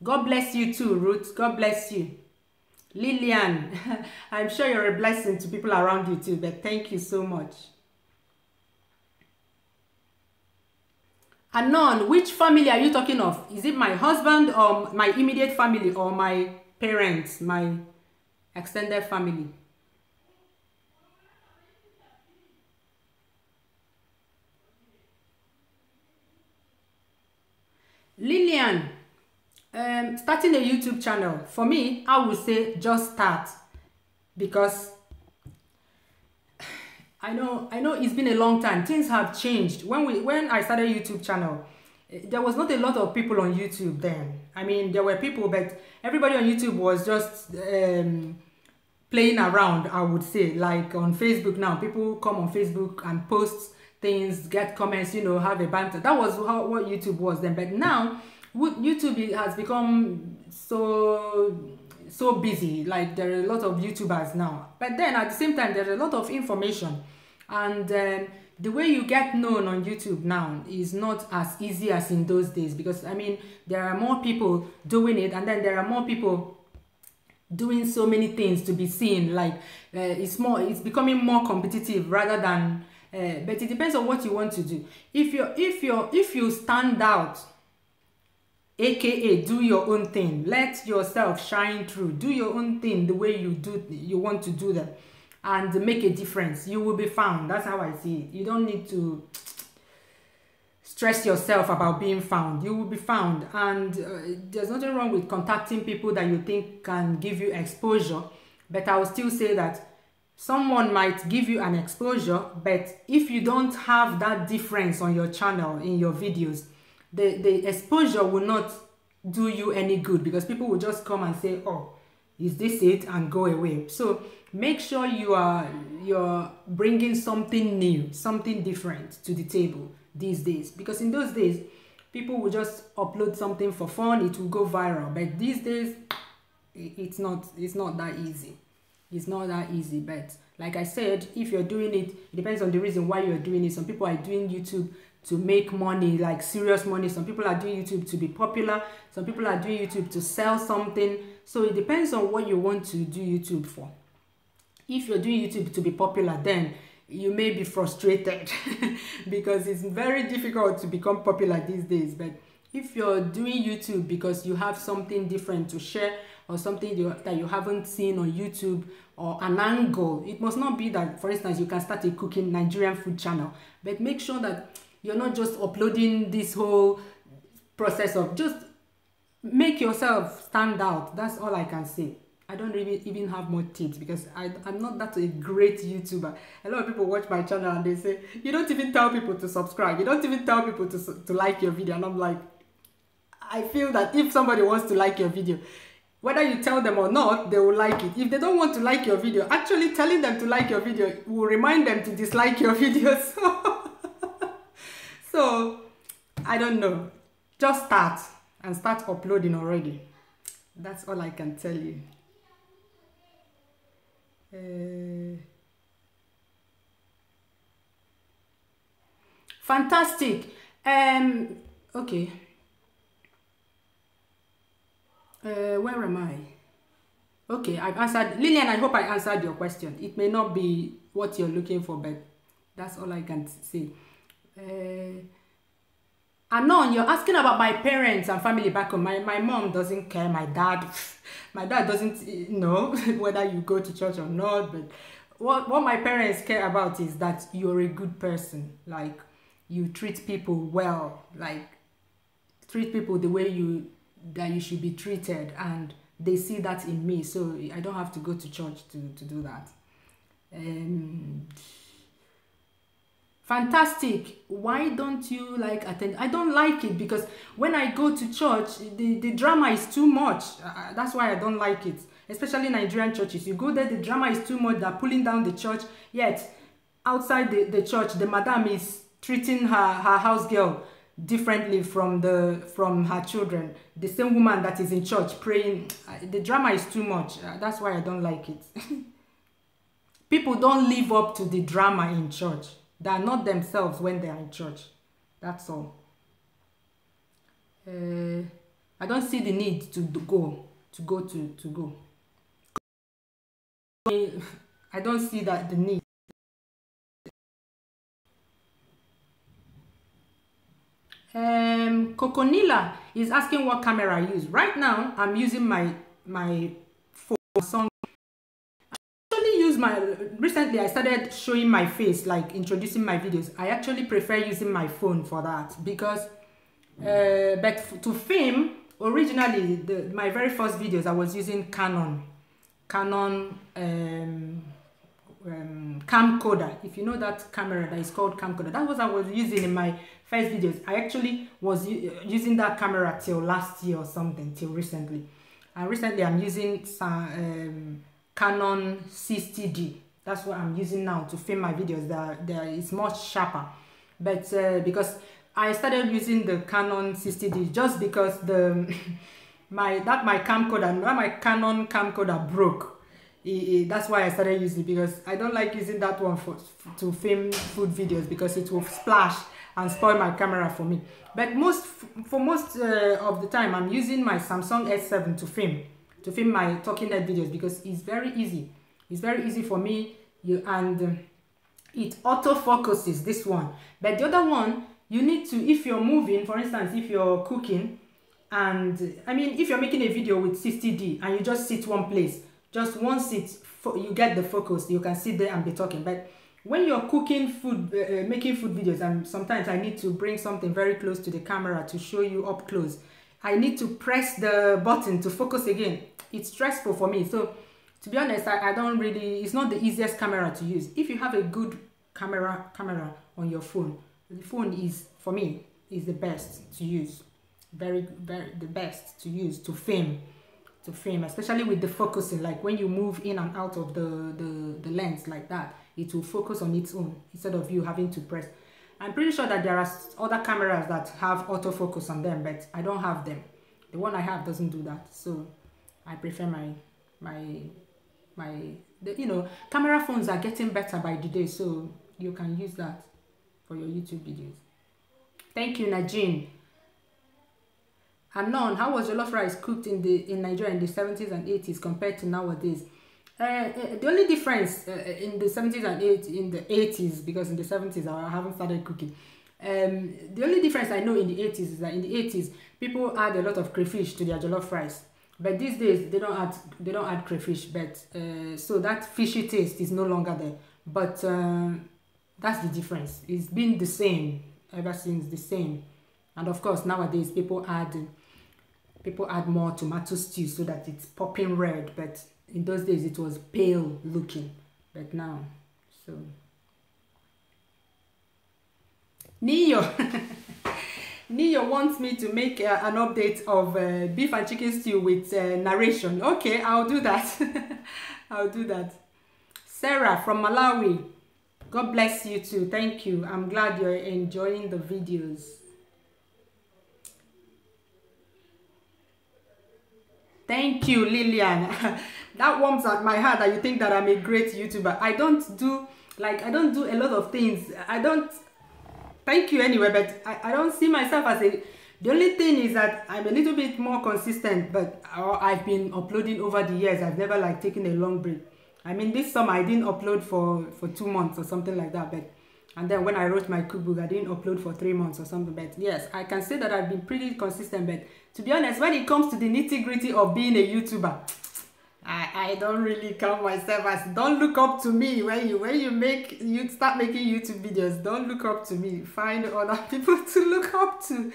God bless you too, Ruth. God bless you. Lillian, I'm sure you're a blessing to people around you too, but thank you so much. Anon, which family are you talking of? Is it my husband or my immediate family or my parents, my extended family? Lillian, starting a YouTube channel, for me, I would say just start, because I know it's been a long time. Things have changed. When I started YouTube channel, there was not a lot of people on YouTube then. I mean, there were people, but everybody on YouTube was just playing around, I would say. Like on Facebook now, people come on Facebook and post things, get comments, you know, have a banter. That was what YouTube was then. But now, YouTube has become so busy. Like there are a lot of YouTubers now. But then at the same time, there's a lot of information. And the way you get known on YouTube now is not as easy as in those days, because I mean, there are more people doing it, and then there are more people doing so many things to be seen. Like it's becoming more competitive rather than but it depends on what you want to do. If you stand out, aka do your own thing, let yourself shine through, do your own thing the way you want to do them, and make a difference, you will be found. That's how I see it. You don't need to stress yourself about being found. You will be found. And there's nothing wrong with contacting people that you think can give you exposure, but I will still say that someone might give you an exposure, but if you don't have that difference on your channel, in your videos, the exposure will not do you any good, because people will just come and say, oh, is this it, and go away. So make sure you're bringing something new, something different to the table these days, because in those days people will just upload something for fun, it will go viral. But these days it's not that easy. It's not that easy. But like I said, if you're doing it, it depends on the reason why you're doing it. Some people are doing YouTube to make money, like serious money. Some people are doing YouTube to be popular. Some people are doing YouTube to sell something. So it depends on what you want to do YouTube for. If you're doing YouTube to be popular, then you may be frustrated because it's very difficult to become popular these days. But if you're doing YouTube because you have something different to share, or something that you haven't seen on YouTube, or an angle, it must not be that, for instance, you can start a cooking Nigerian food channel, but make sure that you're not just uploading this whole process of, just make yourself stand out. That's all I can say. I don't really even have more tips, because I'm not that a great YouTuber. A lot of people watch my channel and they say, you don't even tell people to subscribe. You don't even tell people to like your video. And I'm like, I feel that if somebody wants to like your video, whether you tell them or not, they will like it. If they don't want to like your video, actually telling them to like your video will remind them to dislike your video. So I don't know. Just start, and start uploading already. That's all I can tell you. Fantastic. Okay. Where am I? Okay, I've answered. Lillian, I hope I answered your question. It may not be what you're looking for, but that's all I can say. Anon, you're asking about my parents and family back home. My mom doesn't care. My dad doesn't know whether you go to church or not. But what my parents care about is that you're a good person. Like, you treat people well. Like, treat people the way you that you should be treated, and they see that in me, so I don't have to go to church to do that. Fantastic. Why don't you like attend? I don't like it because when I go to church, the drama is too much. That's why I don't like it. Especially Nigerian churches. You go there, the drama is too much. They're pulling down the church. Yet outside the church, the madam is treating her house girl differently from her children. The same woman that is in church praying. The drama is too much. That's why I don't like it. People don't live up to the drama in church. They are not themselves when they are in church. That's all. I don't see the need to go. I don't see that the need. Coconilla is asking what camera I use. Right now, I'm using my phone. Recently I started showing my face, like introducing my videos. I actually prefer using my phone for that because but to film, originally my very first videos I was using Canon camcorder. If you know that camera that is called camcorder, that was I was using in my first videos. I actually was using that camera till last year or something, till recently. And recently I'm using Canon 60D. That's what I'm using now to film my videos. It's much sharper, but because I started using the Canon 60D just because my Canon camcorder broke. That's why I started using it, because I don't like using that one to film food videos because it will splash and spoil my camera for me. But for most of the time I'm using my Samsung S7 to film my talking head videos because it's very easy. It's very easy for me. It auto focuses, this one. But the other one, you need to, if you're moving, for instance, if you're cooking, and I mean, if you're making a video with 60D and you just sit one place, just one seat, you get the focus. You can sit there and be talking. But when you're cooking food, making food videos, and sometimes I need to bring something very close to the camera to show you up close, I need to press the button to focus again. It's stressful for me. So to be honest, I don't really, it's not the easiest camera to use. If you have a good camera on your phone, the phone is, for me, is the best to use. Very the best to use to film, especially with the focusing. Like when you move in and out of the lens like that, it will focus on its own instead of you having to press. I'm pretty sure that there are other cameras that have autofocus on them, but I don't have them. The one I have doesn't do that, so I prefer you know, camera phones are getting better by the day, so you can use that for your YouTube videos. Thank you, Nigerian. Anon, how was jollof rice cooked in Nigeria in the 70s and 80s compared to nowadays? The only difference in the 70s and 80s, because in the 70s I haven't started cooking. The only difference I know in the 80s is that in the 80s people add a lot of crayfish to their jollof rice, but these days they don't add crayfish. But so that fishy taste is no longer there. But that's the difference. It's been the same ever since, the same. And of course nowadays people add more tomato stew so that it's popping red, but in those days it was pale looking. But now, so Neo Neo wants me to make an update of beef and chicken stew with narration. Okay, I'll do that. I'll do that. Sarah from Malawi, God bless you too. Thank you. I'm glad you're enjoying the videos. Thank you, Lillian. That warms at my heart that you think that I'm a great YouTuber. I don't do a lot of things. Thank you anyway, but I don't see myself as the only thing is that I'm a little bit more consistent, but I've been uploading over the years. I've never like taken a long break. I mean, this summer I didn't upload for 2 months or something like that, and then when I wrote my cookbook, I didn't upload for 3 months or something. But yes, I can say that I've been pretty consistent. But to be honest, when it comes to the nitty-gritty of being a YouTuber, I don't really count myself as, don't look up to me. When you start making YouTube videos, don't look up to me. Find other people to look up to.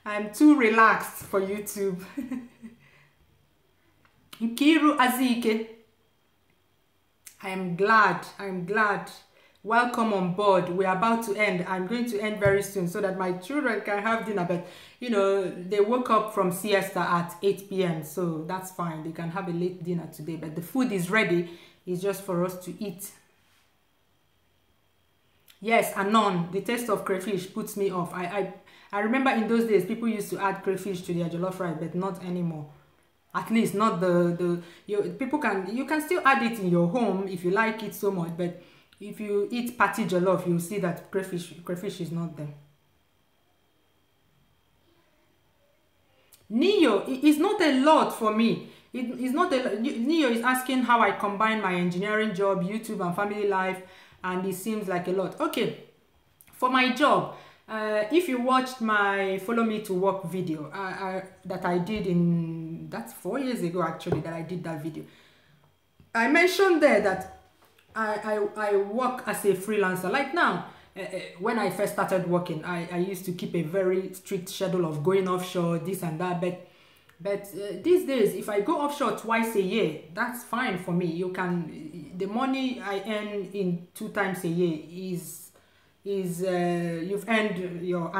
I'm too relaxed for YouTube. Nkiru Azike, I'm glad. Welcome on board. We're about to end. I'm going to end very soon so that my children can have dinner. But, you know, they woke up from siesta at 8 p.m. So that's fine. They can have a late dinner today. But the food is ready. It's just for us to eat. Yes, Anon, the taste of crayfish puts me off. I remember in those days, people used to add crayfish to their jollof rice, but not anymore. At least not you can still add it in your home if you like it so much, but if you eat party jollof, you'll see that crayfish is not there. Neo is not a lot for me. It's not a Neo is asking how I combine my engineering job, YouTube, and family life, and it seems like a lot. Okay, for my job, if you watched my Follow Me to Work video that I did that's 4 years ago actually that I did that video, I mentioned there that I work as a freelancer. Like now, when I first started working, I used to keep a very strict schedule of going offshore, this and that. But these days, if I go offshore twice a year, that's fine for me. The money I earn in 2 times a year is you've earned your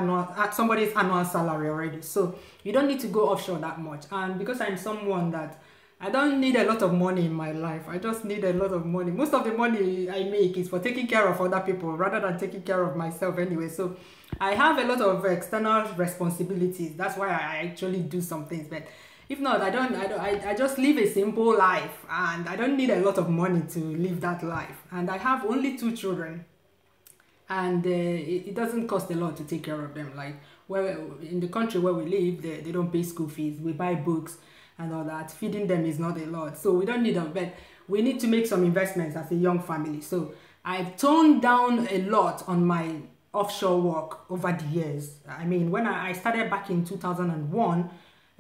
somebody's annual salary already. So you don't need to go offshore that much. And because I'm someone that I don't need a lot of money in my life. I just need a lot of money. Most of the money I make is for taking care of other people rather than taking care of myself anyway. So I have a lot of external responsibilities. That's why I actually do some things. But if not, I just live a simple life, and I don't need a lot of money to live that life. And I have only 2 children, and it doesn't cost a lot to take care of them. Like, in the country where we live, they don't pay school fees. We buy books and all that. Feeding them is not a lot, so we don't need them, but we need to make some investments as a young family. So I've toned down a lot on my offshore work over the years. I mean, when I started back in 2001,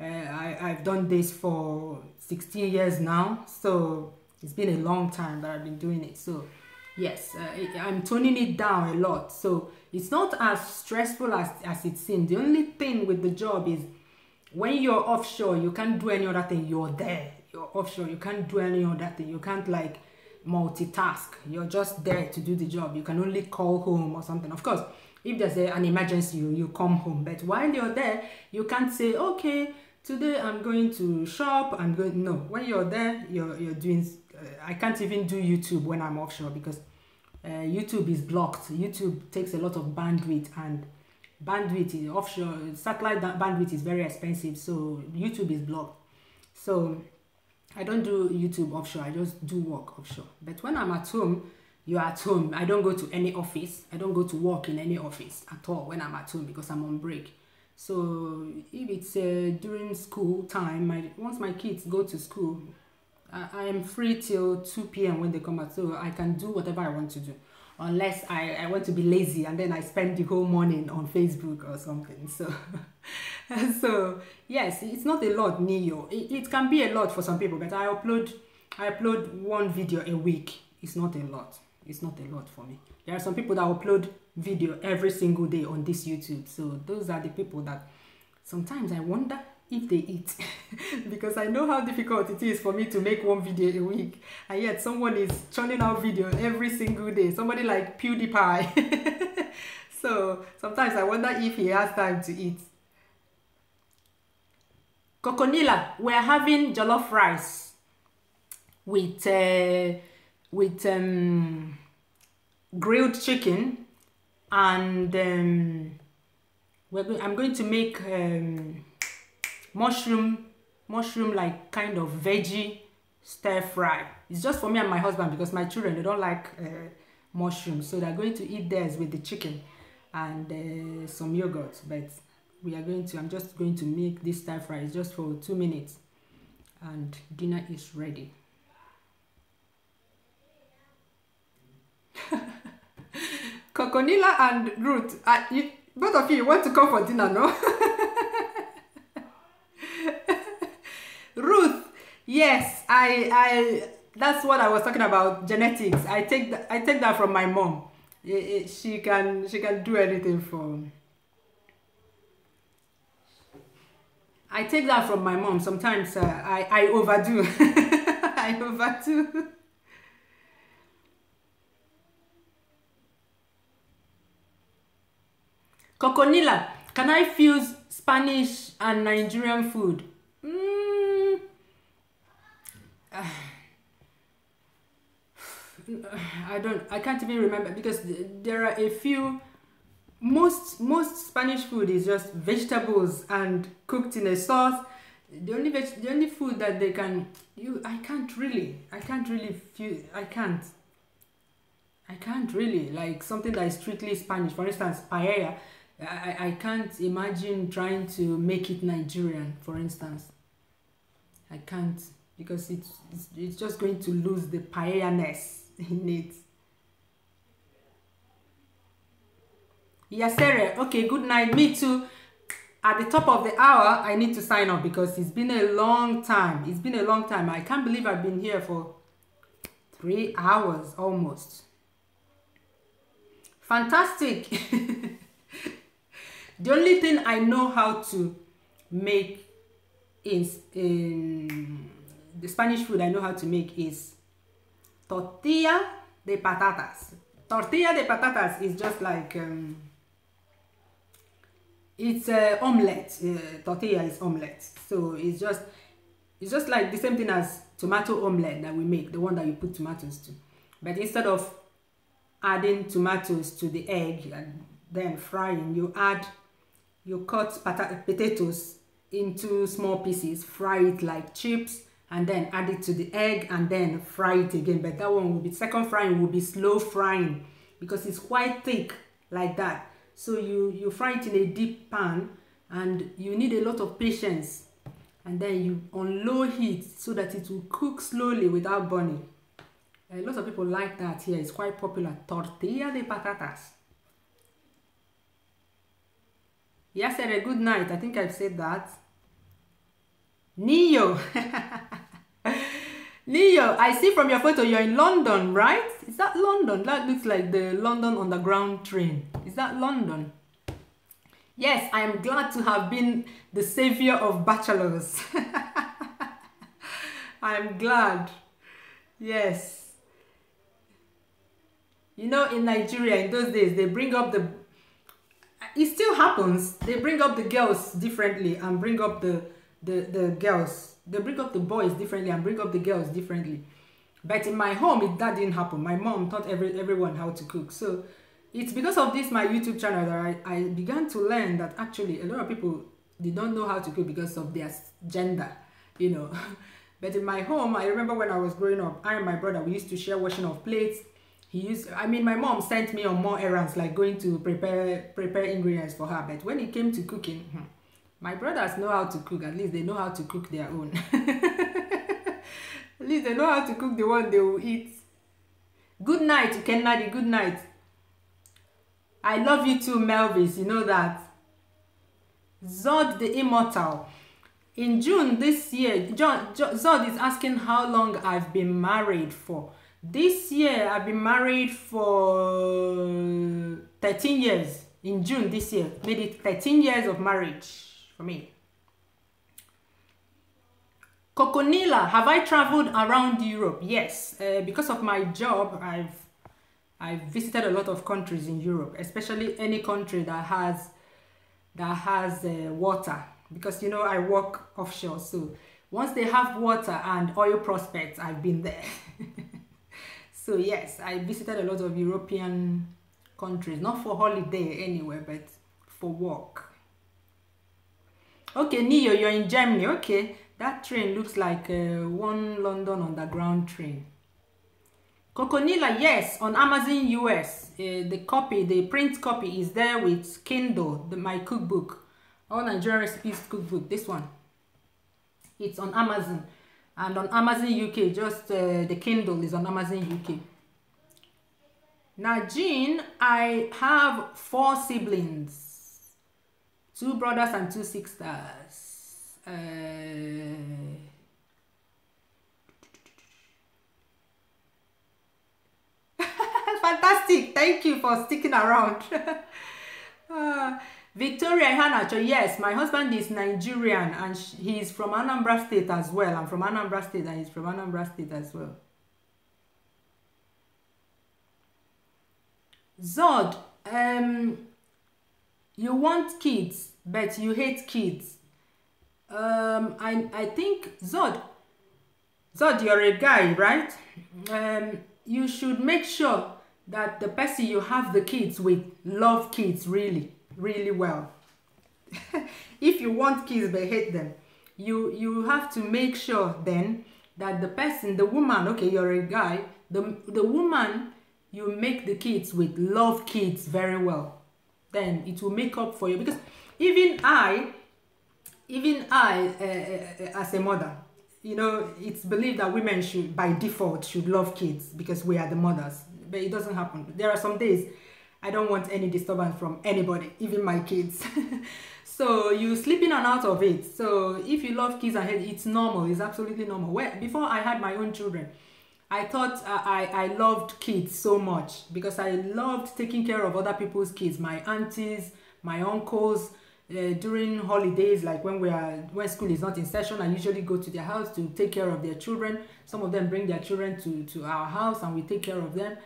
I've done this for 16 years now, so it's been a long time that I've been doing it. So yes, I'm toning it down a lot, so it's not as stressful as it seems. The only thing with the job is when you're offshore, you can't do any other thing. You're there. You're offshore. You can't do any other thing. You can't like multitask. You're just there to do the job. You can only call home or something. Of course, if there's an emergency, you come home. But while you're there, you can't say, okay, today I'm going to shop. No. When you're there, you're doing. I can't even do YouTube when I'm offshore because YouTube is blocked. YouTube takes a lot of bandwidth, and bandwidth is offshore. Satellite bandwidth is very expensive, so YouTube is blocked. So I don't do YouTube offshore. I just do work offshore. But when I'm at home, you're at home. I don't go to any office. I don't go to work in any office at all when I'm at home because I'm on break. So if it's during school time, once my kids go to school, I am free till 2 p.m. when they come out, so I can do whatever I want to do. Unless I want to be lazy and then I spend the whole morning on Facebook or something. So, so yes, it's not a lot, Neo. It can be a lot for some people, but I upload 1 video a week. It's not a lot. It's not a lot for me. There are some people that upload video every single day on this YouTube. So those are the people that sometimes I wonder if they eat because I know how difficult it is for me to make 1 video a week, and yet someone is churning out video every single day, somebody like PewDiePie. So sometimes I wonder if he has time to eat. Coconilla, we're having jollof rice with grilled chicken, and I'm going to make mushroom like kind of veggie stir fry. It's just for me and my husband because my children, they don't like mushrooms, so they're going to eat theirs with the chicken and some yogurt. But I'm just going to make this stir fry. It's just for 2 minutes and dinner is ready. Coconilla and Ruth, both of you want to come for dinner, no? Ruth, yes, that's what I was talking about, genetics. I take that from my mom. She can do anything I take that from my mom. Sometimes I overdo. I overdo. Coconilla, can I fuse Spanish and Nigerian food? I can't even remember because there are a few. Most Spanish food is just vegetables and cooked in a sauce. The only food that they can I can't really feel. I can't really, like something that is strictly Spanish. For instance, paella. I can't imagine trying to make it Nigerian, for instance. I can't, because it's just going to lose the paella-ness in it. Yasere, okay, good night. Me too. At the top of the hour, I need to sign off because it's been a long time. It's been a long time. I can't believe I've been here for 3 hours almost. Fantastic. The only thing I know how to make is the Spanish food I know how to make is tortilla de patatas. Tortilla de patatas is just like it's omelette. Tortilla is omelette, so it's just like the same thing as tomato omelette that we make, the one that you put tomatoes to, but instead of adding tomatoes to the egg and then frying, you cut potatoes into small pieces, fry it like chips, and then add it to the egg and then fry it again. But that one will be, second frying will be slow frying because it's quite thick like that. So you fry it in a deep pan and you need a lot of patience, and then you on low heat so that it will cook slowly without burning. A lot of people like that here. It's quite popular. Tortilla de patatas. Yes, sir, a good night. I think I've said that. Neo. Neo, I see from your photo you're in London, right? Is that London? That looks like the London Underground train. Is that London? Yes, I am glad to have been the savior of bachelors. I'm glad. Yes. You know, in Nigeria, in those days, they bring up the... It still happens. They bring up the girls differently and bring up the girls. They bring up the boys differently and bring up the girls differently. But in my home, that didn't happen. My mom taught everyone how to cook. So it's because of this, my YouTube channel, that I began to learn that actually a lot of people, they don't know how to cook because of their gender, you know. But in my home, I remember when I was growing up, I and my brother, we used to share washing of plates. My mom sent me on more errands, like going to prepare ingredients for her. But when it came to cooking, my brothers know how to cook. At least they know how to cook their own. At least they know how to cook the one they will eat. Good night, Kennedy. Good night. I love you too, Melvis. You know that. Zod the Immortal. In June this year, Zod is asking how long I've been married for. This year, I've been married for 13 years. In June this year, made it 13 years of marriage for me. Coconilla, have I traveled around Europe? Yes, because of my job, I've visited a lot of countries in Europe, especially any country that has water. Because, you know, I work offshore, so once they have water and oil prospects, I've been there. So yes, I visited a lot of European countries, not for holiday anywhere, but for work. Okay, Neo, you're in Germany. Okay, that train looks like one London Underground train. Coconilla, yes, on Amazon US. The print copy is there with Kindle, my cookbook. All Nigerian recipes cookbook, this one. It's on Amazon. And on Amazon UK, just the Kindle is on Amazon UK. Najin, I have 4 siblings. 2 brothers and 2 sisters. Fantastic. Thank you for sticking around. Victoria Hanacho, yes, my husband is Nigerian and he's from Anambra State as well. I'm from Anambra State and he's from Anambra State as well. Zod, you want kids, but you hate kids. I think Zod, you're a guy, right? You should make sure that the person you have the kids with love kids really well. If you want kids but hate them, you have to make sure then that the person, the woman, okay, you're a guy, the woman you make the kids with love kids very well, then it will make up for you. Because even I as a mother, you know, it's believed that women should by default should love kids because we are the mothers, but it doesn't happen. There are some days I don't want any disturbance from anybody, even my kids. So you slip in and out of it. So if you love kids and hate, it's normal. It's absolutely normal. Before I had my own children, I thought I loved kids so much because I loved taking care of other people's kids, my aunties, my uncles. During holidays, like when school is not in session, I usually go to their house to take care of their children. Some of them bring their children to our house and we take care of them.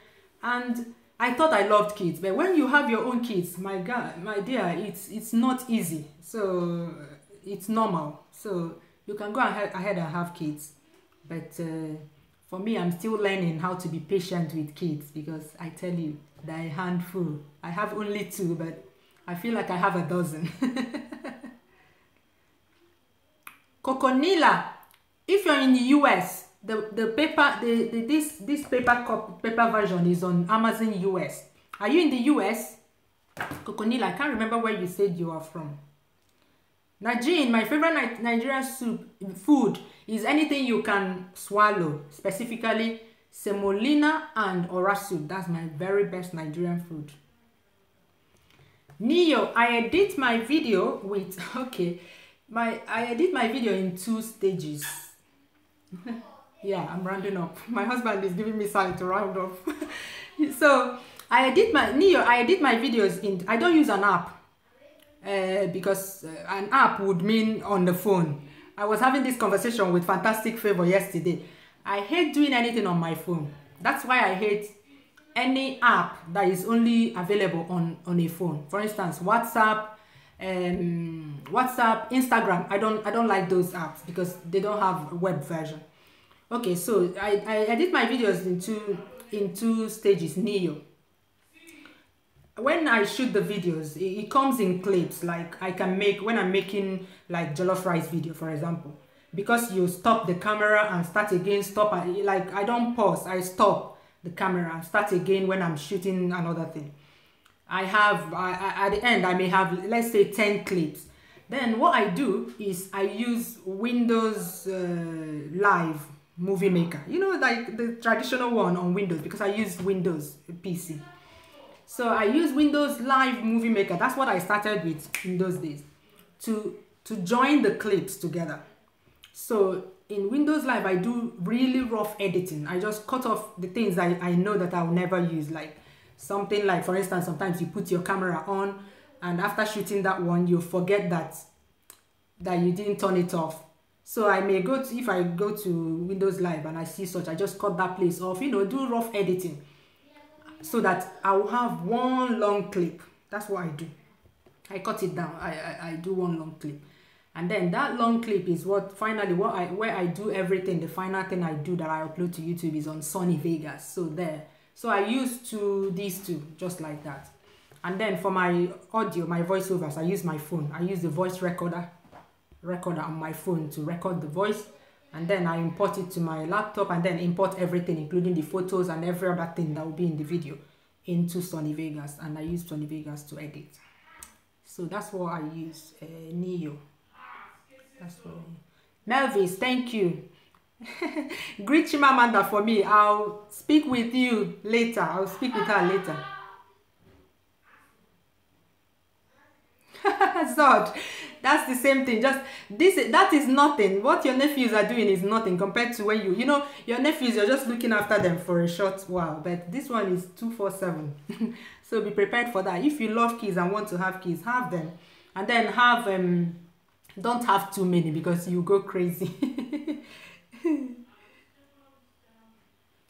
And I thought I loved kids, but when you have your own kids, my God, my dear, it's not easy. So it's normal. So you can go ahead and have kids, but for me, I'm still learning how to be patient with kids because I tell you, they're a handful. I have only 2, but I feel like I have a dozen. Coconilla, if you're in the US, this paper version is on Amazon US. Are you in the US? Coconilla, I can't remember where you said you are from. Nigerian, my favorite Nigerian food is anything you can swallow, specifically semolina and ora soup. That's my very best Nigerian food. Neo, I edit my video with, okay, I edit my video in 2 stages. Yeah, I'm rounding up. My husband is giving me sign to round up. So I edit my videos in, I don't use an app because an app would mean on the phone. I was having this conversation with Fantastic Favor yesterday. I hate doing anything on my phone. That's why I hate any app that is only available on a phone. For instance, WhatsApp, Instagram. I don't like those apps because they don't have a web version. Okay, so I edit my videos in two stages. Neo. When I shoot the videos, it comes in clips. Like I can make when I'm making like jollof rice video, for example, because you stop the camera and start again. Like I don't pause. I stop the camera and start again when I'm shooting another thing. At the end I may have, let's say, 10 clips. Then what I do is I use Windows Live Movie Maker, you know, like the traditional one on Windows, because I use Windows PC. So I use Windows Live Movie Maker. That's what I started with in those days, to join the clips together. So in Windows Live, I do really rough editing. I just cut off the things I know that I'll never use, like something like, for instance, sometimes you put your camera on and after shooting that one, you forget that you didn't turn it off. So I may go to, if I go to Windows Live and I see such, I just cut that place off, you know, do rough editing so that I will have one long clip. That's what I do. I cut it down. I do one long clip. And then that long clip is what finally, where I do everything. The final thing I do that I upload to YouTube is on Sony Vegas. So there. So I use these two, just like that. And then for my audio, my voiceovers, I use my phone. I use the voice recorder on my phone to record the voice. And then I import it to my laptop and then import everything, including the photos and every other thing that will be in the video, into Sony Vegas. And I use Sony Vegas to edit. So that's what I use, Neo. That's what Melvis, thank you. Greet Chimamanda for me. I'll speak with you later. I'll speak with her later. Zod, that's the same thing. Just this, that is nothing. What your nephews are doing is nothing compared to when you know, your nephews, you're just looking after them for a short while. But this one is 247. So be prepared for that. If you love kids and want to have kids, have them. And then have, don't have too many because you go crazy.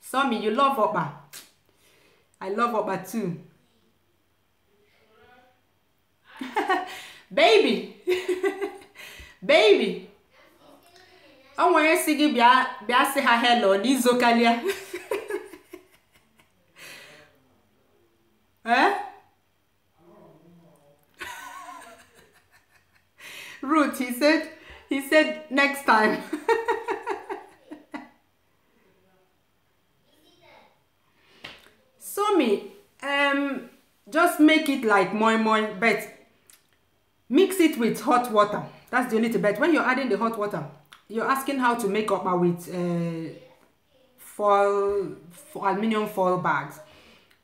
Somi, you love Opa. I love Opa too. Baby. Baby. I want you to say bia say her hello n'izu kalia. Eh? Ruth, he said next time. So me, just make it like moi moi, but mix it with hot water. That's the only thing. But when you're adding the hot water, you're asking how to make up with aluminium foil bags.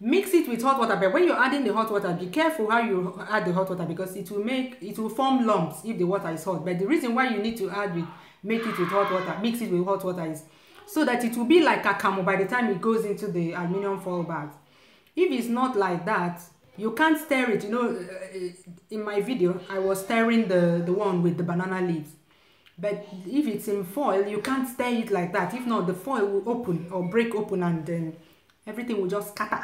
Mix it with hot water, but when you're adding the hot water, be careful how you add the hot water because it will form lumps if the water is hot. But the reason why you need to make it with hot water, mix it with hot water is so that it will be like a camo by the time it goes into the aluminium foil bags. If it's not like that, you can't stir it. You know, in my video, I was stirring the one with the banana leaves. But if it's in foil, you can't stir it like that. If not, the foil will open or break open and then everything will just scatter.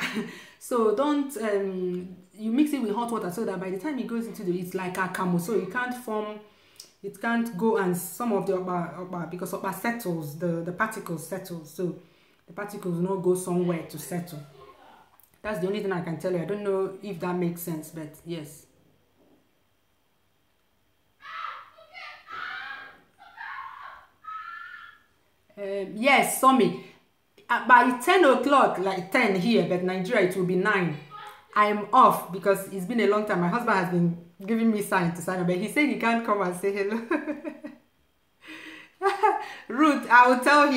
So don't, you mix it with hot water so that by the time it goes into it's like a camo. So it can't form, it can't go and some of the because settles, the particles settle. So the particles will not go somewhere to settle. That's the only thing I can tell you. I don't know if that makes sense, but yes. Yes, Somi. By 10 o'clock, like 10 here, but Nigeria, it will be 9. I'm off because it's been a long time. My husband has been giving me signs to sign up, but he said he can't come and say hello. Ruth, I will tell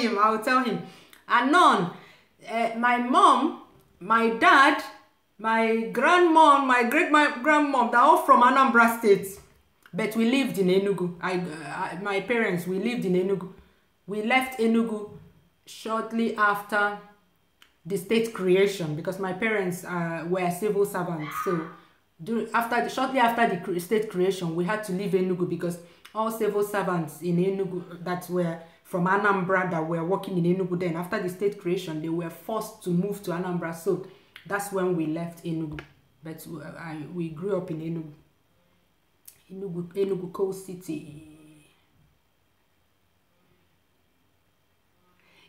him. Anon, my mom, my dad, my grandmom, my great-grandmom, they're all from Anambra State. But we lived in Enugu. My parents, we lived in Enugu. We left Enugu shortly after the state creation because my parents were civil servants. So shortly after the state creation, we had to leave Enugu because all civil servants in Enugu that were from Anambra that were working in Enugu then, after the state creation, they were forced to move to Anambra. So that's when we left Enugu. But we grew up in Enugu Coast City.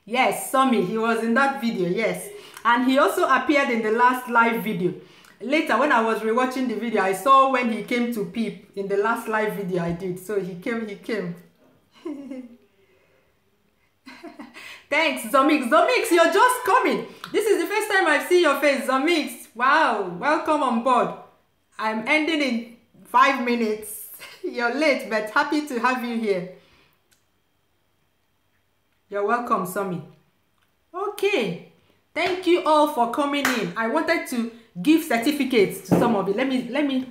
Yes, Somi, he was in that video, yes. And he also appeared in the last live video. Later, when I was rewatching the video, I saw when he came to Peep in the last live video I did. So he came. Thanks, Zomix. Zomix, you're just coming. This is the first time I've seen your face, Zomix. Wow, welcome on board. I'm ending in 5 minutes. You're late, but happy to have you here. You're welcome, Somi. Okay. Thank you all for coming in. I wanted to give certificates to some of you. Let me.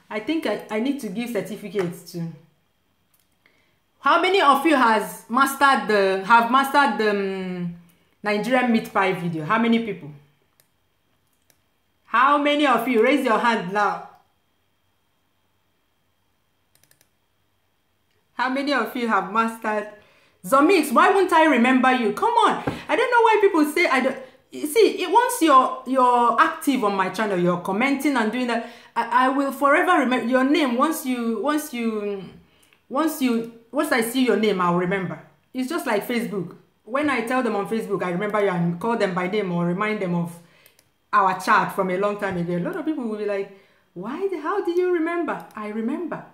I think I need to give certificates to. How many of you have mastered the Nigerian meat pie video? How many people? How many of you? Raise your hand now. How many of you have mastered? Zomix, why won't I remember you? Come on. I don't know why people say I don't. You see, once you're active on my channel, you're commenting and doing that, I will forever remember your name. Once I see your name, I'll remember. It's just like Facebook. When I tell them on Facebook, I remember you and call them by name or remind them of our chat from a long time ago. A lot of people will be like, how did you remember? I remember.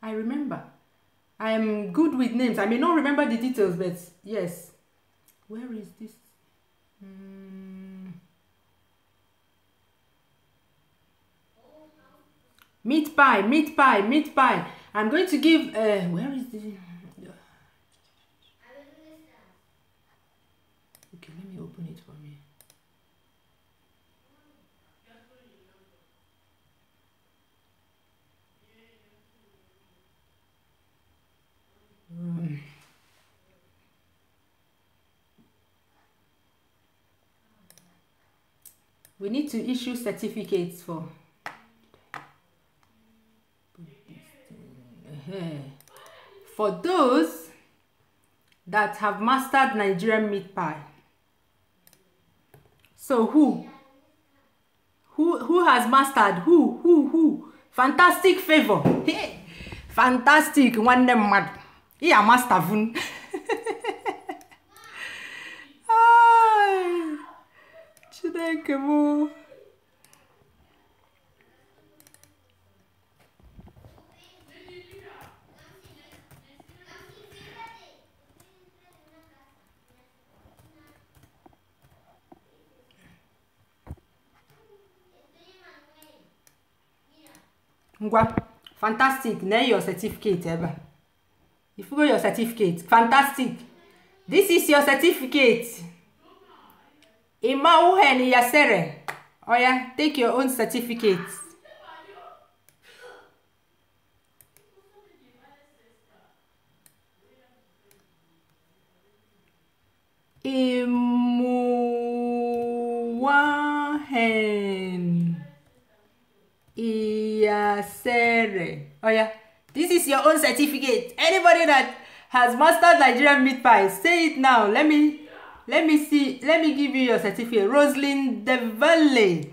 I am good with names. I may not remember the details, but yes. Where is this? Meat pie. I'm going to give, where is this? Okay, let me open it for me. We need to issue certificates for those that have mastered Nigerian meat pie. So who has mastered? Who? Fantastic favor. Hey, fantastic one them mad. Yeah, master vun. Ay, Chineke mo. Ngwa, fantastic. Now your certificate ever. If you go your certificate, fantastic. This is your certificate. Ima uheni yasere. Oh yeah, take your own certificate. Imuwahen Iyasere. Oh yeah, this is your own certificate. Anybody that has mastered Nigerian meat pie, say it now. Let me see. Let me give you your certificate. Roslyn Devale.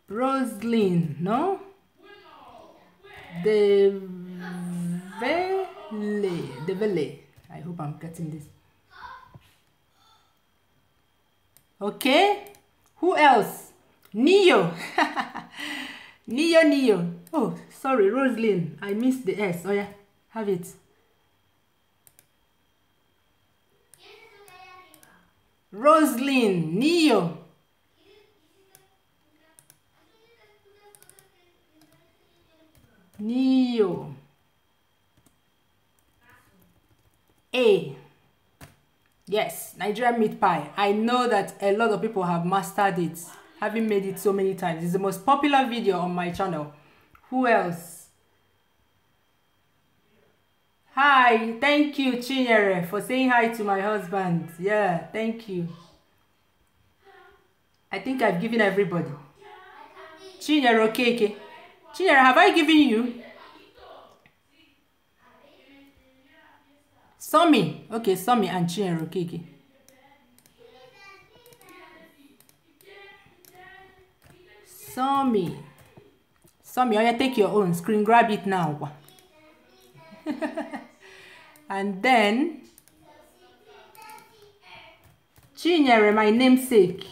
Roslyn, no? Devale. I hope I'm getting this. Okay. Who else? Neo. Neo. Oh, sorry, Roslyn. I missed the S. Oh yeah, have it. Roslyn, Neo. Neo. A. Yes, Nigerian meat pie. I know that a lot of people have mastered it, having made it so many times. It's the most popular video on my channel. Who else? Hi, thank you, Chinyere, for saying hi to my husband. Yeah, thank you. I think I've given everybody. Chinyere, okay. Chinyere, have I given you? Somi. Okay, Somi and Chinyere, okay. Somi, oh yeah, take your own. Screen grab it now. And then Chinyere, my namesake.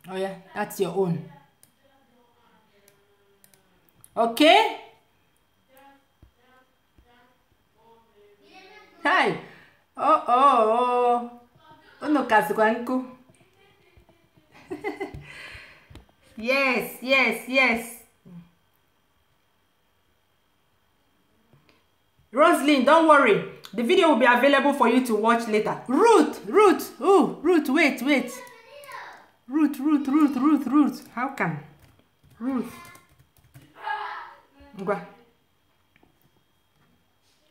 Oh yeah, that's your own. Okay? Hi. Oh. Ono kasukwanku. Yes. Roslyn, don't worry. The video will be available for you to watch later. Ruth. Oh, Ruth, wait. Ruth. How come? Ruth.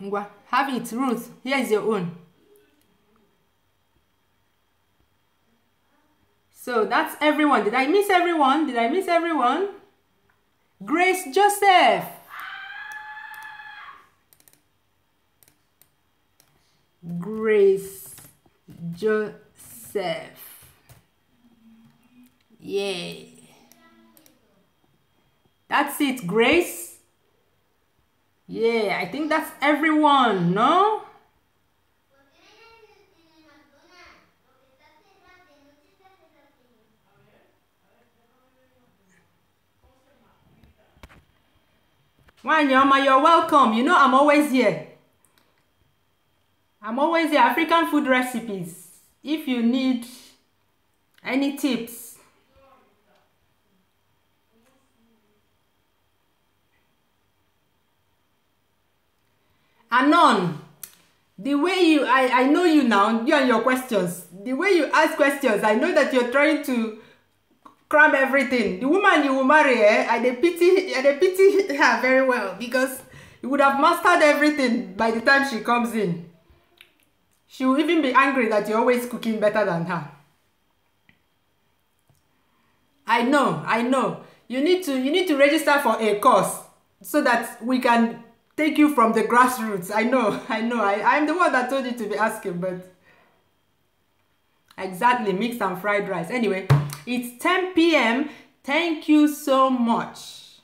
Ngwa. Have it, Ruth. Here's your own. So that's everyone. Did I miss everyone? Grace Joseph. Yeah. That's it, Grace. Yeah, I think that's everyone, no? Wanyama, you're welcome. You know I'm always here. African food recipes. If you need any tips. Anon, the way you, I know you now, you and your questions. The way you ask questions, I know that you're trying to cram everything. The woman you will marry, I pity her very well, because You would have mastered everything by the time she comes in. She will even be angry that you're always cooking better than her. I know. You need to register for a course so that we can take you from the grassroots. I know. I'm the one that told you to be asking, but exactly, mixed and fried rice. Anyway, it's 10 p.m. Thank you so much.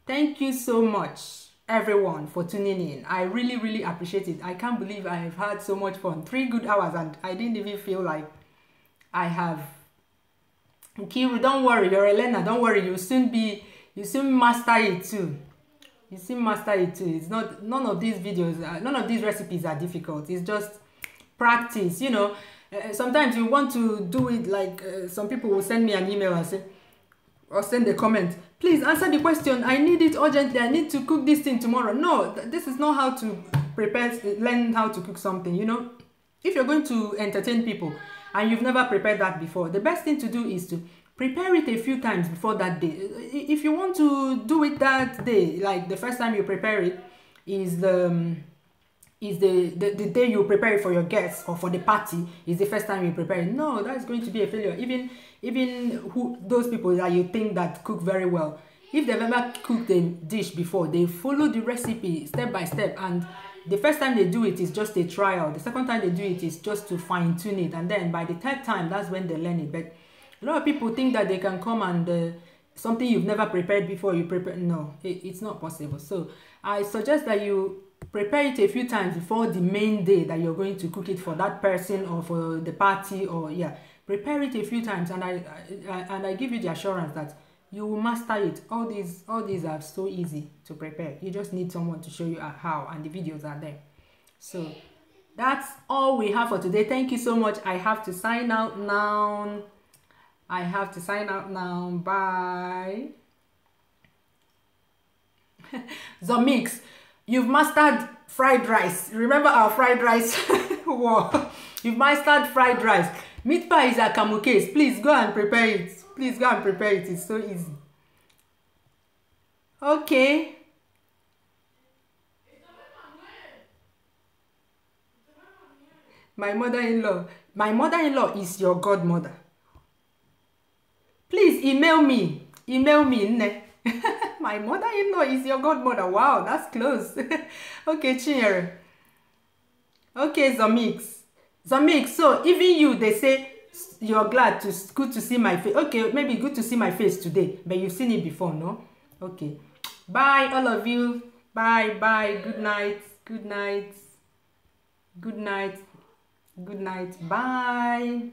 Thank you so much, everyone, for tuning in. I really appreciate it. I can't believe I've had so much fun. 3 good hours and I didn't even feel like I have. Kiru, don't worry, you're a learner. Don't worry, you soon master it too. You soon master it too. It's not, none of these videos, none of these recipes are difficult. It's just practice, you know. Sometimes you want to do it like some people will send me an email and say, or send a comment, please answer the question, I need it urgently, I need to cook this thing tomorrow. No, this is not how to learn how to cook something, you know. If you're going to entertain people and you've never prepared that before, the best thing to do is to prepare it a few times before that day. If you want to do it that day, like the first time you prepare it is the day you prepare it for your guests or for the party, is the first time you prepare it. No, that's going to be a failure. Even those people that you think that cook very well, if they've ever cooked a dish before, they follow the recipe step by step, and the first time they do it is just a trial. The second time they do it is just to fine tune it, and then by the third time, that's when they learn it. But a lot of people think that they can come and something you've never prepared before, you prepare. No, it's not possible. So I suggest that you prepare it a few times before the main day that you're going to cook it for that person or for the party, or yeah, prepare it a few times, and I give you the assurance that you will master it. All these are so easy to prepare. You just need someone to show you how, and the videos are there. So that's all we have for today. Thank you so much. I have to sign out now. Bye. The mix. You've mastered fried rice. Remember our fried rice war. You've mastered fried rice. Meat pie is a kamukase. Please go and prepare it. It's so easy. Okay. My mother-in-law is your godmother. Please email me. My mother-in-law is your godmother. Wow, that's close. Okay, Chinyere. Okay, Zamix. So even you, they say you're good to see my face. Okay, maybe good to see my face today, but you've seen it before, no? Okay. Bye, all of you. Bye. Good night. Bye.